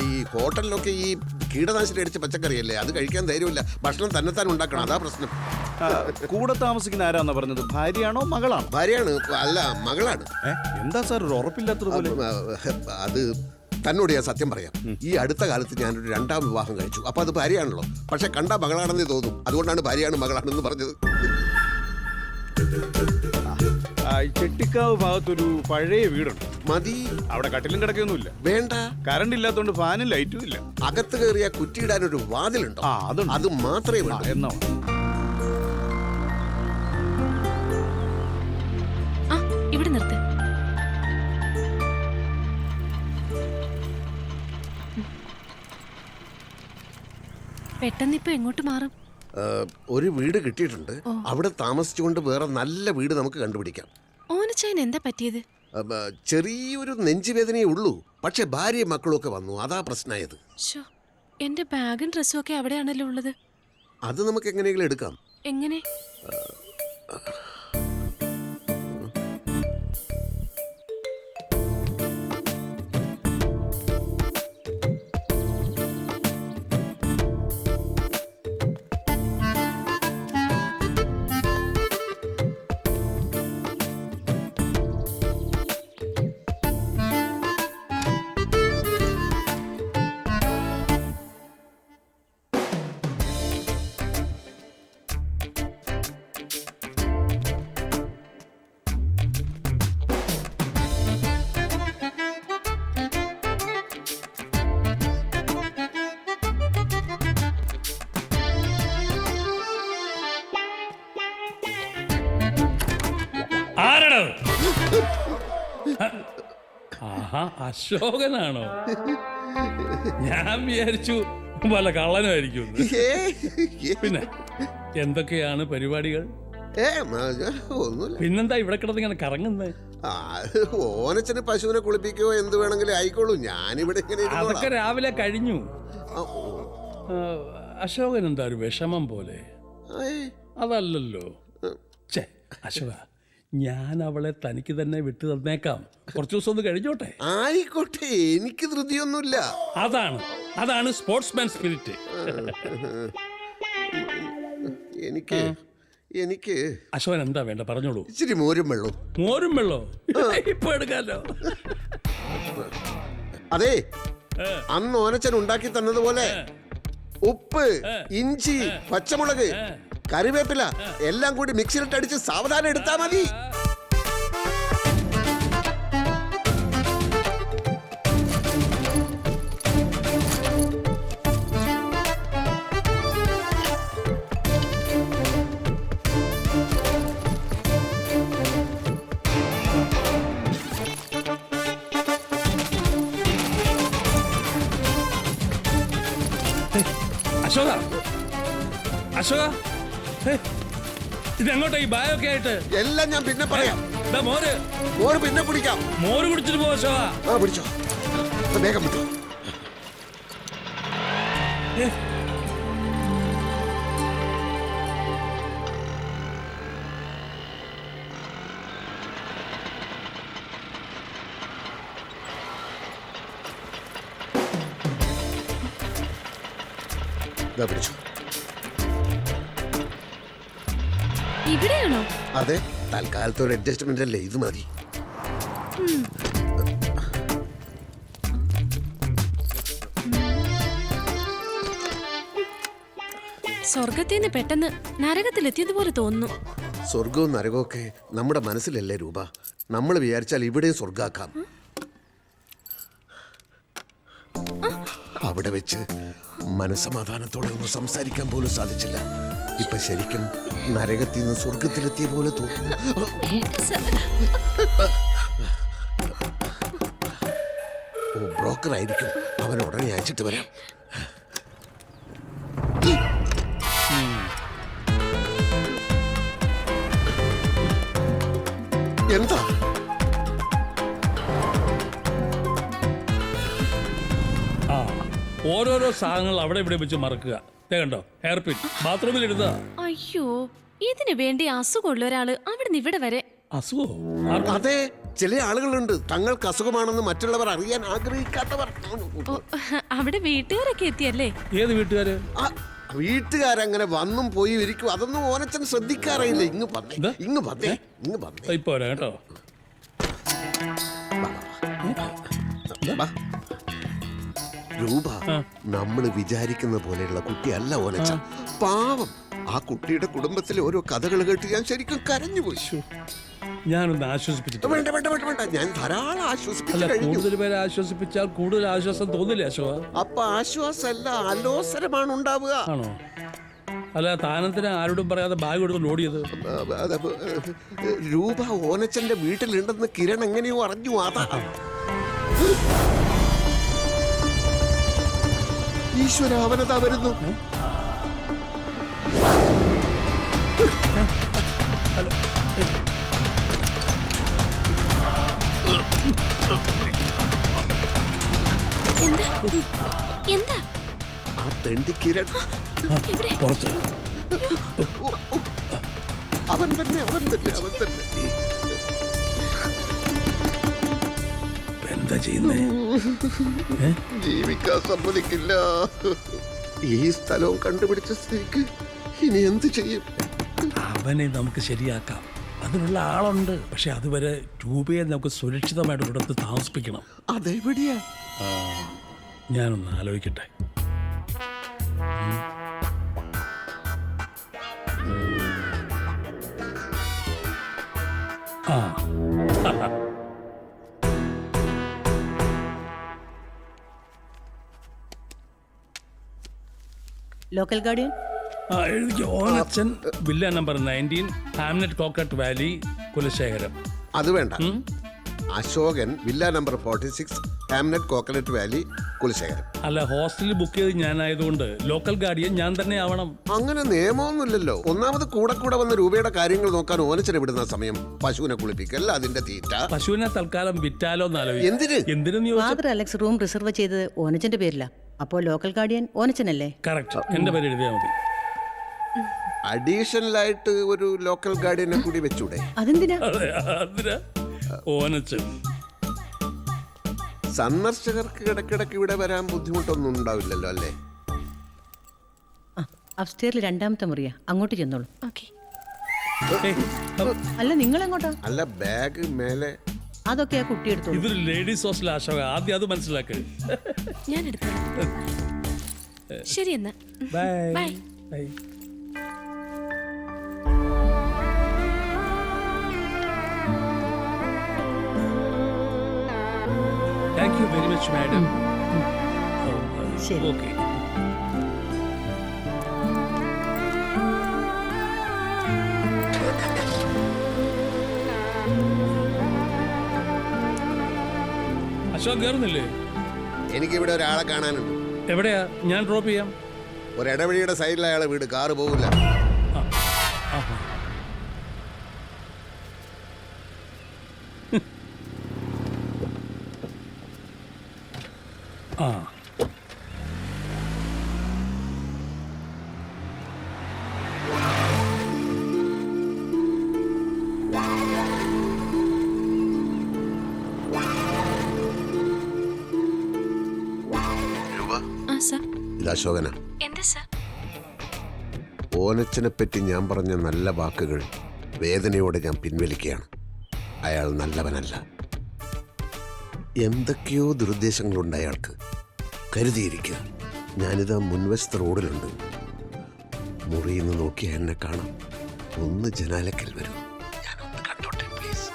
ഈ ഹോട്ടലിലൊക്കെ ഈ കീടനാശിനി അടിച്ച പച്ചക്കറിയല്ലേ, അത് കഴിക്കാൻ ധൈര്യമില്ല. ഭക്ഷണം തന്നെത്താൻ ഉണ്ടാക്കണം, അതാ പ്രശ്നം. കൂടെ താമസിക്കുന്ന ആരാന്നാ പറഞ്ഞത്? ഭാര്യയാണോ മകളാണോ? ഭാര്യയാണ്. അല്ല, മകളാണ്. എന്താ സാർ ഒരു ഉറപ്പില്ലാത്തതുപോലെ? അത് തന്നോട് ഞാൻ സത്യം പറയാം. ഈ അടുത്ത കാലത്ത് ഞാനൊരു 2ാം വിവാഹം കഴിച്ചു. അപ്പൊ അത് ഭാര്യയാണല്ലോ. പക്ഷെ കണ്ട മകളാണെന്നേ തോന്നും. അതുകൊണ്ടാണ് ഭാര്യയാണ് മകളാണെന്ന് പറഞ്ഞത്. ചെട്ടിക്കാവ് ഭാഗത്തൊരു പഴയ വീടുണ്ട്. മതി. അവിടെ കട്ടിലും കിടക്കൊന്നുമില്ല. വേണ്ട. കറണ്ട് ഇല്ലാത്തോണ്ട് ഫാനും ലൈറ്റും ഇല്ല. അകത്ത് കയറിയ കുറ്റിയിടാനൊരു വാതിലുണ്ടോ? അത് മാത്രമേ വേണ്ട. എന്നോ ഇവിടെ നിർത്ത്. പെട്ടെന്ന് ഇപ്പൊ എങ്ങോട്ട് മാറും? ഒരു വീട് കിട്ടിയിട്ടുണ്ട്. അവിടെ താമസിച്ചുകൊണ്ട് വേറെ നല്ല വീട് നമുക്ക് കണ്ടുപിടിക്കാം. ഓനച്ചായൻ എന്താ പറ്റിയത്? ചെറിയൊരു നെഞ്ചുവേദനയേ ഉള്ളൂ. പക്ഷെ ഭാര്യയും മക്കളും ഒക്കെ വന്നു, അതാ പ്രശ്നമായത്. എന്റെ ബാഗും ഡ്രസ്സും ഒക്കെ അവിടെയാണല്ലോ ഉള്ളത്. അത് നമുക്ക് എങ്ങനെയെങ്കിലും എടുക്കാം. എങ്ങനെ? അശോകനാണോ? ഞാൻ വിചാരിച്ചു പല കള്ളനായിരിക്കും. പിന്നെ എന്തൊക്കെയാണ് പരിപാടികൾ? പിന്നെന്താ ഇവിടെ കിടന്ന് ഇങ്ങനെ കറങ്ങുന്നത്? ഓനച്ചന് പശുവിനെ കുളിപ്പിക്കുകയോ എന്ത് വേണമെങ്കിലും ആയിക്കോളൂ. ഞാനിവിടെ ഇങ്ങനെ ഇരുന്നോളാം. അതൊക്കെ രാവിലെ കഴിഞ്ഞു. അശോകൻ എന്താ ഒരു വിഷമം പോലെ? അതല്ലല്ലോ. അശോക, ഞാൻ അവളെ തനിക്ക് തന്നെ വിട്ടു തന്നേക്കാം. കുറച്ചു ദിവസം ഒന്ന് കഴിഞ്ഞോട്ടെ. ആയിക്കോട്ടെ, എനിക്ക് ധൃതിയൊന്നുമില്ല. അതാണ് സ്പോർട്സ്മാൻ സ്പിരിറ്റ്. എനിക്ക് അശോകൻ എന്താ വേണ്ട പറഞ്ഞോളൂ. ഇച്ചിരി മോരും വെള്ളവും. മോരും വെള്ളോ? ഇപ്പൊ എടുക്കാലോ. അതെ, അന്ന് ഓനച്ചൻ ഉണ്ടാക്കി തന്നതുപോലെ ഉപ്പ്, ഇഞ്ചി, പച്ചമുളക്, കറിവേപ്പില എല്ലാം കൂടി മിക്സിയിലിട്ട് അടിച്ച് സാവധാനം എടുത്താൽ മതി. അശോക, ഇതെങ്ങോട്ടാ ഈ ബായൊക്കെ ആയിട്ട്? എല്ലാം ഞാൻ പിന്നെ പറയാം. മോര് പിന്നെ കുടിക്കാം. മോര് കുടിച്ചിട്ട് പോ അശോക. പിടിച്ചോ, വേഗം വിട്ടോ. പിടിച്ചോ. ഇവിടെയാണോ? അതെ, തൽക്കാലത്തെ ഒരു അഡ്ജസ്റ്റ്മെന്റ് അല്ലേ, ഇത് മതി. സ്വർഗത്തിൽ നിന്ന് പെട്ടെന്ന് നരകത്തിലെത്തിയതുപോലെ തോന്നുന്നു. സ്വർഗവും നരകവും ഒക്കെ നമ്മുടെ മനസ്സിലല്ലേ രൂപ. നമ്മൾ വിചാരിച്ചാൽ ഇവിടെയും സ്വർഗാക്കാം. അവിടെ വെച്ച് മനസ്സമാധാനത്തോടെ ഒന്ന് സംസാരിക്കാൻ പോലും സാധിച്ചില്ല. ഇപ്പൊ ശരിക്കും നരകത്തിൽ നിന്ന് സ്വർഗത്തിലെത്തിയ പോലെ തോന്നുന്നു. ബ്രോക്കർ ആയിരിക്കും, അവൻ ഉടനെ അയച്ചിട്ട് വരാം. എന്താ ഓരോരോ സാധനങ്ങൾ അവിടെ ഇവിടെ വെച്ച് മറക്കുക. കണ്ടോ, ഹെയർപിൻ ബാത്റൂമിൽ ഇടുക. അയ്യോ, ഇതിനു വേണ്ടി അസുഖമുള്ള ഒരാള് അവിടെ നിന്ന് ഇവിടെ വരെ. അസുഖം? അതെ, ചില ആളുകളുണ്ട് തങ്ങൾക്ക് അസുഖമാണെന്ന് മറ്റുള്ളവർ അറിയാൻ ആഗ്രഹിക്കാത്തവർ. അവിടെ വീട്ടുകാരൊക്കെ എത്തിയല്ലേ? ഏത് വീട്ടുകാര്? വീട്ടുകാരങ്ങനെ വന്നും പോയി ഇരിക്കും. അതൊന്നും ഓനച്ചൻ ശ്രദ്ധിക്കാറില്ല. ഇങ്ങ് വന്നേ. ഇപ്പൊ വരാം കേട്ടോ. രൂപ, നമ്മൾ വിചാരിക്കുന്ന പോലെയുള്ള കുട്ടിയല്ല ഓനച്ചൻ. പാവം. ആ കുട്ടിയുടെ കുടുംബത്തിലെ ഓരോ കഥകൾ കേട്ട് ഞാൻ ശരിക്കും കരഞ്ഞുപോയി. ഞാനൊന്ന് ആശ്വസിപ്പിച്ചിട്ട്. വേണ്ട, ഞാൻ ധാരാളം ആശ്വസിപ്പിച്ചു കഴിഞ്ഞു. കൂടുതൽ പേരെ ആശ്വസിപ്പിച്ചാൽ കൂടുതൽ ആശ്വാസം തോന്നില്ലേ അശോക? അപ്പൊ ആശ്വാസമല്ല, അലോസരമാണ് ഉണ്ടാവുക. ആണോ? അല്ല, താനത്തിന് ആരോടും പറയാതെ ബാഗ് കൊടുത്ത് ഓടിയത്? രൂപ ഓനച്ചന്റെ വീട്ടിലുണ്ടെന്ന് കിരൺ എങ്ങനെയോ അറിഞ്ഞു. അതാ. ഈശ്വര, അവനതാ വരുന്നു. എന്താ? ആ തെണ്ടി കിരൺ. അവൻ തന്നെ. എന്താ ചെയ്യുന്നേ? ജീവിക്കാൻ സമ്മതിക്കില്ല. ഈ സ്ഥലവും കണ്ടുപിടിച്ച സ്ഥിതിക്ക് ഇനി എന്ത് ചെയ്യും? അവനെ നമുക്ക് ശരിയാക്കാം. അതിനുള്ള ആളുണ്ട്. പക്ഷെ അതുവരെ രൂപയെ നമുക്ക് സുരക്ഷിതമായിട്ട് ഒരിടത്ത് താമസിപ്പിക്കണം. അതെവിടെയാ? ഞാനൊന്ന് ആലോചിക്കട്ടെ. ലോക്കൽ ഗാർഡിയൻ എഴുതിക്കോ. Onachan, villa number 19, Hamlet coconut valley, Kulasekharam. അത് വേണ്ട. Ashokan, villa number 46, Hamlet coconut valley Kulasekharam. അല്ല, ഹോസ്റ്റലിൽ ബുക്ക് ചെയ്ത് ഞാനായതുകൊണ്ട് ലോക്കൽ ഗാർഡിയൻ ഞാൻ തന്നെ ആവണം. അങ്ങനെ നിയമമൊന്നുമില്ലല്ലോ. ഒന്നാമത് കൂടെ വന്ന രൂപയുടെ കാര്യങ്ങൾ നോക്കാൻ ഓനച്ചനെ വിടുന്ന സമയം പശുവിനെ കുളിപ്പിക്കൽ, അതിന്റെ തീറ്റ. പശുവിനെ തൽക്കാലം വിറ്റാലോ എന്തിന് ഫാദർ അലക്സ് റൂം റിസർവ് ചെയ്തത് ഓനച്ചന്റെ പേരില. അപ്പോ ലോക്കൽ ഗാർഡിയൻ ഓനച്ചനല്ലേ? കറക്റ്റ്, എന്റെ പേര് എഴുതിയാൽ മതി. അഡീഷണൽ ആയിട്ട് ഒരു ലോക്കൽ ഗാർഡിയനെ കൂടി വെച്ചൂടെ? അതെന്തിനാ? ഓനച്ചൻ. സന്ദർശകർക്ക് ഇടയ്ക്കിടയ്ക്ക് ഇവിടെ വരാൻ ബുദ്ധിമുട്ടൊന്നും ഉണ്ടാവില്ലല്ലോ അല്ലേ? അപ്സ്റ്റേറിൽ രണ്ടാമത്തെ മുറിയാ, അങ്ങോട്ട് ചെന്നോളൂ. അല്ല, നിങ്ങൾ എങ്ങോട്ടാ? അല്ല, ബാഗ് മേലെ. അതൊക്കെ ആ കുട്ടി എടുത്തു. ഇതൊരു ലേഡീസ് ഹോസ്റ്റൽ അശോക, ആദ്യം അത് മനസ്സിലാക്ക്. ഞാൻ എടുത്തോളാം. ശരി എന്നാ. Bye. Thank you very much, madam. ശരി. Okay. അശോക് കയറുന്നില്ലേ? എനിക്കിവിടെ ഒരാളെ കാണാനുണ്ട്. എവിടെയാ? ഞാൻ ഡ്രോപ്പ് ചെയ്യാം. ഒരു ഇടവഴിയുടെ സൈഡിൽ അയാളെ വീട്, കാറ് പോകില്ല. ഇത് അശോകന. ഓനച്ചനെ പറ്റി ഞാൻ പറഞ്ഞ നല്ല വാക്കുകൾ വേദനയോടെ ഞാൻ പിൻവലിക്കുകയാണ്. അയാൾ നല്ലവനല്ല. എന്തൊക്കെയോ ദുരുദ്ദേശങ്ങളുണ്ട് അയാൾക്ക്. കരുതിയിരിക്കുക. ഞാനിതാ മുൻവശത്തെ റോഡിലുണ്ട്. മുറിയിൽ നിന്ന് നോക്കിയാൽ എന്നെ കാണാം. ഒന്ന് ജനാലക്കൽ വരും. ഞാനൊന്ന് കണ്ടോട്ടെ പ്ലീസ്.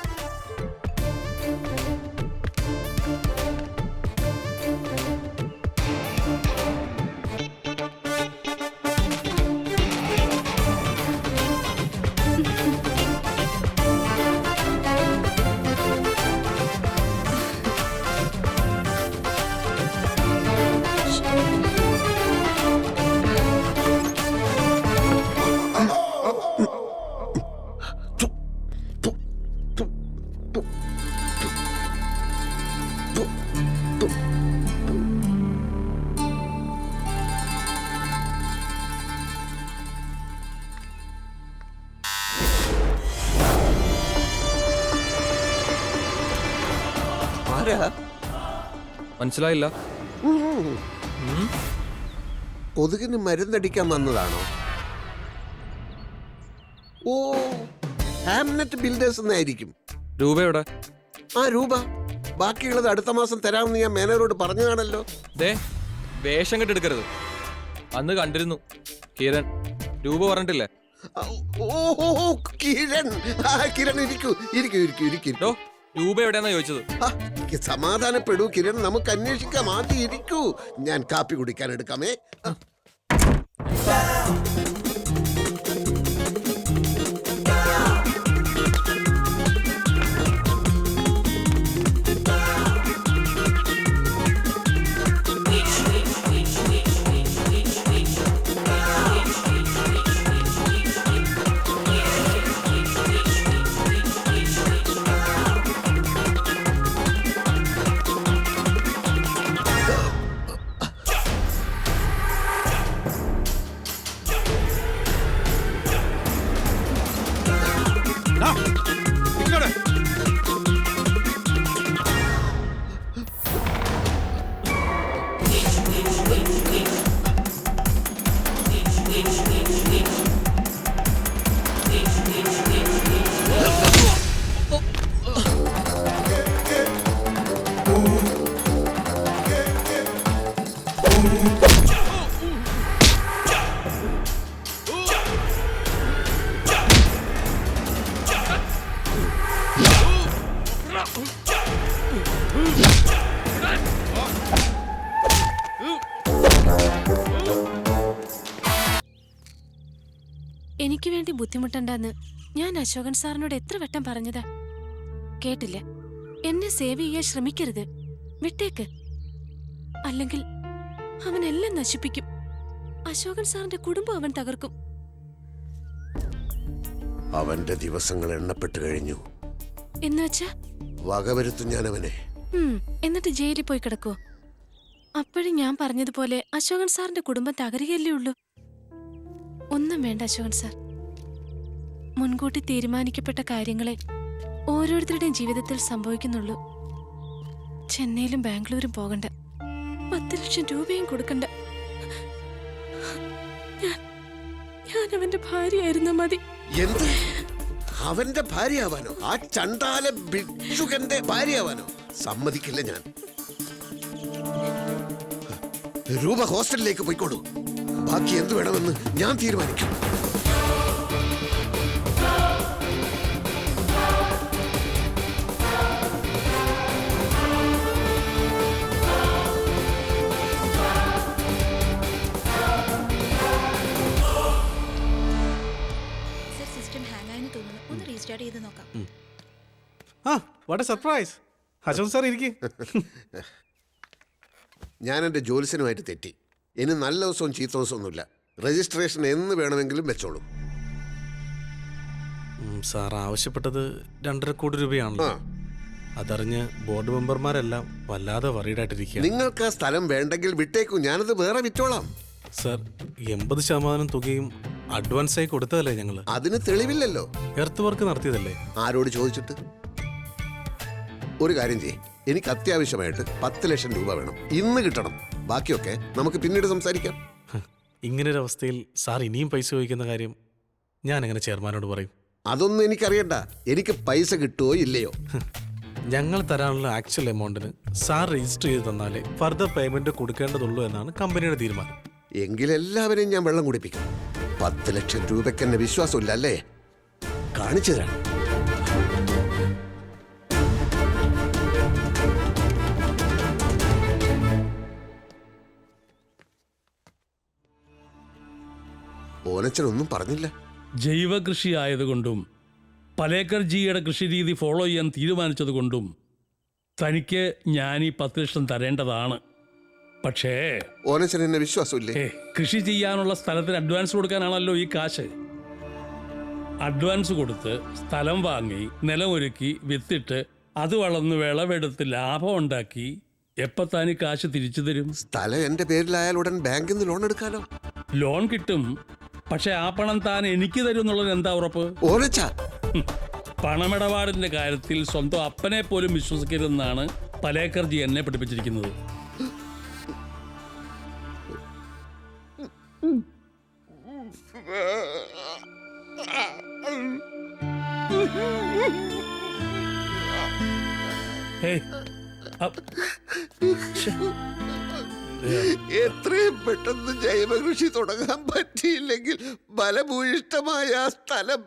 മനസ്സിലായില്ല. കൊതുകിന് മരുന്നടിക്കാൻ വന്നതാണോ? ഓ, ഹാംനെറ്റ് ബിൽഡേഴ്സ് എന്നായിരിക്കും. രൂപയുടെ രൂപ ബാക്കിയുള്ളത് അടുത്ത മാസം തരാമെന്ന് ഞാൻ മാനേജറോട് പറഞ്ഞതാണല്ലോ. വേഷം കെട്ടെടുക്കരുത്. അന്ന് കണ്ടിരുന്നു കിരൺ. രൂപ പറഞ്ഞിട്ടില്ലേ? ഓ കിരൺ, കിരൺ ഇരിക്കൂ. രൂപ എവിടെയാന്നാ ചോദിച്ചത്. സമാധാനപ്പെടൂ കിരൺ, നമുക്ക് അന്വേഷിക്കാം. ആദ്യം ഇരിക്കൂ. ഞാൻ കാപ്പി കുടിക്കാൻ എടുക്കാമേ. എനിക്ക് വേണ്ടി ബുദ്ധിമുട്ടണ്ടെന്ന് ഞാൻ അശോകൻ സാറിനോട് എത്ര വട്ടം പറഞ്ഞതാ. കേട്ടില്ല. എന്നെ സേവ് ചെയ്യാൻ ശ്രമിക്കരുത്. വിട്ടേക്ക്. അല്ലെങ്കിൽ അവനെല്ലാം നശിപ്പിക്കും. അശോകൻ സാറിന്റെ കുടുംബം അവൻ തകർക്കും. അവന്റെ ദിവസങ്ങൾ എണ്ണപ്പെട്ട് കഴിഞ്ഞു. എന്നുവെച്ചാ വകവരുത്തും ഞാൻ അവനെ. എന്നിട്ട് ജയിലിൽ പോയി കിടക്കോ? അപ്പോഴും ഞാൻ പറഞ്ഞതുപോലെ അശോകൻ സാറിന്റെ കുടുംബം തകരുകയല്ലേ ഉള്ളൂ. ഒന്നും വേണ്ട അശോകൻ സാർ. മുൻകൂട്ടി തീരുമാനിക്കപ്പെട്ട കാര്യങ്ങളെ ഓരോരുത്തരുടെയും ജീവിതത്തിൽ സംഭവിക്കുന്നുള്ളൂ. ചെന്നൈയിലും ബാംഗ്ലൂരും പോകണ്ട, 10 ലക്ഷം രൂപയും കൊടുക്കണ്ട. ഞാൻ അവന്റെ ഭാര്യയായിരുന്ന മതി. എന്ത്? അവന്റെ ഭാര്യയാവാനോ? ആ ചണ്ടാല ഭിക്ഷുകന്റെ ഭാര്യയാവാനോ? സമ്മതിക്കില്ല ഞാൻ. രൂപ ഹോസ്റ്റലിലേക്ക് പോയിക്കോളൂ. ബാക്കി എന്ത് വേണമെന്ന് ഞാൻ തീരുമാനിക്കും. സിസ്റ്റം ഹാങ് ആയെന്ന് തോന്നുന്നു. ഒന്ന് റീസ്റ്റാർട്ട് ചെയ്ത് നോക്കാം. What A surprise. Ashok sir ഇരിക്കും. ഞാൻ എൻ്റെ ജോലിസിനുമായിട്ട് തെറ്റി. ഇനി നല്ല ദിവസവും ചീത്ത ദിവസമൊന്നുമില്ല. രജിസ്ട്രേഷൻ എന്ന് വേണമെങ്കിലും വെച്ചോളൂ. സാർ ആവശ്യപ്പെട്ടത് 2.5 കോടി രൂപയാണല്ലോ. അതറിഞ്ഞ് ബോർഡ് മെമ്പർമാരെല്ലാം വല്ലാതെ വറീഡായിട്ടിരിക്കുക. നിങ്ങൾക്ക് ആ സ്ഥലം വേണ്ടെങ്കിൽ വിട്ടേക്കൂ, ഞാനത് വേറെ വിറ്റോളാം. സാർ 80% തുകയും അഡ്വാൻസായി കൊടുത്തതല്ലേ ഞങ്ങള്? അതിന് തെളിവില്ലല്ലോ. Earth work നടത്തിയതല്ലേ? ആരോട് ചോദിച്ചിട്ട്? ഒരു കാര്യം ചെയ്യേ, എനിക്ക് അത്യാവശ്യമായിട്ട് 10 ലക്ഷം രൂപ വേണം. ഇന്ന് കിട്ടണം. ബാക്കിയൊക്കെ നമുക്ക് പിന്നീട് സംസാരിക്കാം. ഇങ്ങനൊരവസ്ഥയിൽ സാർ ഇനിയും പൈസ ചോദിക്കുന്ന കാര്യം ഞാൻ എങ്ങനെ ചെയർമാനോട് പറയും? അതൊന്നും എനിക്കറിയണ്ട. എനിക്ക് പൈസ കിട്ടുമോ ഇല്ലയോ? ഞങ്ങൾ തരാനുള്ള ആക്ച്വൽ എമൗണ്ടിന് സാർ രജിസ്റ്റർ ചെയ്ത് തന്നാലേ ഫർദർ പേയ്മെന്റ് കൊടുക്കേണ്ടതുള്ളൂ എന്നാണ് കമ്പനിയുടെ തീരുമാനം. എങ്കിലെല്ലാവരെയും ഞാൻ വെള്ളം കുടിപ്പിക്കും. 10 ലക്ഷം രൂപയ്ക്ക് എന്നെ വിശ്വാസമില്ല അല്ലേ? കാണിച്ചു തരാം. ഓനച്ചനൊന്നും പറഞ്ഞില്ല. ജൈവ കൃഷി ആയതുകൊണ്ടും പലേക്കർജിയുടെ കൃഷിരീതി ഫോളോ ചെയ്യാൻ തീരുമാനിച്ചതുകൊണ്ടും തനിക്ക് ഞാൻ ഈ 10 ലക്ഷം തരേണ്ടതാണ്. പക്ഷേ ഓനച്ചൻ എന്നെ വിശ്വാസമില്ലേ? കൃഷി ചെയ്യാനുള്ള സ്ഥലത്തിന് അഡ്വാൻസ് കൊടുക്കാനാണല്ലോ ഈ കാശ്. അഡ്വാൻസ് കൊടുത്ത് സ്ഥലം വാങ്ങി നിലമൊരുക്കി വിത്തിട്ട് അത് വളർന്ന് വിളവെടുത്ത് ലാഭം ഉണ്ടാക്കി എപ്പോ താൻ ഈ കാശ് തിരിച്ചു തരും? സ്ഥലം എന്റെ പേരിലായാൽ ഉടൻ ബാങ്കിൽ നിന്ന് ലോൺ എടുക്കാലോ. ലോൺ കിട്ടും, പക്ഷെ ആ പണം താൻ എനിക്ക് തരും എന്നുള്ളത് എന്താ ഉറപ്പ്? പണമിടപാടിന്റെ കാര്യത്തിൽ സ്വന്തം അപ്പനെ പോലും വിശ്വസിക്കരുതെന്നാണ് പലേക്കർജി എന്നെ പഠിപ്പിച്ചിരിക്കുന്നത്. എത്രയും പെട്ടെന്ന് ജൈവകൃഷി തുടങ്ങാൻ പറ്റിയില്ലെങ്കിൽ ബലഭൂയിഷ്ടമായ ആ സ്ഥലം,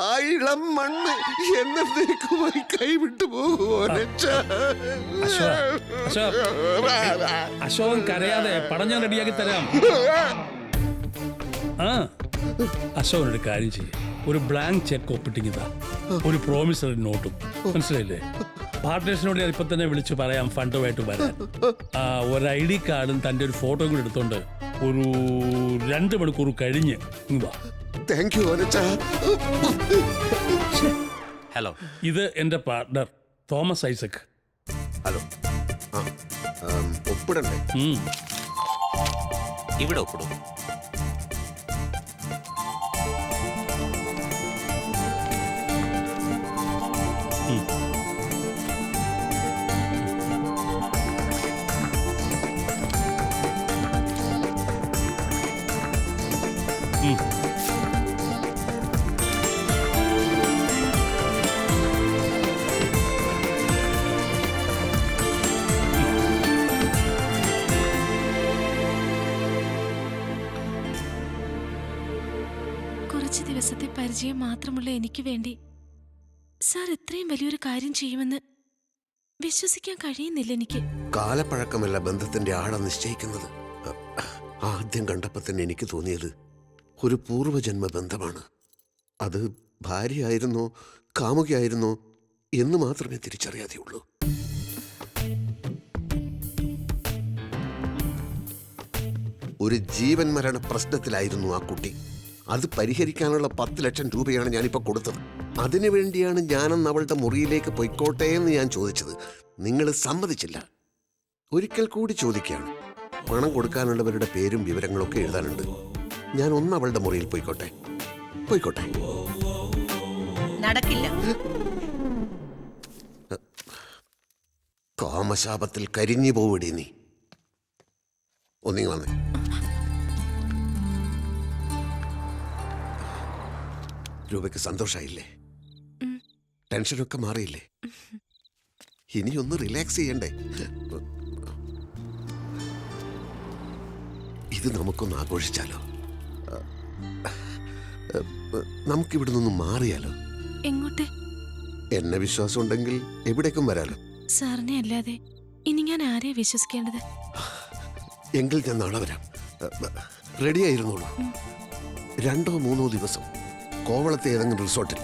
ആ ഇളം മണ്ണ് എന്നേക്കുമായി കൈവിട്ടു പോകുമോ? അശോകൻ കരയാതെ പണം ഞാൻ റെഡിയാക്കി തരാം. അശോകനൊരു കാര്യം ചെയ്യും, ഒരു ബ്ലാങ്ക് ചെക്ക് ഒപ്പിട്ടിങ്ങിതാ, ഒരു പ്രോമിസറി നോട്ടും. മനസ്സിലായില്ലേ? പാർട്ട്നേഴ്സിനോട് ഞാൻ ഇപ്പൊ തന്നെ വിളിച്ചു പറയാം ഫണ്ടുമായിട്ട് വരാൻ. ഒരു ID കാർഡും തന്റെ ഒരു ഫോട്ടോയും കൂടി എടുത്തോണ്ട് ഒരു 2 മണിക്കൂർ കഴിഞ്ഞ് വാ. ഹലോ, ഇത് എന്റെ പാർട്ട്ണർ തോമസ് ഐസക്. ഹലോ. ഒപ്പിടണ്ടേ? ഇവിടെ ഒപ്പിടും. കുറച്ച് ദിവസത്തെ പരിചയം മാത്രമുള്ള എനിക്ക് വേണ്ടി സാർ ഇത്രയും വലിയൊരു കാര്യം ചെയ്യുമെന്ന് വിശ്വസിക്കാൻ കഴിയുന്നില്ല എനിക്ക്. കാലപ്പഴക്കമല്ല ബന്ധത്തിന്റെ ആഴം നിശ്ചയിക്കുന്നത്. ആദ്യം കണ്ടപ്പോൾ തന്നെ എനിക്ക് തോന്നിയത് ഒരു പൂർവ്വജന്മ ബന്ധമാണ്. അത് ഭാര്യയായിരുന്നോ കാമുകിയായിരുന്നോ എന്ന് മാത്രമേ തിരിച്ചറിയാതെയുള്ളൂ. ഒരു ജീവൻ മരണ പ്രശ്നത്തിലായിരുന്നു ആ കുട്ടി. അത് പരിഹരിക്കാനുള്ള 10 ലക്ഷം രൂപയാണ് ഞാനിപ്പോൾ കൊടുത്തത്. അതിനുവേണ്ടിയാണ് ഞാനന്ന് അവളുടെ മുറിയിലേക്ക് പൊയ്ക്കോട്ടെ എന്ന് ഞാൻ ചോദിച്ചത്. നിങ്ങൾ സമ്മതിച്ചില്ല. ഒരിക്കൽ കൂടി ചോദിക്കുകയാണ്. പണം കൊടുക്കാനുള്ളവരുടെ പേരും വിവരങ്ങളൊക്കെ എഴുതാനുണ്ട്. ഞാൻ ഒന്ന് അവളുടെ മുറിയിൽ പോയിക്കോട്ടെ. നടക്കില്ല. കാമശാപത്തിൽ കരിഞ്ഞു പോവിടി നീ. ഒന്നിങ്ങി വന്നേ. രൂപയ്ക്ക് സന്തോഷായില്ലേ? ടെൻഷനൊക്കെ മാറിയില്ലേ? ഇനിയൊന്ന് റിലാക്സ് ചെയ്യണ്ടേ? ഇത് നമുക്കൊന്ന് ആഘോഷിച്ചാലോ? നമുക്കിവിടെ നിന്ന് മാറിയാലോ? എങ്ങോട്ട്? എന്നെ വിശ്വാസം ഉണ്ടെങ്കിൽ എവിടേക്കും വരാലോ. സാറിനെ അല്ലാതെ ഇനി ഞാൻ ആരെയാ വിശ്വസിക്കേണ്ടത്? എങ്കിൽ ഞാൻ നാളെ വരാം. റെഡി ആയിരുന്നോളൂ. 2-3 ദിവസം കോവളത്തെ ഏതെങ്കിലും റിസോർട്ടിൽ.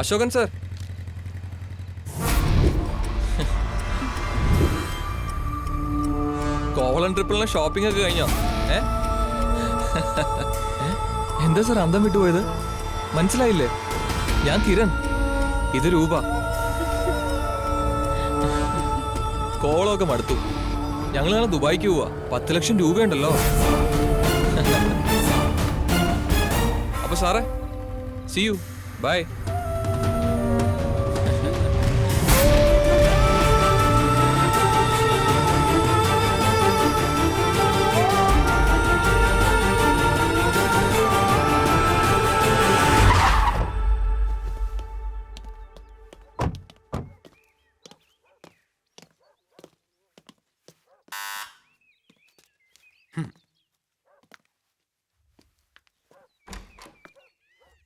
അശോകൻ സർ, കോവളം ട്രിപ്പിളിന് ഷോപ്പിംഗ് ഒക്കെ കഴിഞ്ഞോ? എന്താ സർ അന്തം വിട്ടുപോയത്? മനസ്സിലായില്ലേ? ഞാൻ കിരൺ, ഇത് രൂപ. കോവളമൊക്കെ മടുത്തു. ഞങ്ങൾ നാളെ ദുബായിക്ക് പോവാ. 10 ലക്ഷം രൂപയുണ്ടല്ലോ. അപ്പൊ സാറേ, see you, bye.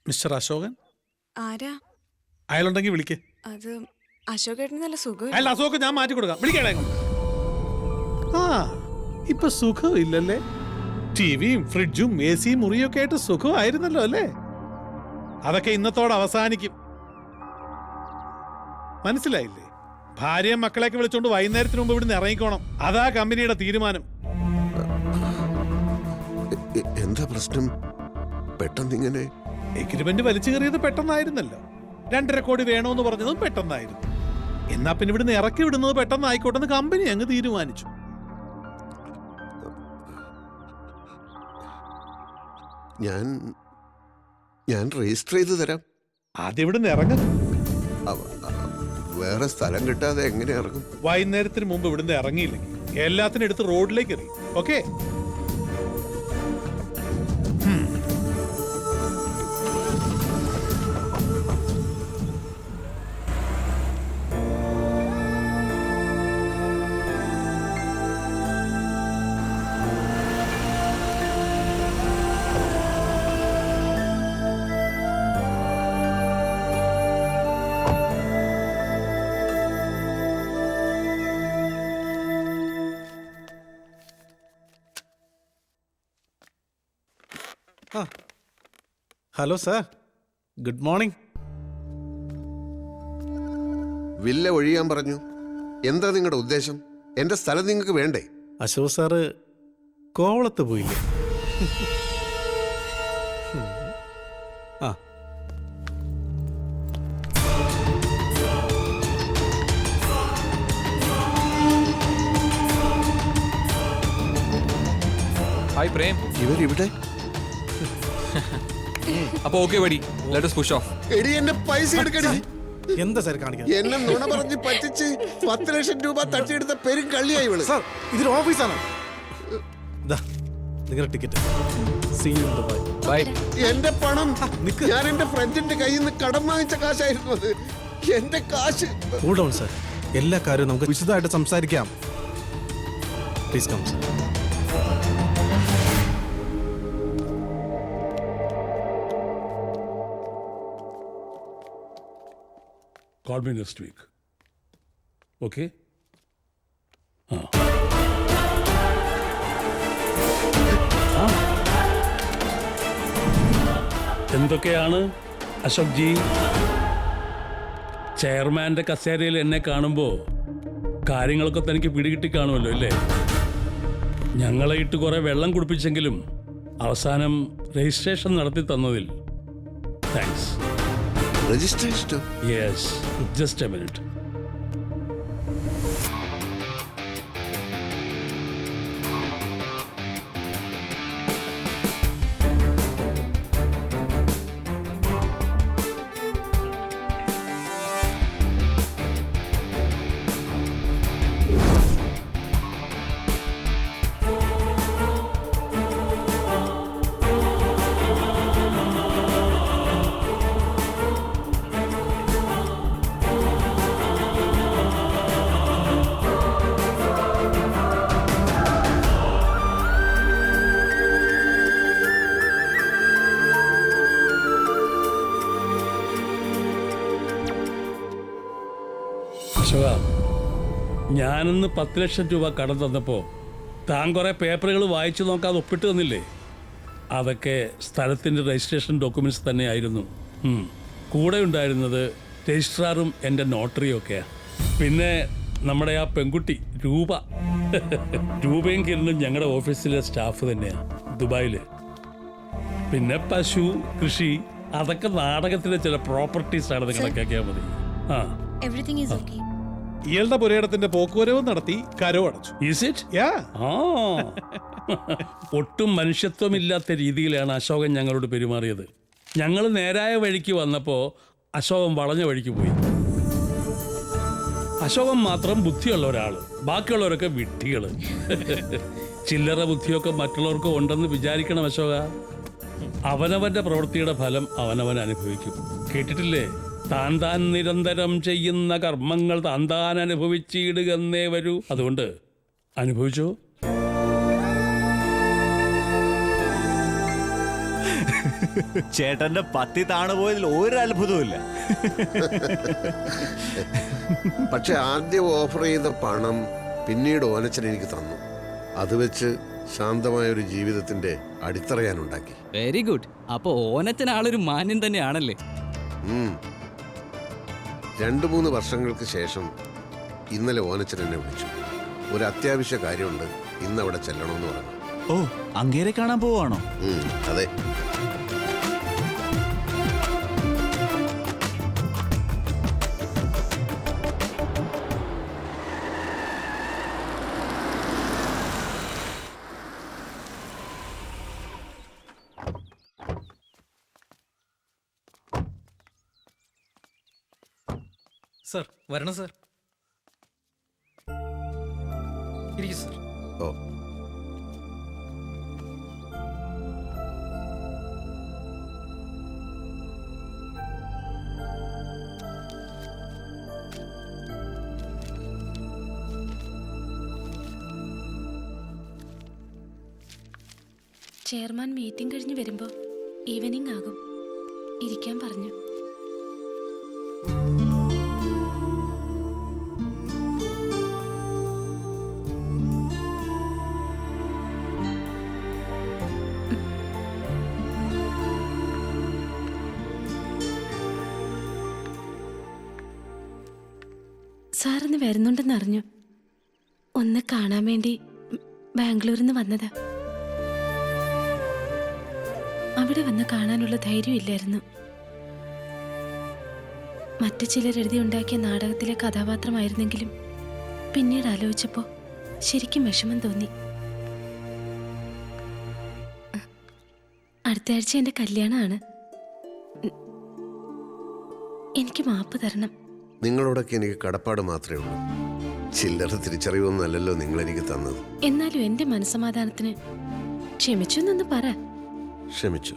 Mister Ashokan ആരാ? അയാളുണ്ടെങ്കിൽ വിളിക്കേ. അത് അശോകേട്ടന് നല്ല സുഖം. അല്ല, അശോക് ഞാൻ മാറ്റി കൊടുക്കാം. വിളിക്കണേ. ആ, ഇപ്പൊ സുഖം ഇല്ലല്ലേ? ടിവിയും ഫ്രിഡ്ജും AC മുറിയും ഒക്കെ ആയിട്ട് സുഖമായിരുന്നല്ലോ അല്ലേ? അതൊക്കെ ഇന്നത്തോടെ അവസാനിക്കും. മനസ്സിലായില്ലേ? ഭാര്യയും മക്കളെയൊക്കെ വിളിച്ചോണ്ട് വൈകുന്നേരത്തിന് മുമ്പ് ഇവിടുന്ന് ഇറങ്ങിക്കോണം. അതാ കമ്പനിയുടെ തീരുമാനം. എന്താ പ്രശ്നം? പെട്ടെന്ന് ഇങ്ങനെ എഗ്രിമെന്റ് വലിച്ചു കയറിയത് പെട്ടെന്നായിരുന്നല്ലോ. 2.5 കോടി വേണോന്ന് പറഞ്ഞതും പെട്ടെന്നായിരുന്നു. എന്നാ പിന്നെ ഇവിടുന്ന് ഇറക്കി വിടുന്നത് പെട്ടെന്നായിക്കോട്ടെന്ന് കമ്പനി അങ്ങ് തീരുമാനിച്ചു. ഞാൻ രജിസ്റ്റർ ചെയ്ത് തരാം. ആദ്യം ഇവിടുന്ന് ഇറങ്ങും. വേറെ സ്ഥലം കിട്ടാതെ എങ്ങനെ ഇറങ്ങും? വൈകുന്നേരത്തിന് മുമ്പ് ഇവിടുന്ന് ഇറങ്ങിയില്ലെങ്കിൽ എല്ലാത്തിനും എടുത്ത് റോഡിലേക്ക് എറിയും. Okay? Hello sir, good morning. Villa ഒഴിയാൻ പറഞ്ഞു. എന്താ നിങ്ങളുടെ ഉദ്ദേശം? എന്റെ സ്ഥലം നിങ്ങൾക്ക് വേണ്ടേ? അശോക് സാറ് കോവളത്ത് പോയില്ലേ? ആ, ഹായ് പ്രേം. ഇവരിവിടെ? അപ്പൊ ഓക്കെ വടി, ലെറ്റ് us push off. എടി, എന്റെ പൈസ എടുക്കടി. എന്താ സാർ കാണിക്കുന്നത്? എന്നെ നുണ പറഞ്ഞ് പറ്റിച്ച് 10 ലക്ഷം രൂപ തട്ടിയെടുത്ത പെരും കള്ളിയായി ഇവള്. സാർ, ഇതൊരു ഓഫീസാണ്. നിങ്ങളുടെ ടിക്കറ്റ്. ബൈ. എന്റെ പണം ഞാൻ എന്റെ ഫ്രണ്ടിന്റെ കയ്യിൽ നിന്ന് കടം വാങ്ങിച്ച കാശായിരുന്നു അത്. എന്റെ കാശ്. കൂൾ ഡൗൺ സാർ, എല്ലാ കാര്യവും നമുക്ക് വിശദമായിട്ട് സംസാരിക്കാം. Please come sir. Call me next week. Okay? എന്തൊക്കെയാണ് അശോക് ജി? ചെയർമാന്റെ കസേരയിൽ എന്നെ കാണുമ്പോൾ കാര്യങ്ങളൊക്കെ തനിക്ക് പിടികിട്ടി കാണുമല്ലോ അല്ലേ? ഞങ്ങളെ ഇട്ട് കുറെ വെള്ളം കുടിപ്പിച്ചെങ്കിലും അവസാനം രജിസ്ട്രേഷൻ നടത്തി തന്നതിൽ thanks. Registration? Yes, just a minute. Ashoka, ഞാനിന്ന് 10 ലക്ഷം രൂപ കടം തന്നപ്പോൾ താൻ കുറെ പേപ്പറുകൾ വായിച്ചു നോക്കാതെ ഒപ്പിട്ട് തന്നില്ലേ? അതൊക്കെ സ്ഥലത്തിൻ്റെ രജിസ്ട്രേഷൻ ഡോക്യുമെന്റ്സ് തന്നെയായിരുന്നു. കൂടെ ഉണ്ടായിരുന്നത് രജിസ്ട്രാറും എൻ്റെ നോട്ടറിയും ഒക്കെയാണ്. പിന്നെ നമ്മുടെ ആ പെൺകുട്ടി രൂപയും കിരണും ഞങ്ങളുടെ ഓഫീസിലെ സ്റ്റാഫ് തന്നെയാണ് ദുബായിൽ. പിന്നെ പശു, കൃഷി, അതൊക്കെ നാടകത്തിലെ ചില പ്രോപ്പർട്ടീസ് ആണെന്ന് കണക്കാക്കിയാൽ മതി. Everything is okay. ഇയാളുടെ പുരയിടത്തിന്റെ പോക്കുവരവ് നടത്തി കരവ് അടച്ചു. ഒട്ടും മനുഷ്യത്വമില്ലാത്ത രീതിയിലാണ് അശോകൻ ഞങ്ങളോട് പെരുമാറിയത്. ഞങ്ങൾ നേരായ വഴിക്ക് വന്നപ്പോൾ അശോകൻ വളഞ്ഞ വഴിക്ക് പോയി. അശോകൻ മാത്രം ബുദ്ധിയുള്ള ഒരാൾ, ബാക്കിയുള്ളവരൊക്കെ വിഡ്ഢികൾ. ചില്ലറ ബുദ്ധിയൊക്കെ മറ്റുള്ളവർക്ക് ഉണ്ടെന്ന് വിചാരിക്കണം അശോക. അവനവന്റെ പ്രവൃത്തിയുടെ ഫലം അവനവൻ അനുഭവിക്കും. കേട്ടിട്ടില്ലേ? താൻ നിരന്തരം ചെയ്യുന്ന കർമ്മങ്ങൾ താൻ അനുഭവിച്ചിടുകന്നേ വരൂ. അതുകൊണ്ട് അനുഭവിച്ചോ. ചേട്ടന്റെ പത്തി താണുപോയതിൽ ഒരു അത്ഭുതവുമില്ല. പക്ഷെ ആദ്യം ഓഫർ ചെയ്ത പണം പിന്നീട് ഓനച്ചൻ എനിക്ക് തന്നു. അത് വെച്ച് ശാന്തമായ ഒരു ജീവിതത്തിന്റെ അടിത്തറ ഞാൻ ഉണ്ടാക്കി. Very good. അപ്പൊ ഓനച്ചൻ ആളൊരു മാന്യൻ തന്നെയാണല്ലേ? 2-3 വർഷങ്ങൾക്ക് ശേഷം ഇന്നലെ ഓനച്ചൻ എന്നെ വിളിച്ചു. ഒരു അത്യാവശ്യ കാര്യമുണ്ട്, ഇന്ന് അവിടെ ചെല്ലണമെന്ന് പറഞ്ഞു. ഓ, അങ്ങേരെ കാണാൻ പോവാണോ? അതെ. സർ, വരണം സർ. ഇരിക്കൂ സർ. ഓ, ചെയർമാൻ മീറ്റിംഗ് കഴിഞ്ഞ് വരുമ്പോൾ ഈവനിങ് ആകും. ഇരിക്കാൻ പറഞ്ഞു. സാറിന്ന് വരുന്നുണ്ടെന്ന് അറിഞ്ഞു. ഒന്ന് കാണാൻ വേണ്ടി ബാംഗ്ലൂരിൽ നിന്ന് വന്നതാ. അവിടെ വന്ന് കാണാനുള്ള ധൈര്യം ഇല്ലായിരുന്നു. മറ്റു ചിലർ എഴുതി ഉണ്ടാക്കിയ നാടകത്തിലെ കഥാപാത്രമായിരുന്നെങ്കിലും പിന്നീട് ആലോചിച്ചപ്പോൾ ശരിക്കും വിഷമം തോന്നി. അടുത്ത ആഴ്ച എൻ്റെ കല്യാണമാണ്. എനിക്ക് മാപ്പ് തരണം. നിങ്ങളോടൊക്കെ എനിക്ക് കടപ്പാട് മാത്രമേ ഉള്ളൂ. ചില്ലറ തിരിച്ചറിവൊന്നും അല്ലല്ലോ നിങ്ങൾ എനിക്ക് തന്നത്. എന്നാലും എൻ്റെ മനസ്സമാധാനത്തിന് ക്ഷമിച്ചു എന്നൊന്ന് പറ. ക്ഷമിച്ചു.